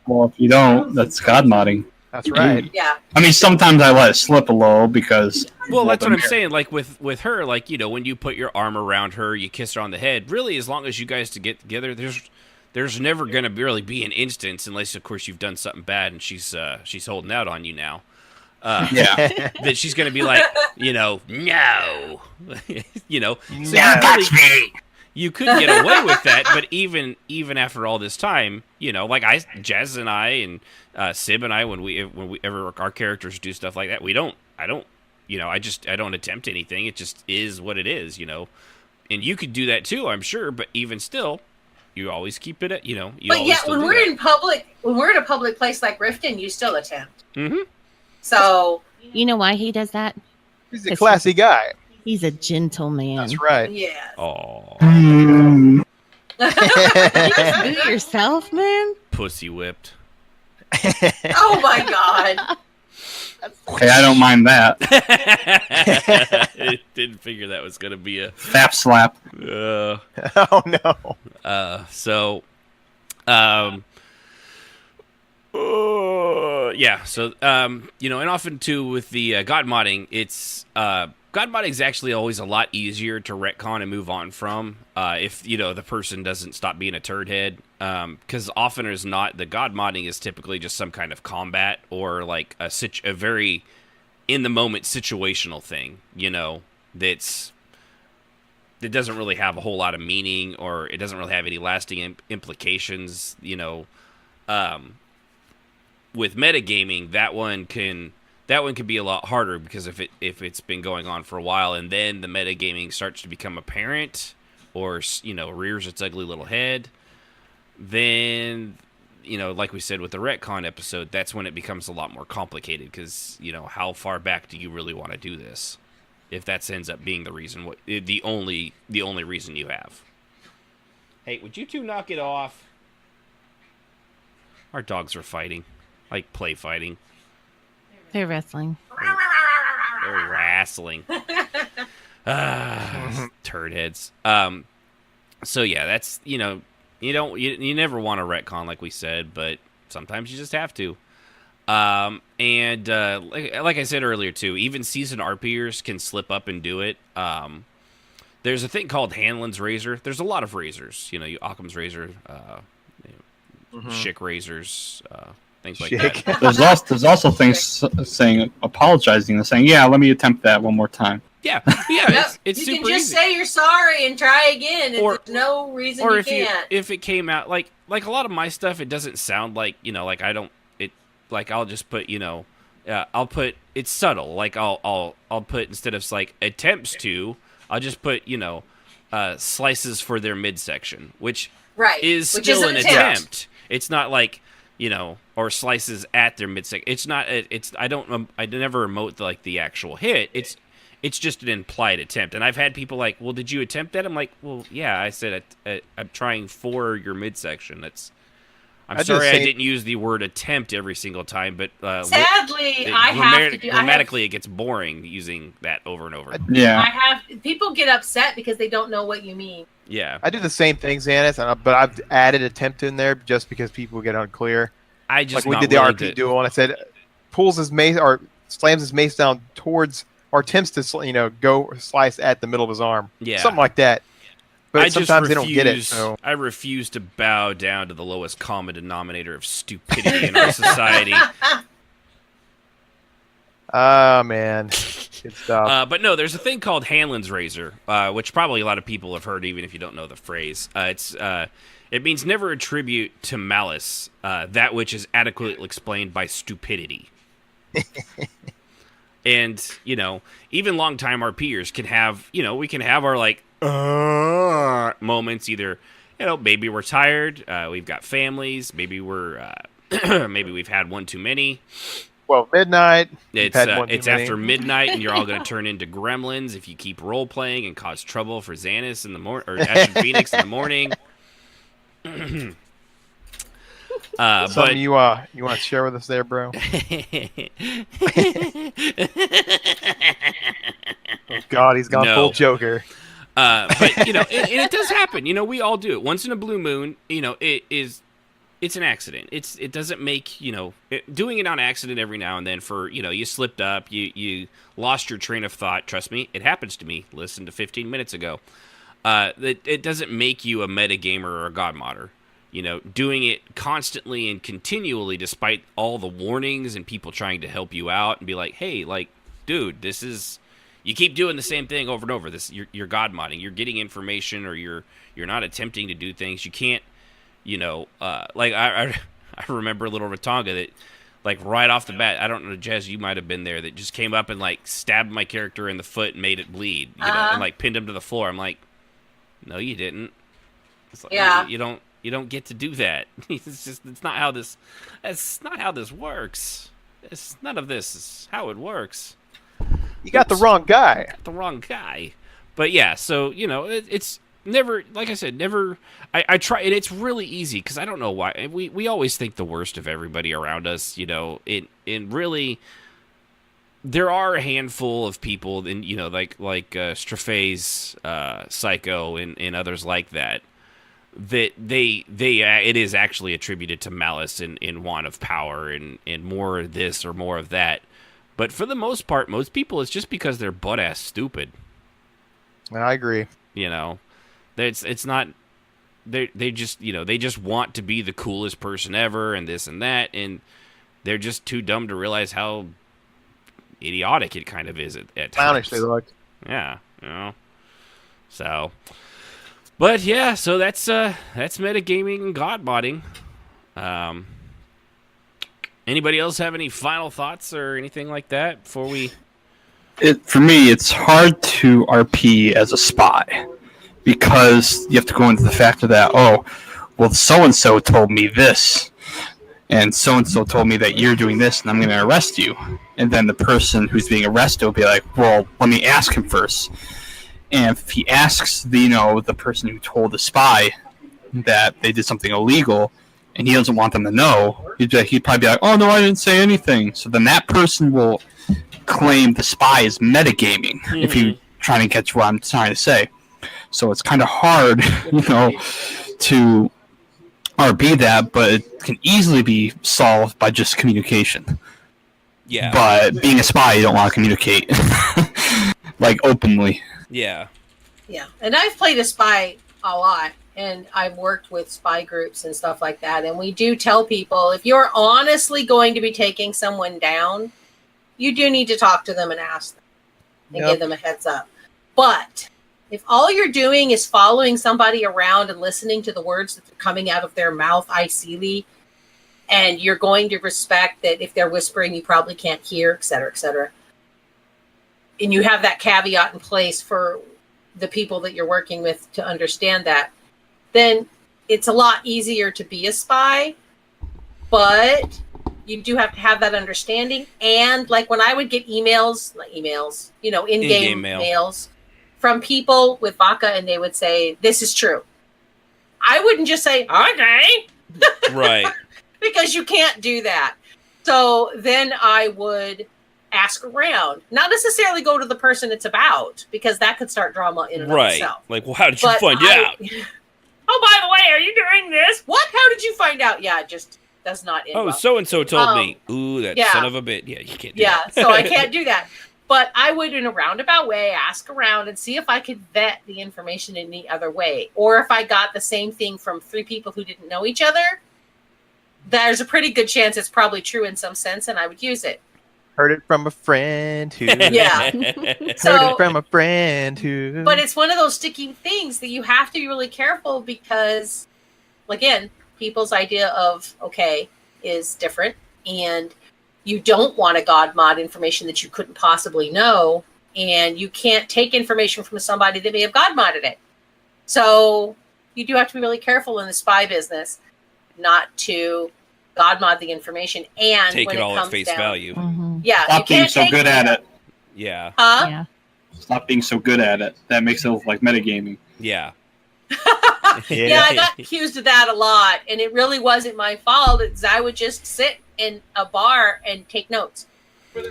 Well, if you don't, that's god modding. That's right. Yeah. I mean, sometimes I let it slip a little because. Well, that's what I'm saying. Like with her, like when you put your arm around her, you kiss her on the head. Really, as long as you guys to get together, there's never going to really be an instance, unless of course you've done something bad and she's holding out on you now. Yeah. That she's going to be like, no. So touch me. You could get away with that, but even after all this time, like Jazz and I and Sib and I, when we ever our characters do stuff like that, I don't attempt anything. It just is what it is, And you could do that too, I'm sure, but even still, you always keep it at, But yeah, when we're in a public place like Riften, you still attempt. Mm-hmm. So you know why he does that? He's a classy guy. He's a gentleman. That's right. Yeah. Oh. You just do yourself, man. Pussy whipped. Oh my god. Hey, I don't mind that. I didn't figure that was going to be a Fap slap. Oh no. So and often too with the god modding, it's god modding is actually always a lot easier to retcon and move on from if the person doesn't stop being a turd head, because often as not, the god modding is typically just some kind of combat or like a very in the moment situational thing, that doesn't really have a whole lot of meaning, or it doesn't really have any lasting implications, with metagaming, that one can be a lot harder, because if it's been going on for a while and then the metagaming starts to become apparent, or rears its ugly little head, then like we said with the retcon episode, that's when it becomes a lot more complicated, because how far back do you really want to do this if that ends up being the reason, the only reason you have. Hey, would you two knock it off? Our dogs are fighting. Like play fighting. They're wrestling. They're wrestling. Turd heads. So yeah, that's you never want to retcon, like we said, but sometimes you just have to. And like I said earlier too, even seasoned RPers can slip up and do it. There's a thing called Hanlon's Razor. There's a lot of razors. Occam's Razor, Schick razors, things like that. There's also things saying, apologizing and saying, yeah, let me attempt that one more time. Yeah, it's you super can just easy. say you're sorry and try again, and there's no reason or you if can't. if it came out like a lot of my stuff, it doesn't sound like like I don't it like I'll just put I'll put it's subtle, like I'll put, instead of like attempts to, I'll just put slices for their midsection, which is still an attempt. It's not like or slices at their midsection. It's not. I never emote the actual hit. It's just an implied attempt. And I've had people like, well, did you attempt that? I'm like, well, yeah. I said I'm trying for your midsection. I'm sorry I didn't use the word attempt every single time, but sadly, I have to do. Grammatically, it gets boring using that over and over. Yeah. People get upset because they don't know what you mean. Yeah. I do the same thing, Xanis, but I've added attempt in there just because people get unclear. I just like we did the RP duel, and I said pulls his mace or slams his mace down towards or attempts to go slice at the middle of his arm. Yeah. Something like that. But sometimes they don't get it. So. I refuse to bow down to the lowest common denominator of stupidity in our society. Ah, man. Good stuff. But no, there's a thing called Hanlon's razor, which probably a lot of people have heard, even if you don't know the phrase. It means never attribute to malice that which is adequately explained by stupidity. And, even longtime RPers can have, we can have our, moments either, maybe we're tired, we've got families, maybe maybe we've had one too many. Well, midnight. It's after midnight, and you're all going to turn into gremlins if you keep role playing and cause trouble for Xanis in the morning or Ash and Phoenix in the morning. Something you want to share with us there, bro? Oh, God, he's gone full Joker. But and it does happen. We all do it once in a blue moon. It's an accident. It doesn't make, doing it on accident every now and then for, you slipped up, you lost your train of thought. Trust me, it happens to me. Listen to 15 minutes ago. It doesn't make you a metagamer or a godmodder. Doing it constantly and continually despite all the warnings and people trying to help you out and be like, hey, dude, you keep doing the same thing over and over. You're godmodding. You're getting information or you're not attempting to do things. You can't, I remember little Ratonga that, right off the bat, I don't know, Jez, you might have been there, that just came up and, stabbed my character in the foot and made it bleed, and, pinned him to the floor. I'm like, no, you didn't. It's like, yeah. You don't get to do that. That's not how this works. None of this is how it works. You got the wrong guy. But yeah, so, it's never, like I said, never. I try, and it's really easy because I don't know why we always think the worst of everybody around us. And really, there are a handful of people, and like Straffe's Psycho and others like that it is actually attributed to malice and want of power and more of this or more of that. But for the most part, most people, it's just because they're butt ass stupid. I agree. It's not. They just want to be the coolest person ever and this and that, and they're just too dumb to realize how idiotic it kind of is at times. Clownish they look. Yeah, So, but yeah, so that's metagaming and godmodding. Anybody else have any final thoughts or anything like that before we? For me, it's hard to RP as a spy because you have to go into the factor that, so-and-so told me this, and so-and-so told me that you're doing this, and I'm going to arrest you. And then the person who's being arrested will be like, well, let me ask him first. And if he asks the person who told the spy that they did something illegal, and he doesn't want them to know, he'd probably be like, oh, no, I didn't say anything. So then that person will claim the spy is metagaming, if you're trying to catch what I'm trying to say. So it's kind of hard, to RP that, but it can easily be solved by just communication. Yeah. But being a spy, you don't want to communicate, openly. Yeah. Yeah, and I've played a spy a lot, and I've worked with spy groups and stuff like that, and we do tell people, if you're honestly going to be taking someone down, you do need to talk to them and ask them and give them a heads up. But if all you're doing is following somebody around and listening to the words that are coming out of their mouth icily, and you're going to respect that if they're whispering, you probably can't hear, et cetera, and you have that caveat in place for the people that you're working with to understand that, then it's a lot easier to be a spy. But you do have to have that understanding. And when I would get in-game mails from people with Vaca, and they would say, this is true. I wouldn't just say, okay. Right. Because you can't do that. So then I would ask around. Not necessarily go to the person it's about, because that could start drama in and of Right. itself. Like, well, how did you But find out? Oh, by the way, are you doing this? What? How did you find out? Yeah, it just does not end Oh, well. so-and-so told me. Ooh, that yeah. son of a bit. Yeah, you can't do Yeah, that. so I can't do that. But I would, in a roundabout way, ask around and see if I could vet the information in any other way. Or if I got the same thing from 3 people who didn't know each other, there's a pretty good chance it's probably true in some sense, and I would use it. Heard it from a friend who. Yeah. Heard So, it from a friend who. but it's one of those sticky things that you have to be really careful because, again, people's idea of okay is different, and you don't want to god mod information that you couldn't possibly know, and you can't take information from somebody that may have god modded it. So you do have to be really careful in the spy business not to god mod the information and Take when it all at comes face down, value. Yeah, Stop you being can't so take good at it. Yeah. Huh? Yeah. Stop being so good at it. That makes it look like metagaming. Yeah. Yeah, I got accused of that a lot, and it really wasn't my fault. It's I would just sit in a bar and take notes.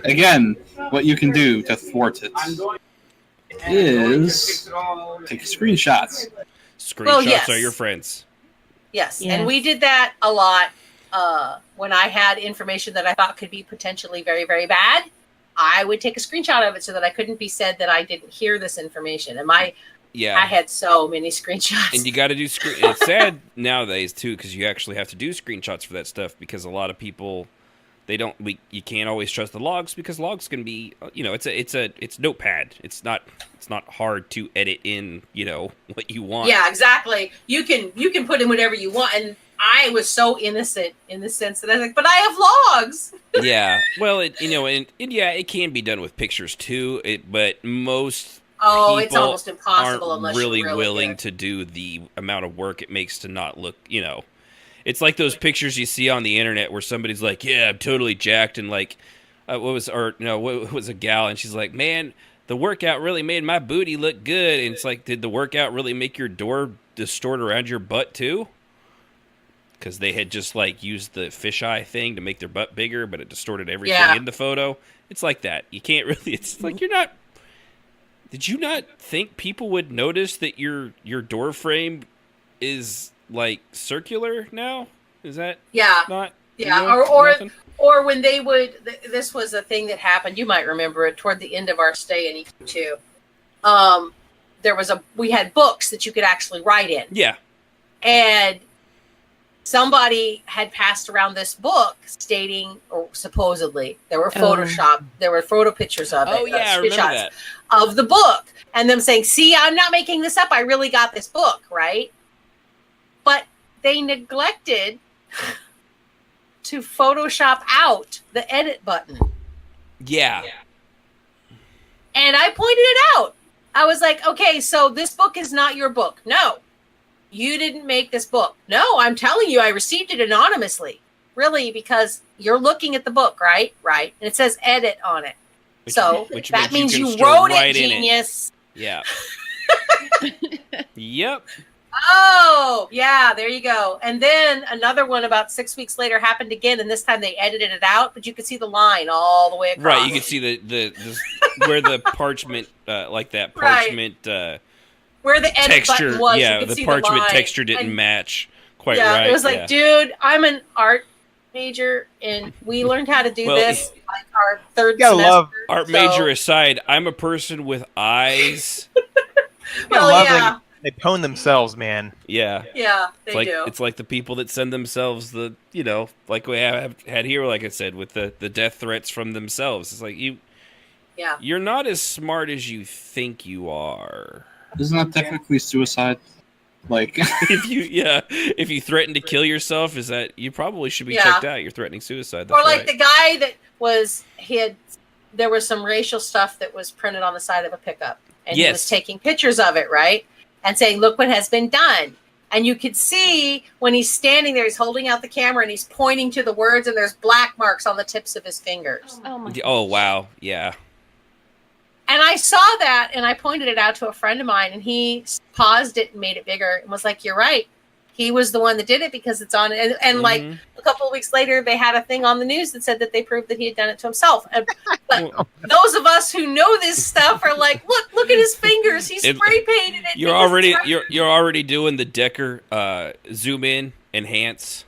Again, what you can do to thwart it is take screenshots. Screenshots Well, yes. are your friends. Yes, Yes. and we did that a lot when I had information that I thought could be potentially very, very bad. I would take a screenshot of it so that I couldn't be said that I didn't hear this information. And I had so many screenshots. And you got to do It's sad nowadays too, because you actually have to do screenshots for that stuff, because a lot of people you can't always trust the logs, because logs can be it's Notepad. It's not hard to edit in what you want. Yeah, exactly. You can put in whatever you want, and I was so innocent in the sense that I was like, but I have logs. Yeah, well, and yeah, it can be done with pictures too. But most it's people almost impossible aren't unless really, you're really willing good. to do the amount of work it makes to not look. It's like those pictures you see on the internet where somebody's like, "Yeah, I'm totally jacked," and like, what was a gal, and she's like, "Man, the workout really made my booty look good." And it's like, did the workout really make your door distort around your butt too? Because they had just like used the fisheye thing to make their butt bigger, but it distorted everything in the photo. It's like that. You can't really. It's like you're not. Did you not think people would notice that your door frame is like circular now? Is that not? Yeah, or when they would. This was a thing that happened. You might remember it toward the end of our stay in E2. We had books that you could actually write in. Yeah, and somebody had passed around this book stating, or supposedly, there were there were photo pictures of it. Oh yeah, I remember that. Of the book, and them saying, "See, I'm not making this up. I really got this book, right?" But they neglected to Photoshop out the edit button. Yeah. And I pointed it out. I was like, okay, so this book is not your book. No, you didn't make this book. No, I'm telling you, I received it anonymously. Really, because you're looking at the book, right? Right. And it says edit on it. Which that means you wrote it, genius. Yeah. Yep. Oh, yeah, there you go. And then another one about 6 weeks later happened again, and this time they edited it out, but you could see the line all the way across. Right, you could see the where the parchment, like that parchment where the edit texture, button was. yeah, you could the see parchment line. texture didn't And match quite right. It was like, dude, I'm an art major, and we learned how to do this like our third semester. Art major aside, I'm a person with eyes. They pwn themselves, man. Yeah. Yeah, they do. It's like the people that send themselves the, like we have had here, like I said, with the death threats from themselves. It's like you're not as smart as you think you are. Isn't that technically suicide? Like, if you threaten to kill yourself, is that you probably should be checked out? You're threatening suicide. That's or like right. the guy that there was some racial stuff that was printed on the side of a pickup, and he was taking pictures of it, right? And saying, look what has been done. And you could see when he's standing there, he's holding out the camera and he's pointing to the words, and there's black marks on the tips of his fingers. Oh, wow. Yeah. And I saw that, and I pointed it out to a friend of mine, and he paused it and made it bigger and was like, you're right. he was the one that did it because it's on. And like a couple of weeks later, they had a thing on the news that said that they proved that he had done it to himself. But those of us who know this stuff are like, look at his fingers. He spray painted it. You're already doing the Decker zoom in, enhance,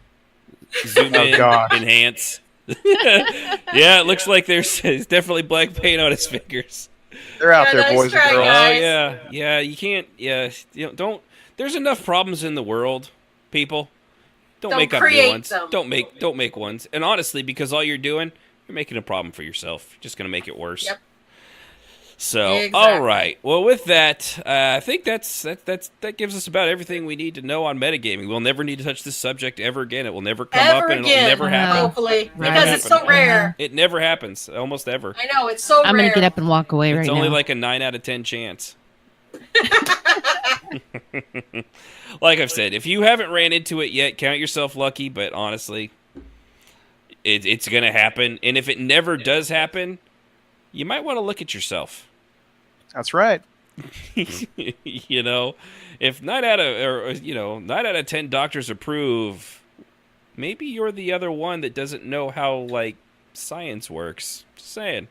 zoom in, enhance. Yeah, it looks like there's definitely black paint on his fingers. They're out there, boys and girls. Oh yeah. You can't. Yeah, don't. There's enough problems in the world, people. Don't make up new ones. Them. Don't make ones. And honestly, because all you're doing, you're making a problem for yourself. You're just gonna make it worse. Yep. So, exactly. All right. Well, with that, I think that gives us about everything we need to know on metagaming. We'll never need to touch this subject ever again. It will never come up, and it'll never happen. Hopefully, because it's so rare. It never happens, almost ever. I know, it's so rare. I'm going to get up and walk away right now. It's only like a 9 out of 10 chance. Like I've said, if you haven't ran into it yet, count yourself lucky, but honestly, it's going to happen. And if it never does happen, you might want to look at yourself. That's right. You know, if 9 out of 10 doctors approve, maybe you're the other one that doesn't know how like science works. Just saying.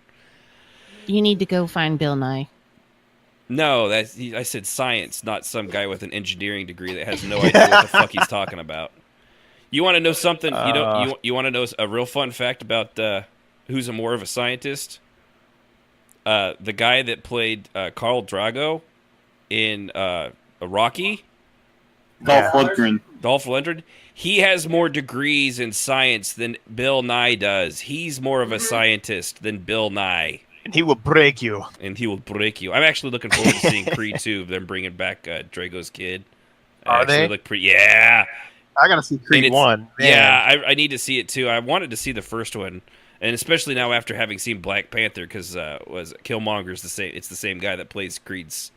You need to go find Bill Nye. No, I said science, not some guy with an engineering degree that has no idea what the fuck he's talking about. You want to know something? You want to know a real fun fact about who's more of a scientist? The guy that played Khal Drogo in Rocky, Dolph Lundgren. He has more degrees in science than Bill Nye does. He's more of a scientist than Bill Nye. And he will break you. I'm actually looking forward to seeing Creed 2. Them bringing back Drago's kid. Are they? Yeah. I gotta see Creed 1. Man. Yeah, I need to see it too. I wanted to see the first one. And especially now after having seen Black Panther, because Killmonger's the same. It's the same guy that plays Creed's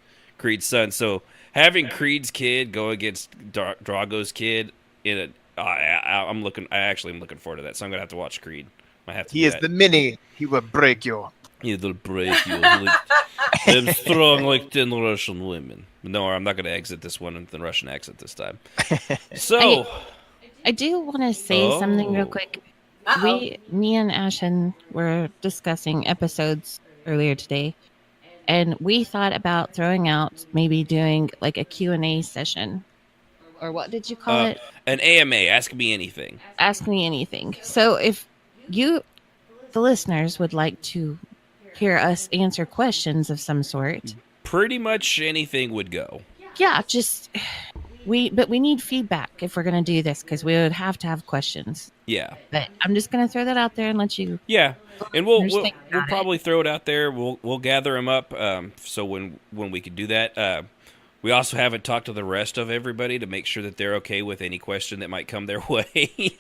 son. So having Creed's kid go against Drago's kid I'm looking forward to that. So I'm gonna have to watch Creed. He is the mini. He will break you. He will break you. I'm strong like 10 Russian women. No, I'm not gonna exit this one with the Russian accent this time. So I do want to say something real quick. Me and Ashen were discussing episodes earlier today, and we thought about throwing out maybe doing like a Q&A session, or what did you call it? An AMA, Ask Me Anything. Ask Me Anything. So if you, the listeners, would like to hear us answer questions of some sort, pretty much anything would go. Yeah, but we need feedback if we're going to do this, because we would have to have questions. Yeah. But I'm just going to throw that out there and let you. Yeah, and we'll probably throw it out there. We'll gather them up. So when we can do that, we also haven't talked to the rest of everybody to make sure that they're okay with any question that might come their way.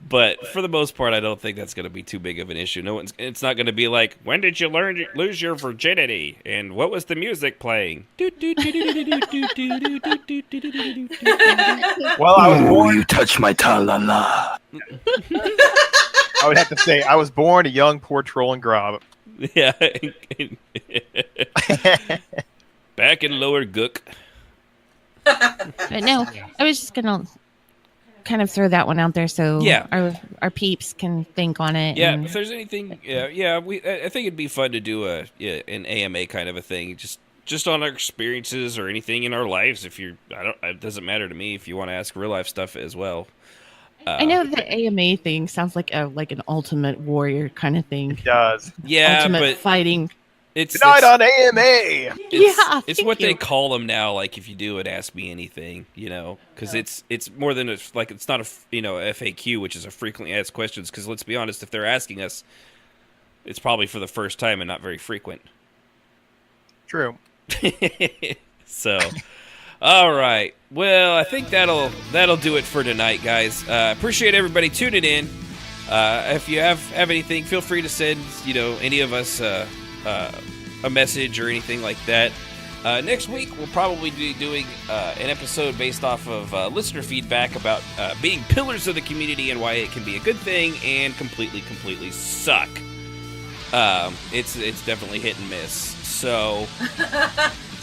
But for the most part, I don't think that's going to be too big of an issue. It's not going to be like, when did you lose your virginity? And what was the music playing? Well, I was born. You touch my ta-la-la. I would have to say, I was born a young, poor troll and grob. Yeah. Back in Lower Gook. But no, I was just going to kind of throw that one out there so our peeps can think on it. Yeah, if there's anything, I think it'd be fun to do an AMA kind of a thing, just on our experiences or anything in our lives. It doesn't matter to me if you want to ask real life stuff as well. I know the AMA thing sounds like an Ultimate Warrior kind of thing. It does. Yeah, Ultimate fighting. It's on AMA. It's what they call them now. Like if you do it, ask me anything, because it's more than it's not a FAQ, which is a frequently asked questions. Because let's be honest, if they're asking us, it's probably for the first time and not very frequent. True. So, all right. Well, I think that'll do it for tonight, guys. Appreciate everybody tuning in. If you have anything, feel free to send any of us a message or anything like that. Next week, we'll probably be doing an episode based off of listener feedback about being pillars of the community and why it can be a good thing and completely suck. It's definitely hit and miss. So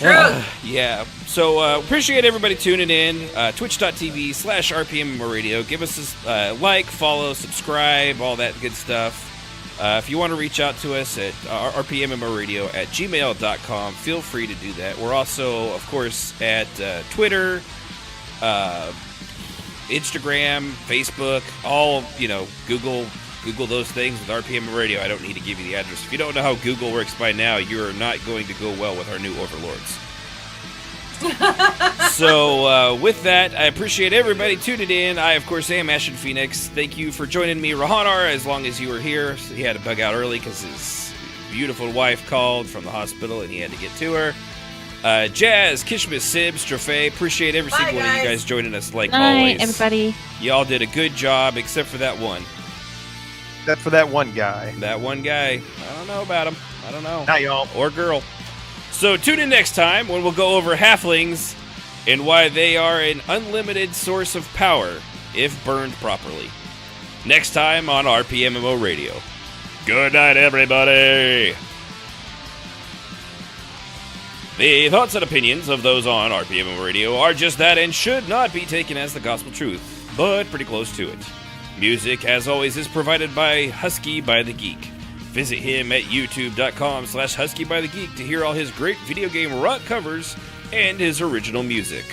Yeah. So appreciate everybody tuning in. Twitch.tv/RPMMO Radio. Give us a like, follow, subscribe, all that good stuff. If you want to reach out to us at rpmmradio@gmail.com, feel free to do that. We're also, of course, at Twitter, Instagram, Facebook, all, Google those things with RPM Radio. I don't need to give you the address. If you don't know how Google works by now, you are not going to go well with our new overlords. So, with that, I appreciate everybody tuning in. I, of course, am Ashen Phoenix. Thank you for joining me, Rahanar, as long as you were here. So he had to bug out early because his beautiful wife called from the hospital and he had to get to her. Jazz, Kishmis, Sibs, Trophy, appreciate every single one of you guys joining us like always. Bye, everybody. Y'all did a good job, except for that one. Except for that one guy. That one guy. I don't know about him. I don't know. Not y'all. Or girl. So tune in next time when we'll go over halflings and why they are an unlimited source of power if burned properly. Next time on RPMMO Radio. Good night, everybody. The thoughts and opinions of those on RPMMO Radio are just that and should not be taken as the gospel truth, but pretty close to it. Music, as always, is provided by Husky by the Geek. Visit him at youtube.com/HuskyByTheGeek to hear all his great video game rock covers and his original music.